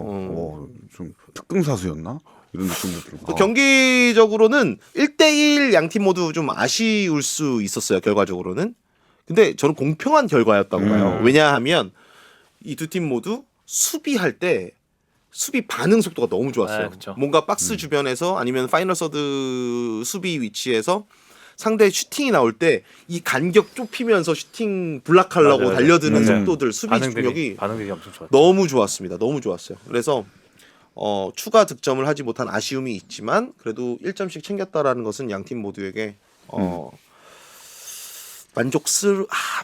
좀 특등사수였나 이런 느낌도 들고. 경기적으로는 1대1 양팀 모두 좀 아쉬울 수 있었어요. 결과적으로는. 근데 저는 공평한 결과였다고 봐요. 왜냐하면 이 두 팀 모두 수비할 때 수비 반응 속도가 너무 좋았어요. 뭔가 박스 주변에서 아니면 파이널 서드 수비 위치에서 상대 슈팅이 나올 때 이 간격 좁히면서 슈팅 블락하려고 달려드는 속도들 수비 집중력이 반응들이 엄청 좋았죠. 너무 좋았습니다. 너무 좋았어요. 그래서 추가 득점을 하지 못한 아쉬움이 있지만 그래도 1점씩 챙겼다라는 것은 양팀 모두에게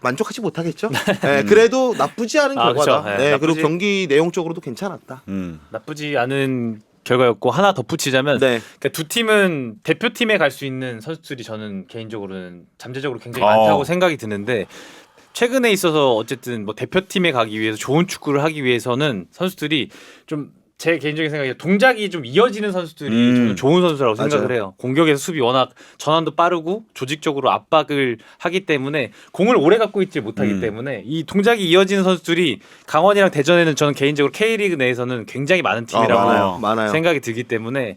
만족하지 못하겠죠. 네, 그래도 나쁘지 않은 결과다. 그렇죠. 네, 나쁘지. 그리고 경기 내용적으로도 괜찮았다. 나쁘지 않은 결과였고 하나 덧붙이자면 네. 그러니까 두 팀은 대표팀에 갈 수 있는 선수들이 저는 개인적으로는 잠재적으로 굉장히 많다고 생각이 드는데 최근에 있어서 어쨌든 뭐 대표팀에 가기 위해서 좋은 축구를 하기 위해서는 선수들이 좀 제 개인적인 생각에 동작이 좀 이어지는 선수들이 저는 좋은 선수라고 생각을 맞아요. 해요. 공격에서 수비 워낙 전환도 빠르고 조직적으로 압박을 하기 때문에 공을 오래 갖고 있지 못하기 때문에 이 동작이 이어지는 선수들이 강원이랑 대전에는 저는 개인적으로 K리그 내에서는 굉장히 많은 팀이라고 많아요. 생각이 들기 때문에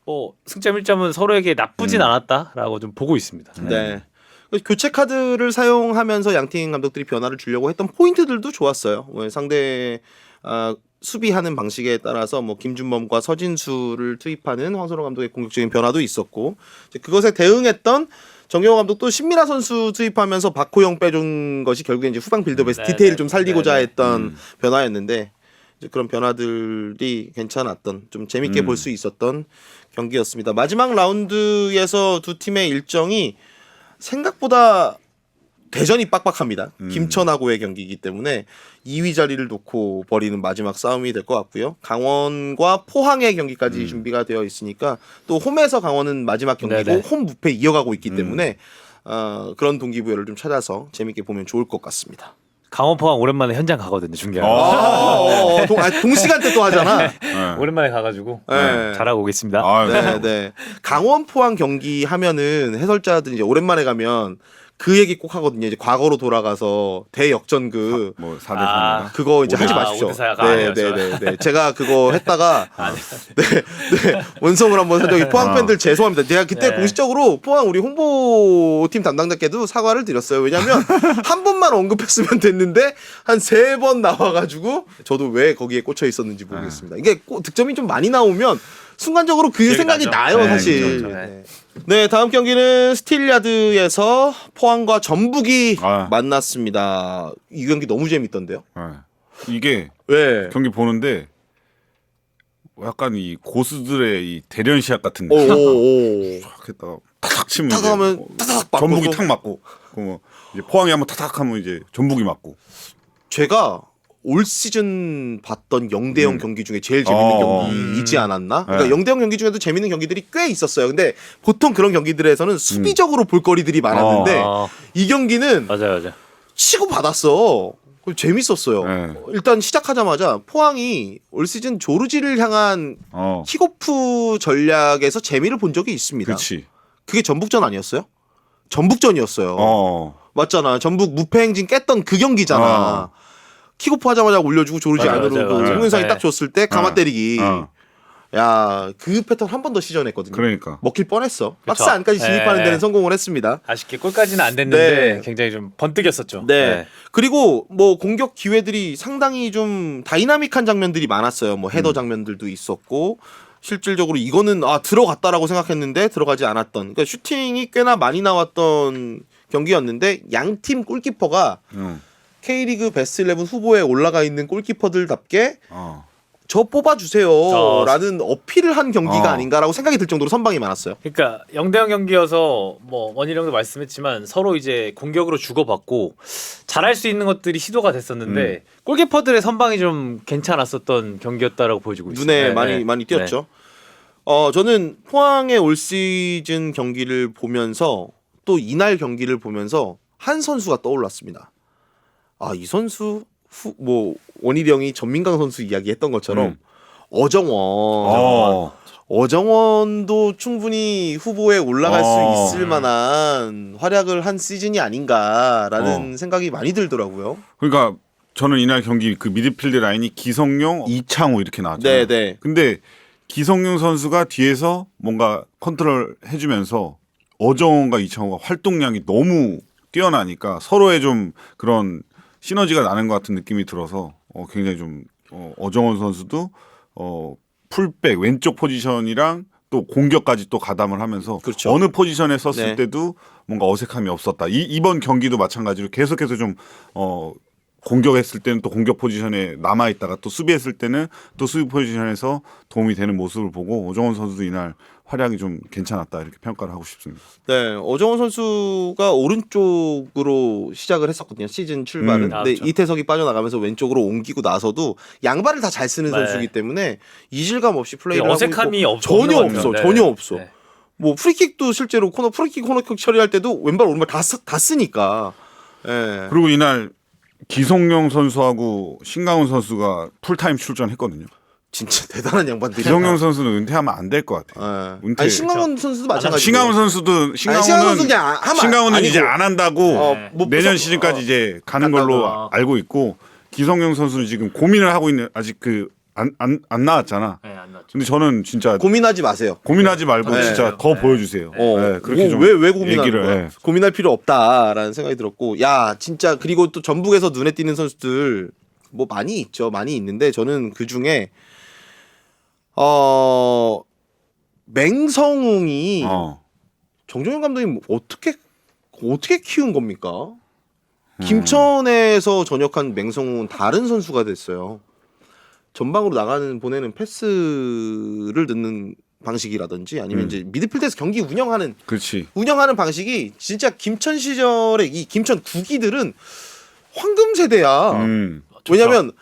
뭐 승점 1점은 서로에게 나쁘진 않았다라고 좀 보고 있습니다. 네. 교체 카드를 사용하면서 양팀 감독들이 변화를 주려고 했던 포인트들도 좋았어요. 상대 수비하는 방식에 따라서 뭐 김준범과 서진수를 투입하는 황선홍 감독의 공격적인 변화도 있었고 이제 그것에 대응했던 정경호 감독도 신민아 선수 투입하면서 박호영 빼준 것이 결국에 이제 후방 빌드업에서 디테일을 좀 살리고자 했던 변화였는데 이제 그런 변화들이 괜찮았던 좀 재밌게 볼 수 있었던 경기였습니다. 마지막 라운드에서 두 팀의 일정이 생각보다 대전이 빡빡합니다. 김천하고의 경기이기 때문에 2위 자리를 놓고 벌이는 마지막 싸움이 될 것 같고요. 강원과 포항의 경기까지 준비가 되어 있으니까 또 홈에서 강원은 마지막 경기고 네네. 홈 무패 이어가고 있기 때문에 그런 동기부여를 좀 찾아서 재밌게 보면 좋을 것 같습니다. 강원 포항 오랜만에 현장 가거든요. 중계하러. 동시간대 또 하잖아. 오랜만에 가가지고 네. 잘하고 오겠습니다. 네, 네. 강원 포항 경기 하면은 해설자들이 이제 오랜만에 가면 그 얘기 꼭 하거든요. 이제 과거로 돌아가서 대역전 뭐 4대 3인가? 그거 이제 하지 5대4 마십시오. 가 네, 아니에요, 네, 네, 네. 제가 그거 했다가 네, 원성을 한번 한 적이 포항 팬들 죄송합니다. 제가 그때 네. 공식적으로 포항 우리 홍보팀 담당자께도 사과를 드렸어요. 왜냐하면 한 번만 언급했으면 됐는데 한 3번 나와가지고 저도 왜 거기에 꽂혀 있었는지 모르겠습니다. 이게 득점이 좀 많이 나오면 순간적으로 그 생각이 나죠. 나요, 네, 사실. 그렇죠. 네. 네, 다음 경기는 스틸야드에서 포항과 전북이 만났습니다. 이 경기 너무 재밌던데요. 이게 왜? 경기 보는데 약간 이 고수들의 이 대련 시합 같은 느낌. 오. 탁 했다가 탁 치면 탁 이제 하면 탁 맞고 전북이 또. 탁 맞고 뭐 이제 포항이 한번 탁탁 하면 이제 전북이 맞고. 제가 올 시즌 봤던 0대0 경기 중에 제일 재밌는 경기이지 않았나? 그러니까 0대0 경기 중에도 재밌는 경기들이 꽤 있었어요. 근데 보통 그런 경기들에서는 수비적으로 볼거리들이 많았는데 이 경기는 맞아요. 치고 받았어. 재밌었어요. 네. 일단 시작하자마자 포항이 올 시즌 조르지를 향한 킥오프 전략에서 재미를 본 적이 있습니다. 그렇지. 그게 전북전 아니었어요? 전북전이었어요. 맞잖아. 전북 무패 행진 깼던 그 경기잖아. 킥오프 하자마자 올려주고 조르지 안으로 송윤상이 네. 딱 줬을 때 가마 때리기. 어. 야, 그 패턴 한 번 더 시전했거든요. 그러니까. 먹힐 뻔했어. 그쵸. 박스 안까지 진입하는 네. 데는 성공을 했습니다. 아쉽게 골까지는 안 됐는데 네. 굉장히 좀 번뜩였었죠. 네. 그리고 뭐 공격 기회들이 상당히 좀 다이나믹한 장면들이 많았어요. 뭐 헤더 장면들도 있었고 실질적으로 이거는 들어갔다라고 생각했는데 들어가지 않았던. 그러니까 슈팅이 꽤나 많이 나왔던 경기였는데 양팀 골키퍼가 K리그 베스트 11 후보에 올라가 있는 골키퍼들답게 저 뽑아주세요라는 어필을 한 경기가 아닌가라고 생각이 들 정도로 선방이 많았어요. 그러니까 0대0 경기여서 뭐 원일 형도 말씀했지만 서로 이제 공격으로 주고받고 잘할 수 있는 것들이 시도가 됐었는데 골키퍼들의 선방이 좀 괜찮았었던 경기였다라고 보여지고 있어요. 눈에 네, 많이 띄었죠. 저는 포항의 올 시즌 경기를 보면서 또 이날 경기를 보면서 한 선수가 떠올랐습니다. 이 선수 뭐 원일이 형이 전민강 선수 이야기했던 것처럼 어정원도 충분히 후보에 올라갈 수 있을 만한 활약을 한 시즌이 아닌가라는 생각이 많이 들더라고요. 그러니까 저는 이날 경기 그 미드필드 라인이 기성용, 이창호 이렇게 나왔잖아요. 네. 근데 기성용 선수가 뒤에서 뭔가 컨트롤 해주면서 어정원과 이창호가 활동량이 너무 뛰어나니까 서로의 좀 그런 시너지가 나는 것 같은 느낌이 들어서 굉장히 좀 어정원 선수도 풀백 왼쪽 포지션이랑 또 공격까지 또 가담을 하면서 그렇죠. 어느 포지션에 섰을 네. 때도 뭔가 어색함이 없었다. 이번 경기도 마찬가지로 계속해서 좀 공격했을 때는 또 공격 포지션에 남아 있다가 또 수비했을 때는 또 수비 포지션에서 도움이 되는 모습을 보고 오정원 선수도 이날 활약이 좀 괜찮았다 이렇게 평가를 하고 싶습니다. 네, 어정원 선수가 오른쪽으로 시작을 했었거든요. 시즌 출발은. 근데 그렇죠. 이태석이 빠져나가면서 왼쪽으로 옮기고 나서도 양발을 다 잘 쓰는 네. 선수이기 때문에 이질감 없이 플레이를 하고 어색함이 있고 없는 전혀 것 없어. 같아요. 네. 전혀 없어. 네. 뭐 프리킥도 실제로 프리킥 코너킥 처리할 때도 왼발 오른발 다 쓰니까. 예. 그리고 이날 기성용 선수하고 신강훈 선수가 풀타임 출전했거든요. 진짜 대단한 양반들이. 기성용 선수는 은퇴하면 안 될 것 같아요. 예. 은퇴. 아니 신강훈 선수도 마찬가지고. 신강훈 선수도 신강훈 선수 그냥 하면 신강훈은 아니고. 이제 안 한다고 뭐 내년 부상- 시즌까지 이제 가는 걸로 간다고. 알고 있고 기성용 선수는 지금 고민을 하고 있는 아직 안 나왔잖아. 네, 안 나왔죠. 근데 저는 진짜 고민하지 마세요. 고민하지 말고 네. 진짜 더 네. 보여주세요. 네, 그렇게 좀 왜 고민하는 얘기를 거야? 해. 고민할 필요 없다라는 생각이 들었고, 야 진짜 그리고 또 전북에서 눈에 띄는 선수들 뭐 많이 있죠, 많이 있는데 저는 그 중에 맹성웅이 정종현 감독이 어떻게 키운 겁니까? 김천에서 전역한 맹성웅은 다른 선수가 됐어요. 전방으로 보내는 패스를 넣는 방식이라든지 아니면 이제 미드필드에서 경기 운영하는 그렇지. 방식이 진짜 김천 시절에 이 김천 구기들은 황금 세대야. 왜냐면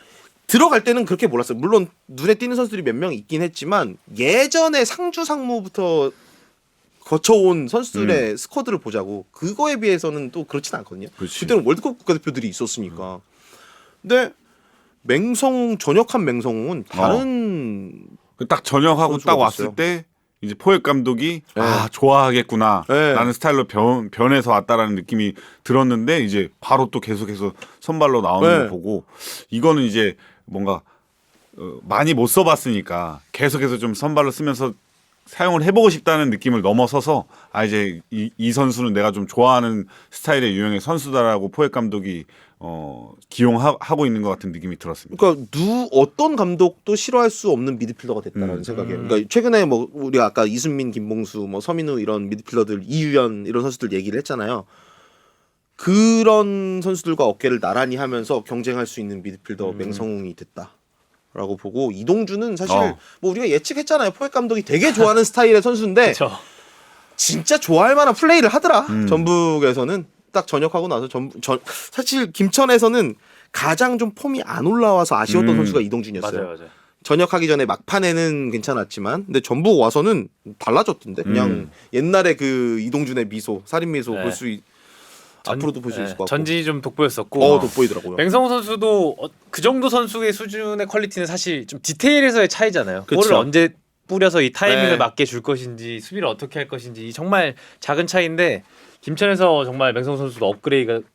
들어갈 때는 그렇게 몰랐어요. 물론 눈에 띄는 선수들이 몇 명 있긴 했지만 예전에 상주 상무부터 거쳐온 선수들의 스쿼드를 보자고 그거에 비해서는 또 그렇진 않거든요. 그렇지. 그때는 월드컵 국가대표들이 있었으니까. 근데 전역한 맹성웅은 다른 딱 전역하고 선수가 딱 왔을 됐어요. 때 이제 포획 감독이 좋아하겠구나 네. 라는 스타일로 변해서 왔다라는 느낌이 들었는데 이제 바로 또 계속해서 선발로 나오는 네. 거 보고 이거는 이제 뭔가 많이 못 써봤으니까 계속해서 좀 선발로 쓰면서 사용을 해보고 싶다는 느낌을 넘어서서 이제 이 선수는 내가 좀 좋아하는 스타일의 유형의 선수다라고 포획 감독이 기용하고 있는 것 같은 느낌이 들었습니다. 그러니까 어떤 감독도 싫어할 수 없는 미드필더가 됐다는 생각이에요. 그러니까 최근에 뭐 우리가 아까 이순민, 김봉수, 뭐 서민우 이런 미드필더들, 이유연 이런 선수들 얘기를 했잖아요. 그런 선수들과 어깨를 나란히 하면서 경쟁할 수 있는 미드필더 맹성웅이 됐다라고 보고 이동주는 사실 뭐 우리가 예측했잖아요. 포획 감독이 되게 좋아하는 스타일의 선수인데 그렇죠. 진짜 좋아할 만한 플레이를 하더라. 전북에서는 딱 전역하고 나서 사실 김천에서는 가장 좀 폼이 안 올라와서 아쉬웠던 선수가 이동준이었어요. 맞아요. 전역하기 전에 막판에는 괜찮았지만 근데 전북 와서는 달라졌던데. 그냥 옛날에 그 이동준의 미소, 살인 미소 네. 볼 수 앞으로도 볼 수 있을 것 같고. 전진이 좀 돋보였었고 돋보이더라고요. 맹성우 선수도 그 정도 선수의 수준의 퀄리티는 사실 좀 디테일에서의 차이잖아요. 그쵸. 볼을 언제 뿌려서 이 타이밍을 네. 맞게 줄 것인지 수비를 어떻게 할 것인지 정말 작은 차이인데 김천에서 정말 맹성우 선수도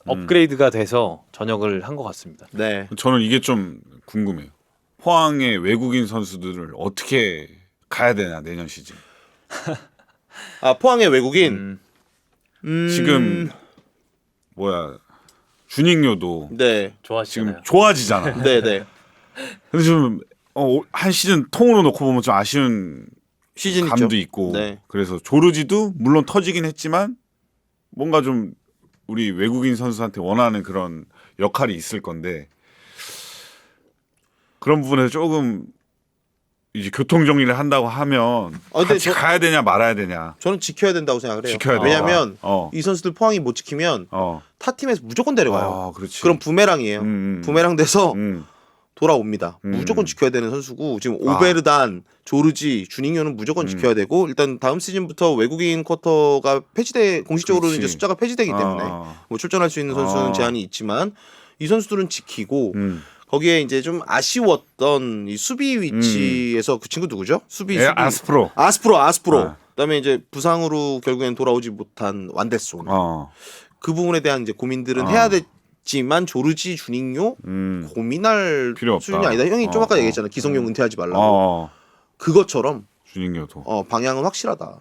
업그레이드가 돼서 전역을 한 것 같습니다. 네. 저는 이게 좀 궁금해요. 포항의 외국인 선수들을 어떻게 가야 되나 내년 시즌. 포항의 외국인 지금 준익료도 네. 지금 좋아하시잖아요. 좋아지잖아. 네, 네. 근데 좀 한 시즌 통으로 놓고 보면 좀 아쉬운 시즌 감도 있죠. 있고 네. 그래서 조르지도 물론 터지긴 했지만 뭔가 좀 우리 외국인 선수한테 원하는 그런 역할이 있을 건데 그런 부분에서 조금 이제 교통 정리를 한다고 하면 근데 같이 가야 되냐 말아야 되냐. 저는 지켜야 된다고 생각을 해요. 지켜야 돼. 왜냐면 어. 이 선수들 포항이 못 지키면 타 팀에서 무조건 데려가요. 그렇지. 그럼 부메랑이에요. 부메랑 돼서 돌아옵니다. 무조건 지켜야 되는 선수고 지금 오베르단, 조르지, 주닝요는 무조건 지켜야 되고 일단 다음 시즌부터 외국인 쿼터가 공식적으로는 그렇지. 이제 숫자가 폐지되기 때문에 뭐 출전할 수 있는 선수는 제한이 있지만 이 선수들은 지키고 거기에 이제 좀 아쉬웠던 이 수비 위치에서 그 친구 누구죠? 수비 아스프로. 아스프로. 그다음에 이제 부상으로 결국엔 돌아오지 못한 완데손. 그 부분에 대한 이제 고민들은 해야 됐지만 조르지, 주닝요 고민할 필요 없다. 수준이 아니다. 형이 좀 아까 얘기했잖아. 기성용 은퇴하지 말라고. 그것처럼 주닝요도. 방향은 확실하다.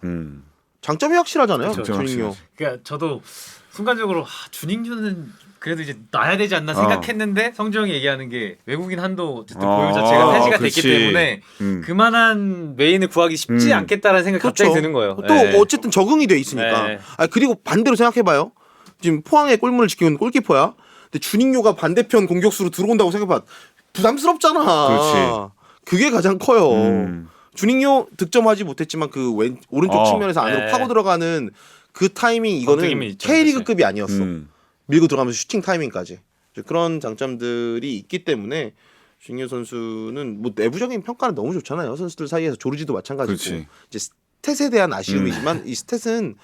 장점이 확실하잖아요. 그쵸, 주닝요. 그러니까 저도 순간적으로 주닝규는 그래도 이제 놔야 되지 않나 생각했는데 성주형이 얘기하는 게 외국인 한도 어쨌든 보유 자체가 폐지가 됐기 때문에 그만한 메인을 구하기 쉽지 않겠다라는 생각이 갑자기 드는 거예요. 또 어쨌든 적응이 돼 있으니까. 네. 그리고 반대로 생각해봐요. 지금 포항의 골문을 지키는 골키퍼야. 근데 주닝요가 반대편 공격수로 들어온다고 생각해봐. 부담스럽잖아. 그렇지. 그게 가장 커요. 주닝요 득점하지 못했지만 그 오른쪽 측면에서 안으로 네. 파고 들어가는 그 타이밍 이거는 번뜩임이 있죠, K리그급이 아니었어. 음. 밀고 들어가면서 슈팅 타이밍까지 그런 장점들이 있기 때문에 주닝요 선수는 뭐 내부적인 평가는 너무 좋잖아요. 선수들 사이에서 조르지도 마찬가지고 그렇지. 이제 스탯에 대한 아쉬움이지만 이 스탯은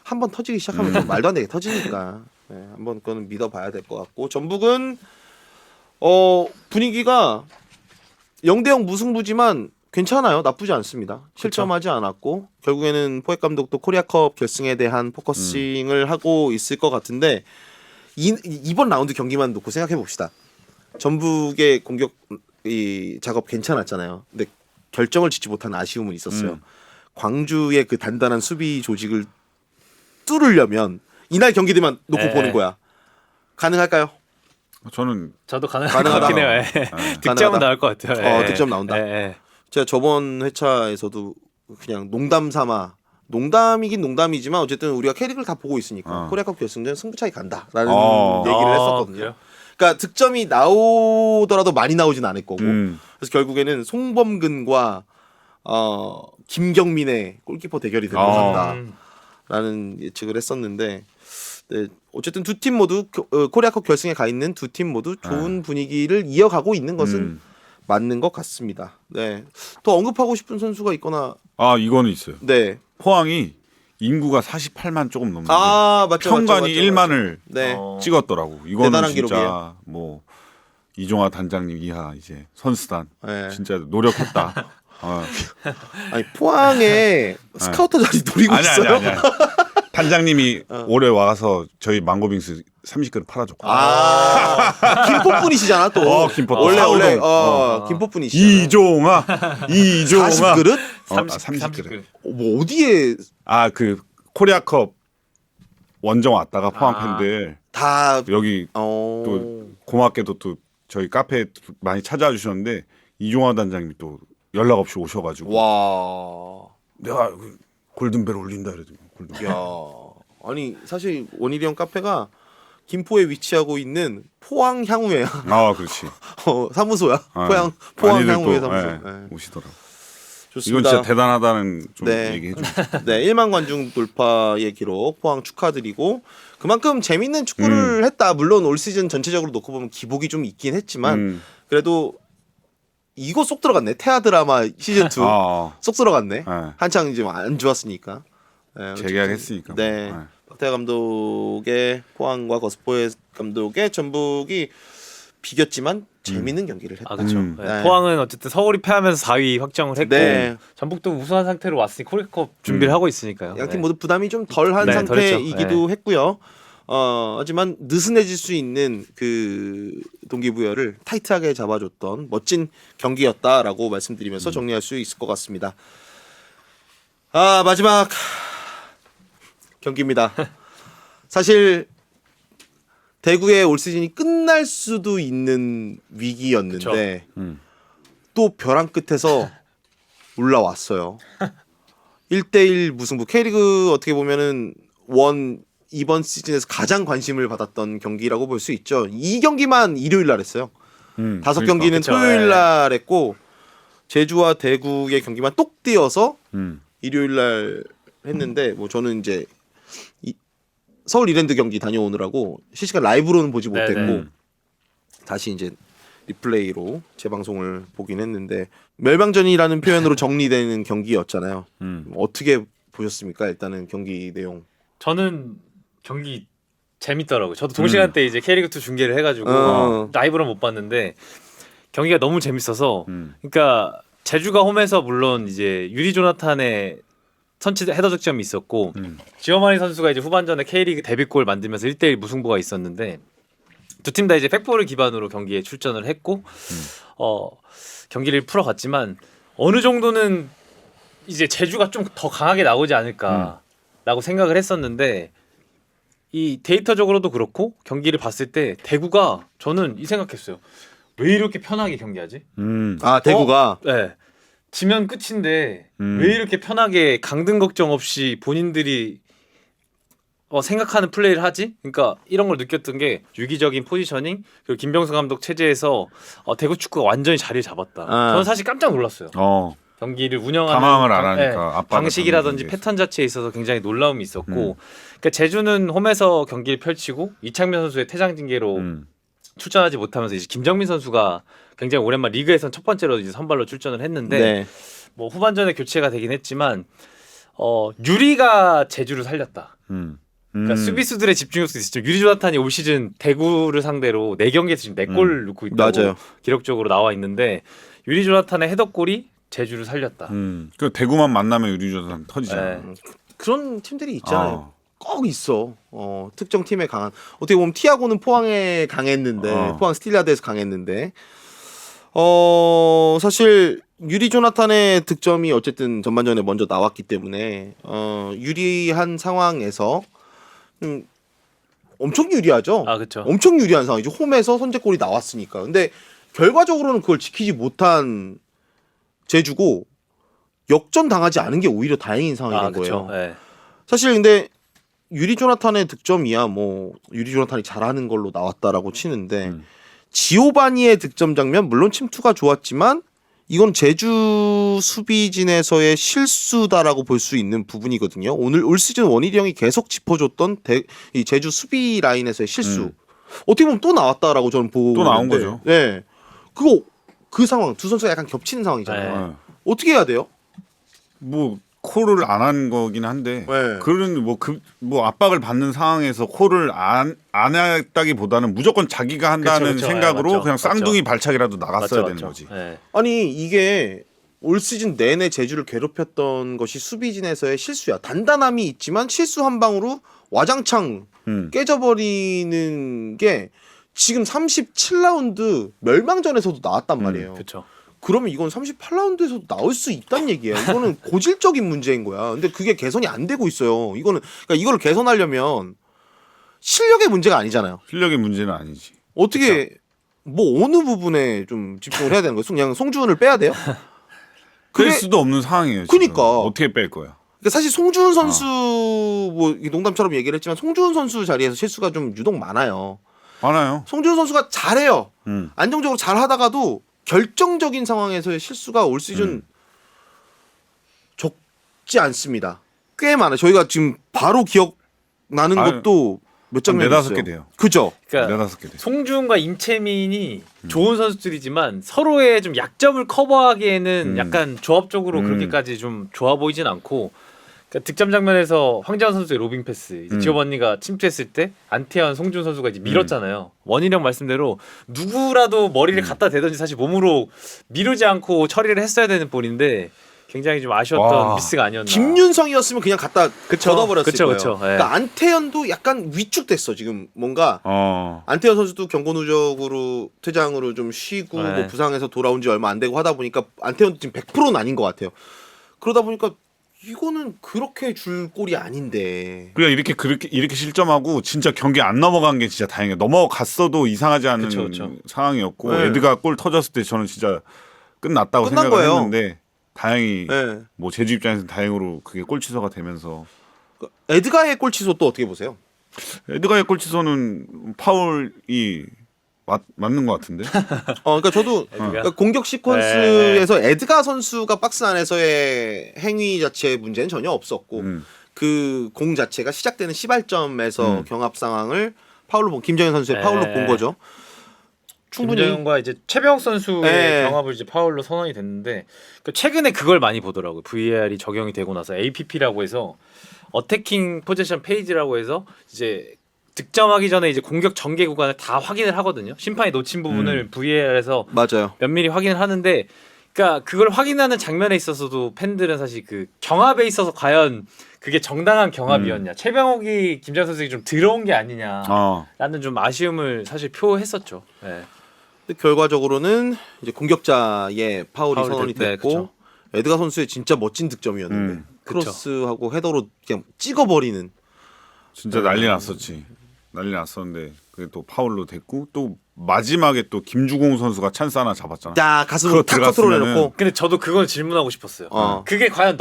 한번 터지기 시작하면 좀 말도 안 되게 터지니까 한번 그거는 믿어봐야 될 것 같고 전북은 분위기가 0대0 무승부지만 괜찮아요. 나쁘지 않습니다. 실점하지 않았고 결국에는 포획 감독도 코리아컵 결승에 대한 포커싱을 하고 있을 것 같은데 이번 라운드 경기만 놓고 생각해 봅시다. 전북의 공격 작업 괜찮았잖아요. 근데 결정을 짓지 못한 아쉬움은 있었어요. 광주의 그 단단한 수비 조직을 뚫으려면 이날 경기 되면 놓고 보는 거야. 가능할까요? 저는 저도 가능할 것 가능하다. 같긴 해요. 예. 가능하다. 득점은 나올 것 같아요. 예. 득점 나온다. 예. 제가 저번 회차에서도 그냥 농담 삼아 농담이긴 농담이지만 어쨌든 우리가 K리그를 다 보고 있으니까 코리아컵 결승전 승부차이 간다라는 얘기를 했었거든요. 그래요? 그러니까 득점이 나오더라도 많이 나오진 않을 거고 그래서 결국에는 송범근과 김경민의 골키퍼 대결이 될 것 같다라는 예측을 했었는데 네, 어쨌든 두 팀 모두 코리아컵 결승에 가 있는 두 팀 모두 좋은 분위기를 이어가고 있는 것은 맞는 것 같습니다. 네, 더 언급하고 싶은 선수가 있거나 이거는 있어요. 네, 포항이 인구가 48만 조금 넘는데 맞죠, 평관이 맞죠, 1만을 네, 찍었더라고. 이거는 대단한 진짜 기록이에요. 뭐 이종화 단장님 이하 이제 선수단 네. 진짜 노력했다. 아니 포항에 스카우터 자리 노리고 있어요. 아니. 단장님이 올해 와서 저희 망고빙수 30그릇 팔아줬고. 김포 분이시잖아 또. 김포. 원래 사우동. 김포 분이시잖아. 이종화 40그릇? 30그릇. 뭐 어디에 그 코리아컵 원정 왔다가 포항 팬들 다 여기 또 고맙게도 또 저희 카페 많이 찾아와 주셨는데 이종화 단장님이 또 연락 없이 오셔가지고 와. 내가 골든벨 올린다 그러더니 골든벨. 야. 아니 사실 원일이 형 카페가 김포에 위치하고 있는 포항 향후회야. 그렇지. 사무소야. 포항 많이들 향후회 또, 사무소. 오시더라고. 좋습니다. 이건 진짜 대단하다는 좀 네. 얘기해 줘. 네, 1만 관중 돌파의 기록 포항 축하드리고 그만큼 재밌는 축구를 했다. 물론 올 시즌 전체적으로 놓고 보면 기복이 좀 있긴 했지만 그래도 이거 쏙 들어갔네. 태아 드라마 시즌 2 쏙 들어갔네. 한창 이제 안 좋았으니까. 네, 재계약했으니까. 네. 박태하 감독의 포항과 거스포의 감독의 전북이 비겼지만 재밌는 경기를 했다. 그렇죠. 네. 포항은 어쨌든 서울이 패하면서 4위 확정을 했고 네. 전북도 우승한 상태로 왔으니 코리아컵 준비를 하고 있으니까요. 양팀 모두 부담이 좀 덜한 네, 상태이기도 했고요. 하지만 느슨해질 수 있는 그 동기부여를 타이트하게 잡아줬던 멋진 경기였다라고 말씀드리면서 정리할 수 있을 것 같습니다. 마지막 경기입니다. 사실 대구의 올 시즌이 끝날 수도 있는 위기였는데 또 벼랑 끝에서 올라왔어요. 1대1 무승부. K리그 어떻게 보면은 이번 시즌에서 가장 관심을 받았던 경기라고 볼 수 있죠. 이 경기만 일요일 날 했어요. 5경기는 토요일 날 했고 제주와 대구의 경기만 똑 띄어서 일요일 날 했는데 뭐 저는 이제 서울 이랜드 경기 다녀오느라고 실시간 라이브로는 보지 못했고 다시 이제 리플레이로 재방송을 보긴 했는데 멸망전이라는 표현으로 정리되는 경기였잖아요. 어떻게 보셨습니까? 일단은 경기 내용. 저는 경기 재밌더라고요. 저도 동시간대 이제 K리그2 중계를 해가지고 라이브로 못 봤는데 경기가 너무 재밌어서 그러니까 제주가 홈에서 물론 이제 유리 조나탄의 선취 헤더 득점이 있었고 지오마니 선수가 이제 후반전에 K리그 데뷔골 만들면서 1대1 무승부가 있었는데 두 팀 다 이제 팩볼을 기반으로 경기에 출전을 했고 경기를 풀어갔지만 어느 정도는 이제 제주가 좀 더 강하게 나오지 않을까라고 생각을 했었는데 이 데이터적으로도 그렇고 경기를 봤을 때 대구가 저는 이 생각했어요. 왜 이렇게 편하게 경기하지? 대구가 네. 지면 끝인데 왜 이렇게 편하게 강등 걱정 없이 본인들이 생각하는 플레이를 하지? 그러니까 이런 걸 느꼈던 게 유기적인 포지셔닝 그리고 김병수 감독 체제에서 대구 축구가 완전히 자리를 잡았다. 저는 사실 깜짝 놀랐어요. 경기를 운영하는 감항을 안 하니까 압박을 방식이라든지 받는 게 패턴 자체에 있어서 굉장히 놀라움이 있었고 그러니까 제주는 홈에서 경기를 펼치고 이창민 선수의 퇴장 징계로 출전하지 못하면서 이제 김정민 선수가 굉장히 오랜만 리그에선 첫 번째로 이제 선발로 출전을 했는데 네. 뭐 후반전에 교체가 되긴 했지만 유리가 제주를 살렸다. 그러니까 수비수들의 집중력도 있었죠. 유리 조나탄이 올 시즌 대구를 상대로 4경기에서 지금 4골 넣고 있다고 맞아요. 기록적으로 나와 있는데 유리 조나탄의 헤더골이 제주를 살렸다. 그 대구만 만나면 유리조단 터지잖아. 네. 그런 팀들이 있잖아요. 꼭 있어. 특정 팀에 강한. 어떻게 보면 티아고는 포항에 강했는데 포항 스틸리아드에서 강했는데 사실 유리 조나탄의 득점이 어쨌든 전반전에 먼저 나왔기 때문에 유리한 상황에서 엄청 유리하죠. 아 그렇죠. 엄청 유리한 상황이죠. 홈에서 선제골이 나왔으니까. 근데 결과적으로는 그걸 지키지 못한 제주고 역전 당하지 않은 게 오히려 다행인 상황이 된 거예요. 네. 사실 근데 유리 조나탄의 득점이야 뭐 유리 조나탄이 잘하는 걸로 나왔다라고 치는데 지오바니의 득점 장면 물론 침투가 좋았지만 이건 제주 수비진에서의 실수다라고 볼 수 있는 부분이거든요. 올 시즌 원일이 형이 계속 짚어줬던 이 제주 수비 라인에서의 실수 어떻게 보면 또 나왔다라고 저는 보고 또 나온 있는데, 거죠. 네, 그 상황 두 선수가 약간 겹치는 상황이잖아요. 네. 어떻게 해야 돼요? 뭐 콜을 안 한 거긴 한데 네. 그런 뭐 압박을 받는 상황에서 콜을 안 했다기보다는 무조건 자기가 한다는 그쵸, 생각으로 네, 맞죠. 그냥 쌍둥이 맞죠. 발차기라도 나갔어야 맞죠, 되는 맞죠. 거지. 네. 아니 이게 올 시즌 내내 제주를 괴롭혔던 것이 수비진에서의 실수야. 단단함이 있지만 실수 한 방으로 와장창 깨져버리는 게 지금 37라운드 멸망전에서도 나왔단 말이에요. 그렇죠. 그러면 이건 38라운드에서도 나올 수 있다는 얘기예요. 이거는 고질적인 문제인 거야. 근데 그게 개선이 안 되고 있어요. 그러니까 이거를 개선하려면 실력의 문제가 아니잖아요. 실력의 문제는 아니지. 어떻게 뭐 어느 부분에 좀 집중을 해야 되는 거예요? 그냥 송주훈을 빼야 돼요? 뺄 그게 수도 없는 상황이에요. 지금. 그니까. 어떻게 뺄 거야? 그러니까 사실 송주훈 선수 뭐 이게 농담처럼 얘기를 했지만 송주훈 선수 자리에서 실수가 좀 유독 많아요. 많아요. 송주훈 선수가 잘해요. 안정적으로 잘하다가도 결정적인 상황에서의 실수가 올 시즌 적지 않습니다. 꽤 많아요. 저희가 지금 바로 기억나는 것도 몇 장면 있어요. 4-5개 돼요. 그죠? 그러니까 4-5개 돼. 송주훈과 임채민이 좋은 선수들이지만 서로의 좀 약점을 커버하기에는 약간 조합적으로 그렇게까지 좀 좋아 보이진 않고 그러니까 득점 장면에서 황재원 선수의 로빙 패스 이제 지오번니가 침투했을 때 안태현 송주훈 선수가 이제 밀었잖아요. 원희령 말씀대로 누구라도 머리를 갖다 대든지 사실 몸으로 미루지 않고 처리를 했어야 되는 볼인데 굉장히 좀 아쉬웠던 미스가 아니었나. 김윤성이었으면 그냥 갖다 걷어버렸을 그쵸, 거예요. 그쵸. 예. 그러니까 안태현도 약간 위축됐어 지금 뭔가 안태현 선수도 경고 누적으로 퇴장으로 좀 쉬고 네. 뭐 부상해서 돌아온 지 얼마 안 되고 하다 보니까 안태현도 지금 100%는 아닌 것 같아요. 그러다 보니까 이거는 그렇게 줄 꼴이 아닌데. 그냥 이렇게 실점하고 진짜 경기 안 넘어간 게 진짜 다행이에요. 넘어갔어도 이상하지 않은 그쵸. 상황이었고 네. 에드가 골 터졌을 때 저는 진짜 끝났다고 끝난 생각을 거예요. 했는데 다행히 네. 뭐 제주 입장에서는 다행으로 그게 골 취소가 되면서 에드가의 골 취소 또 어떻게 보세요? 에드가의 골 취소는 파울이 맞는 것 같은데. 그러니까 저도 그러니까 공격 시퀀스에서 에드가 선수가 박스 안에서의 행위 자체의 문제는 전혀 없었고 그 공 자체가 시작되는 시발점에서 경합 상황을 김정현 선수의 파울로 본 거죠. 충분히 김정현과 이제 최병욱 선수의 네. 경합을 이제 파울로 선언이 됐는데 최근에 그걸 많이 보더라고요. VAR이 적용이 되고 나서 APP라고 해서 어태킹 포지션 페이지라고 해서 이제 득점하기 전에 이제 공격 전개 구간을 다 확인을 하거든요. 심판이 놓친 부분을 VAR에서 맞아요. 면밀히 확인을 하는데, 그러니까 그걸 확인하는 장면에 있어서도 팬들은 사실 그 경합에 있어서 과연 그게 정당한 경합이었냐, 최병욱이 김정 선수에게 좀 들어온 게 아니냐라는 좀 아쉬움을 사실 표했었죠. 네. 근데 결과적으로는 이제 공격자의 파울이 파울이 선언이 네, 됐고 그쵸. 에드가 선수의 진짜 멋진 득점이었는데 크로스하고 헤더로 그냥 찍어버리는. 진짜 난리 났었지. 난리 났었는데 그게 또 파울로 됐고 또 마지막에 또 김주공 선수가 찬스 하나 잡았잖아. 자 가슴으로 그거 탁 컨트롤 들어갔으면은 해놓고 근데 저도 그건 질문하고 싶었어요. 그게 과연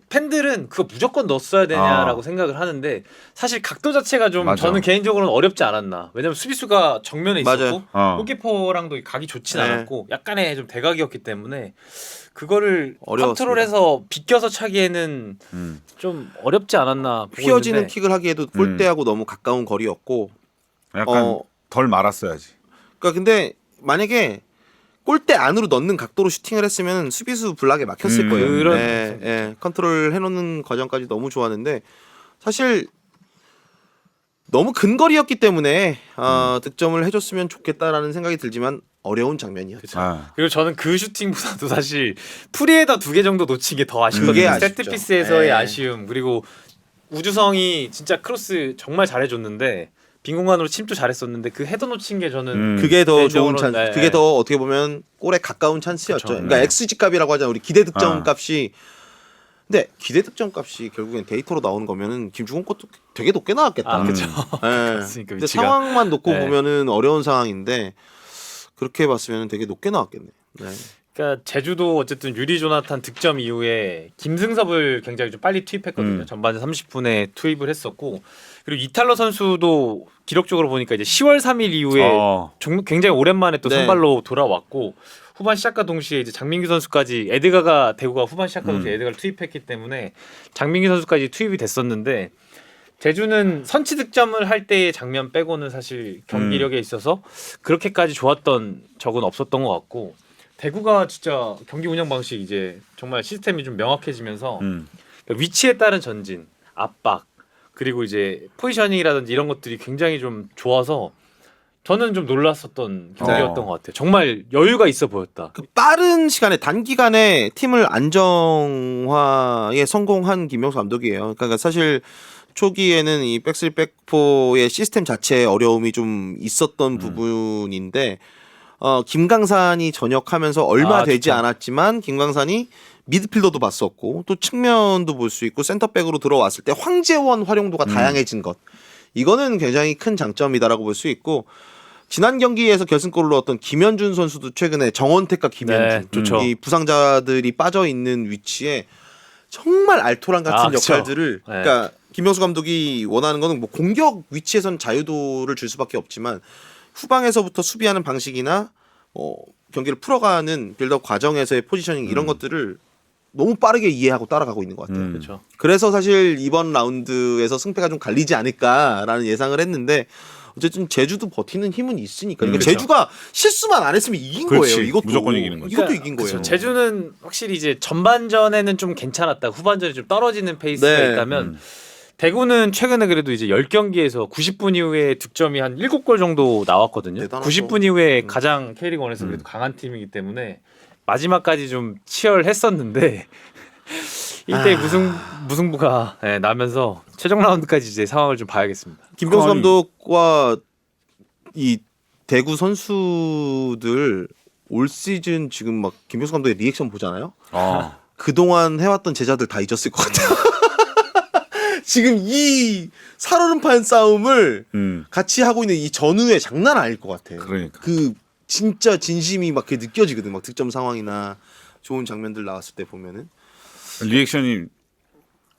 팬들은 그거 무조건 넣었어야 되냐라고 생각을 하는데 사실 각도 자체가 좀 맞아. 저는 개인적으로는 어렵지 않았나. 왜냐면 수비수가 정면에 있었고 맞아요. 골키퍼랑도 각이 좋진 네. 않았고 약간의 좀 대각이었기 때문에 그거를 어려웠습니다. 컨트롤해서 비껴서 차기에는 좀 어렵지 않았나 보고 휘어지는 있는데 킥을 하기에도 골대하고 너무 가까운 거리였고 약간 덜 말았어야지. 그러니까 근데 만약에 골대 안으로 넣는 각도로 슈팅을 했으면 수비수 블락에 막혔을 거예요. 그런 컨트롤 해놓는 과정까지 너무 좋았는데 사실 너무 근거리였기 때문에 득점을 해줬으면 좋겠다라는 생각이 들지만 어려운 장면이었죠. 아. 그리고 저는 그 슈팅보다도 사실 프리헤더 2개 정도 놓친 게 더 아쉽거든요. 그게 아쉽죠. 세트피스에서의 네. 아쉬움 그리고 우주성이 진짜 크로스 정말 잘해줬는데 빈 공간으로 침투 잘했었는데 그 헤더 놓친 게 저는 그게 더 좋은 개인적으로는, 찬스. 네. 그게 더 어떻게 보면 골에 가까운 찬스였죠. 그쵸. 그러니까 네. XG 값이라고 하잖아. 우리 기대 득점 값이. 근데 기대 득점 값이 결국엔 데이터로 나오는 거면은 김주공 것도 되게 높게 나왔겠다. 아 그렇죠. 네. 근데 위치가. 상황만 놓고 네. 보면은 어려운 상황인데 그렇게 봤으면 되게 높게 나왔겠네. 네. 그러니까 제주도 어쨌든 유리 조나탄 득점 이후에 김승섭을 굉장히 좀 빨리 투입했거든요. 전반에 30분에 투입을 했었고 그리고 이탈러 선수도 기록적으로 보니까 이제 10월 3일 이후에 굉장히 오랜만에 또 네. 선발로 돌아왔고 후반 시작과 동시에 이제 장민규 선수까지 에드가가 대구가 후반 시작과 동시에 에드가를 투입했기 때문에 장민규 선수까지 투입이 됐었는데 제주는 선취 득점을 할 때의 장면 빼고는 사실 경기력에 있어서 그렇게까지 좋았던 적은 없었던 것 같고 대구가 진짜 경기 운영 방식 이제 정말 시스템이 좀 명확해지면서 위치에 따른 전진, 압박 그리고 이제 포지셔닝이라든지 이런 것들이 굉장히 좀 좋아서 저는 좀 놀랐었던 경기였던 것 같아요. 정말 여유가 있어 보였다. 그 빠른 시간에 단기간에 팀을 안정화에 성공한 김명수 감독이에요. 그러니까 사실 초기에는 이 백스리 백포의 시스템 자체에 어려움이 좀 있었던 부분인데 김강산이 전역하면서 얼마 되지 진짜. 않았지만 김강산이 미드필더도 봤었고 또 측면도 볼 수 있고 센터백으로 들어왔을 때 황재원 활용도가 다양해진 것 이거는 굉장히 큰 장점이다라고 볼 수 있고 지난 경기에서 결승골을 넣었던 김현준 선수도 최근에 정원택과 김현준 네, 좋죠. 이 부상자들이 빠져 있는 위치에 정말 알토란 같은 그쵸. 역할들을 네. 그러니까 김명수 감독이 원하는 거는 뭐 공격 위치에선 자유도를 줄 수밖에 없지만 후방에서부터 수비하는 방식이나 경기를 풀어가는 빌드업 과정에서의 포지셔닝 이런 것들을 너무 빠르게 이해하고 따라가고 있는 것 같아요. 그렇죠. 그래서 사실 이번 라운드에서 승패가 좀 갈리지 않을까라는 예상을 했는데 어쨌든 제주도 버티는 힘은 있으니까. 그러니까 그렇죠. 제주가 실수만 안 했으면 이긴 그렇지. 거예요. 이것도 무조건 이기는 거죠. 이것도 이긴 거예요. 그쵸. 제주는 확실히 이제 전반전에는 좀 괜찮았다. 후반전에 좀 떨어지는 페이스가 네. 있다면 대구는 최근에 그래도 이제 10경기에서 90분 이후에 득점이 한 7골 정도 나왔거든요. 대단하죠. 90분 이후에 가장 K리그1에서 그래도 강한 팀이기 때문에 마지막까지 좀 치열했었는데 1대 무승부가 나면서 최종 라운드까지 이제 상황을 좀 봐야겠습니다. 김병수 감독과 이 대구 선수들 올 시즌 지금 막 김병수 감독의 리액션 보잖아요. 그동안 해왔던 제자들 다 잊었을 것 같아요. 지금 이 살얼음판 싸움을 같이 하고 있는 이 전후에 장난 아닐 것 같아요. 그러니까. 그 진짜 진심이 막 이렇게 느껴지거든. 막 득점 상황이나 좋은 장면들 나왔을 때 보면은 리액션이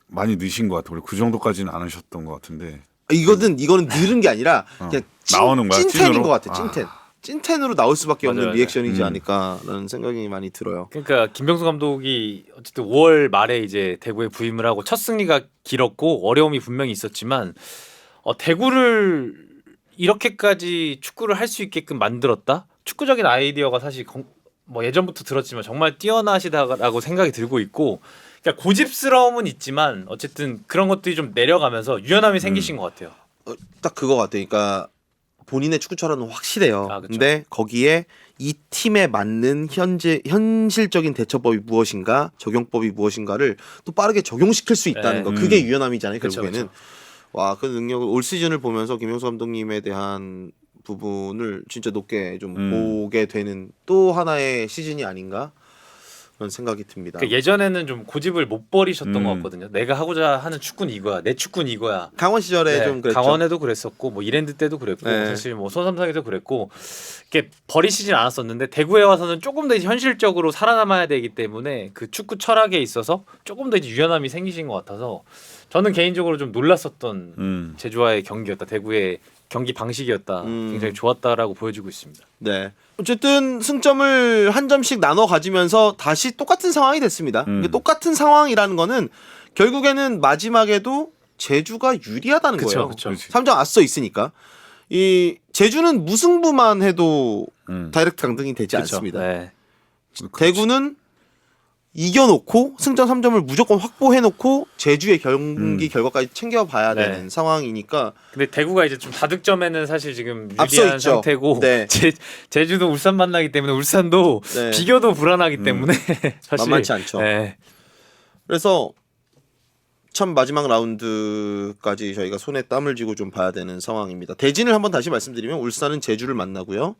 많이 느신 것 같아. 원래 그 정도까지는 안 하셨던 것 같은데. 이거는 늘은 게 아니라 그냥 나오는 거야, 찐텐인 찐으로? 것 같아. 찐텐. 찐텐으로 나올 수밖에 없는 맞아요. 리액션이지 않을까라는 생각이 많이 들어요. 그러니까 김병수 감독이 어쨌든 5월 말에 이제 대구에 부임을 하고 첫 승리가 길었고 어려움이 분명히 있었지만 대구를 이렇게까지 축구를 할 수 있게끔 만들었다. 축구적인 아이디어가 사실 뭐 예전부터 들었지만 정말 뛰어나시다라고 생각이 들고 있고 그러니까 고집스러움은 있지만 어쨌든 그런 것들이 좀 내려가면서 유연함이 생기신 것 같아요. 딱 그거 같아. 그러니까 본인의 축구 철학은 확실해요. 아, 그쵸. 근데 거기에 이 팀에 맞는 현실적인 대처법이 무엇인가, 적용법이 무엇인가를 또 빠르게 적용시킬 수 있다는 네. 거. 그게 유연함이잖아요. 그쵸, 결국에는. 와, 그 능력을 올 시즌을 보면서 김용수 감독님에 대한 부분을 진짜 높게 좀 보게 되는 또 하나의 시즌이 아닌가. 그런 생각이 듭니다. 그러니까 예전에는 좀 고집을 못 버리셨던 것 음. 같거든요. 내가 하고자 하는 축구는 이거야. 내 축구는 이거야. 강원 시절에 네, 좀 그랬죠. 강원에도 그랬었고 뭐 이랜드 때도 그랬고 네. 사실 뭐 손삼성에도 그랬고 이렇게 버리시진 않았었는데 대구에 와서는 조금 더 이제 현실적으로 살아남아야 되기 때문에 그 축구 철학에 있어서 조금 더 이제 유연함이 생기신 것 같아서 저는 개인적으로 좀 놀랐었던 제주와의 경기였다. 대구의 경기 방식이었다. 굉장히 좋았다라고 보여주고 있습니다. 네. 어쨌든 승점을 한 점씩 나눠 가지면서 다시 똑같은 상황이 됐습니다. 이게 똑같은 상황이라는 거는 결국에는 마지막에도 제주가 유리하다는 그쵸, 거예요. 그쵸. 3점 앞서 있으니까. 이 제주는 무승부만 해도 다이렉트 강등이 되지 그쵸? 않습니다. 네. 대구는 이겨놓고 승점 3점을 무조건 확보해놓고 제주의 경기 결과까지 챙겨봐야 네. 되는 상황이니까 근데 대구가 이제 좀 다득점에는 사실 지금 앞서 유리한 있죠. 상태고 네. 제주도 울산 만나기 때문에 울산도 네. 비교도 불안하기 때문에 사실 만만치 않죠. 네. 그래서 참 마지막 라운드까지 저희가 손에 땀을 쥐고 좀 봐야 되는 상황입니다. 대진을 한번 다시 말씀드리면 울산은 제주를 만나고요.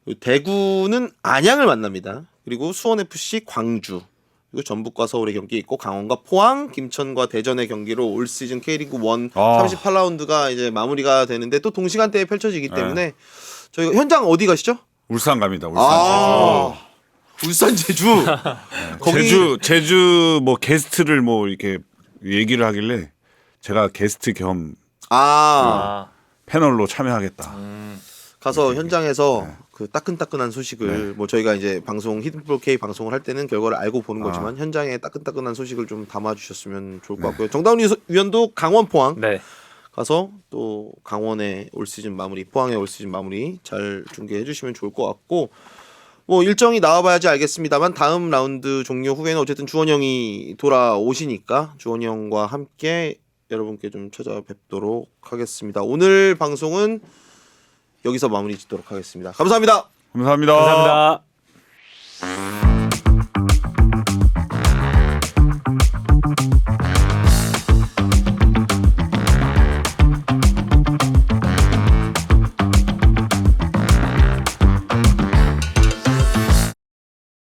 그리고 대구는 안양을 만납니다. 그리고 수원FC 광주, 그리고 전북과 서울의 경기 있고 강원과 포항, 김천과 대전의 경기로 올 시즌 K리그 1 38라운드가 이제 마무리가 되는데 또 동시간대에 펼쳐지기 때문에 저희가 현장 어디 가시죠? 울산 갑니다. 울산. 울산 제주. 제주 뭐 게스트를 뭐 이렇게 얘기를 하길래 제가 게스트 겸 패널로 참여하겠다. 가서 현장에서 그 따끈따끈한 소식을 뭐 저희가 이제 방송 히든프로 K 방송을 할 때는 결과를 알고 보는 거지만 현장에 따끈따끈한 소식을 좀 담아주셨으면 좋을 것 같고요. 정다운 위원도 강원 포항 네. 가서 또 강원의 올 시즌 마무리, 포항의 올 시즌 마무리 잘 중계해 주시면 좋을 것 같고 뭐 일정이 나와봐야지 알겠습니다만 다음 라운드 종료 후에는 어쨌든 주원이 형이 돌아오시니까 주원이 형과 함께 여러분께 좀 찾아뵙도록 하겠습니다. 오늘 방송은 여기서 마무리 짓도록 하겠습니다. 감사합니다. 감사합니다. 감사합니다.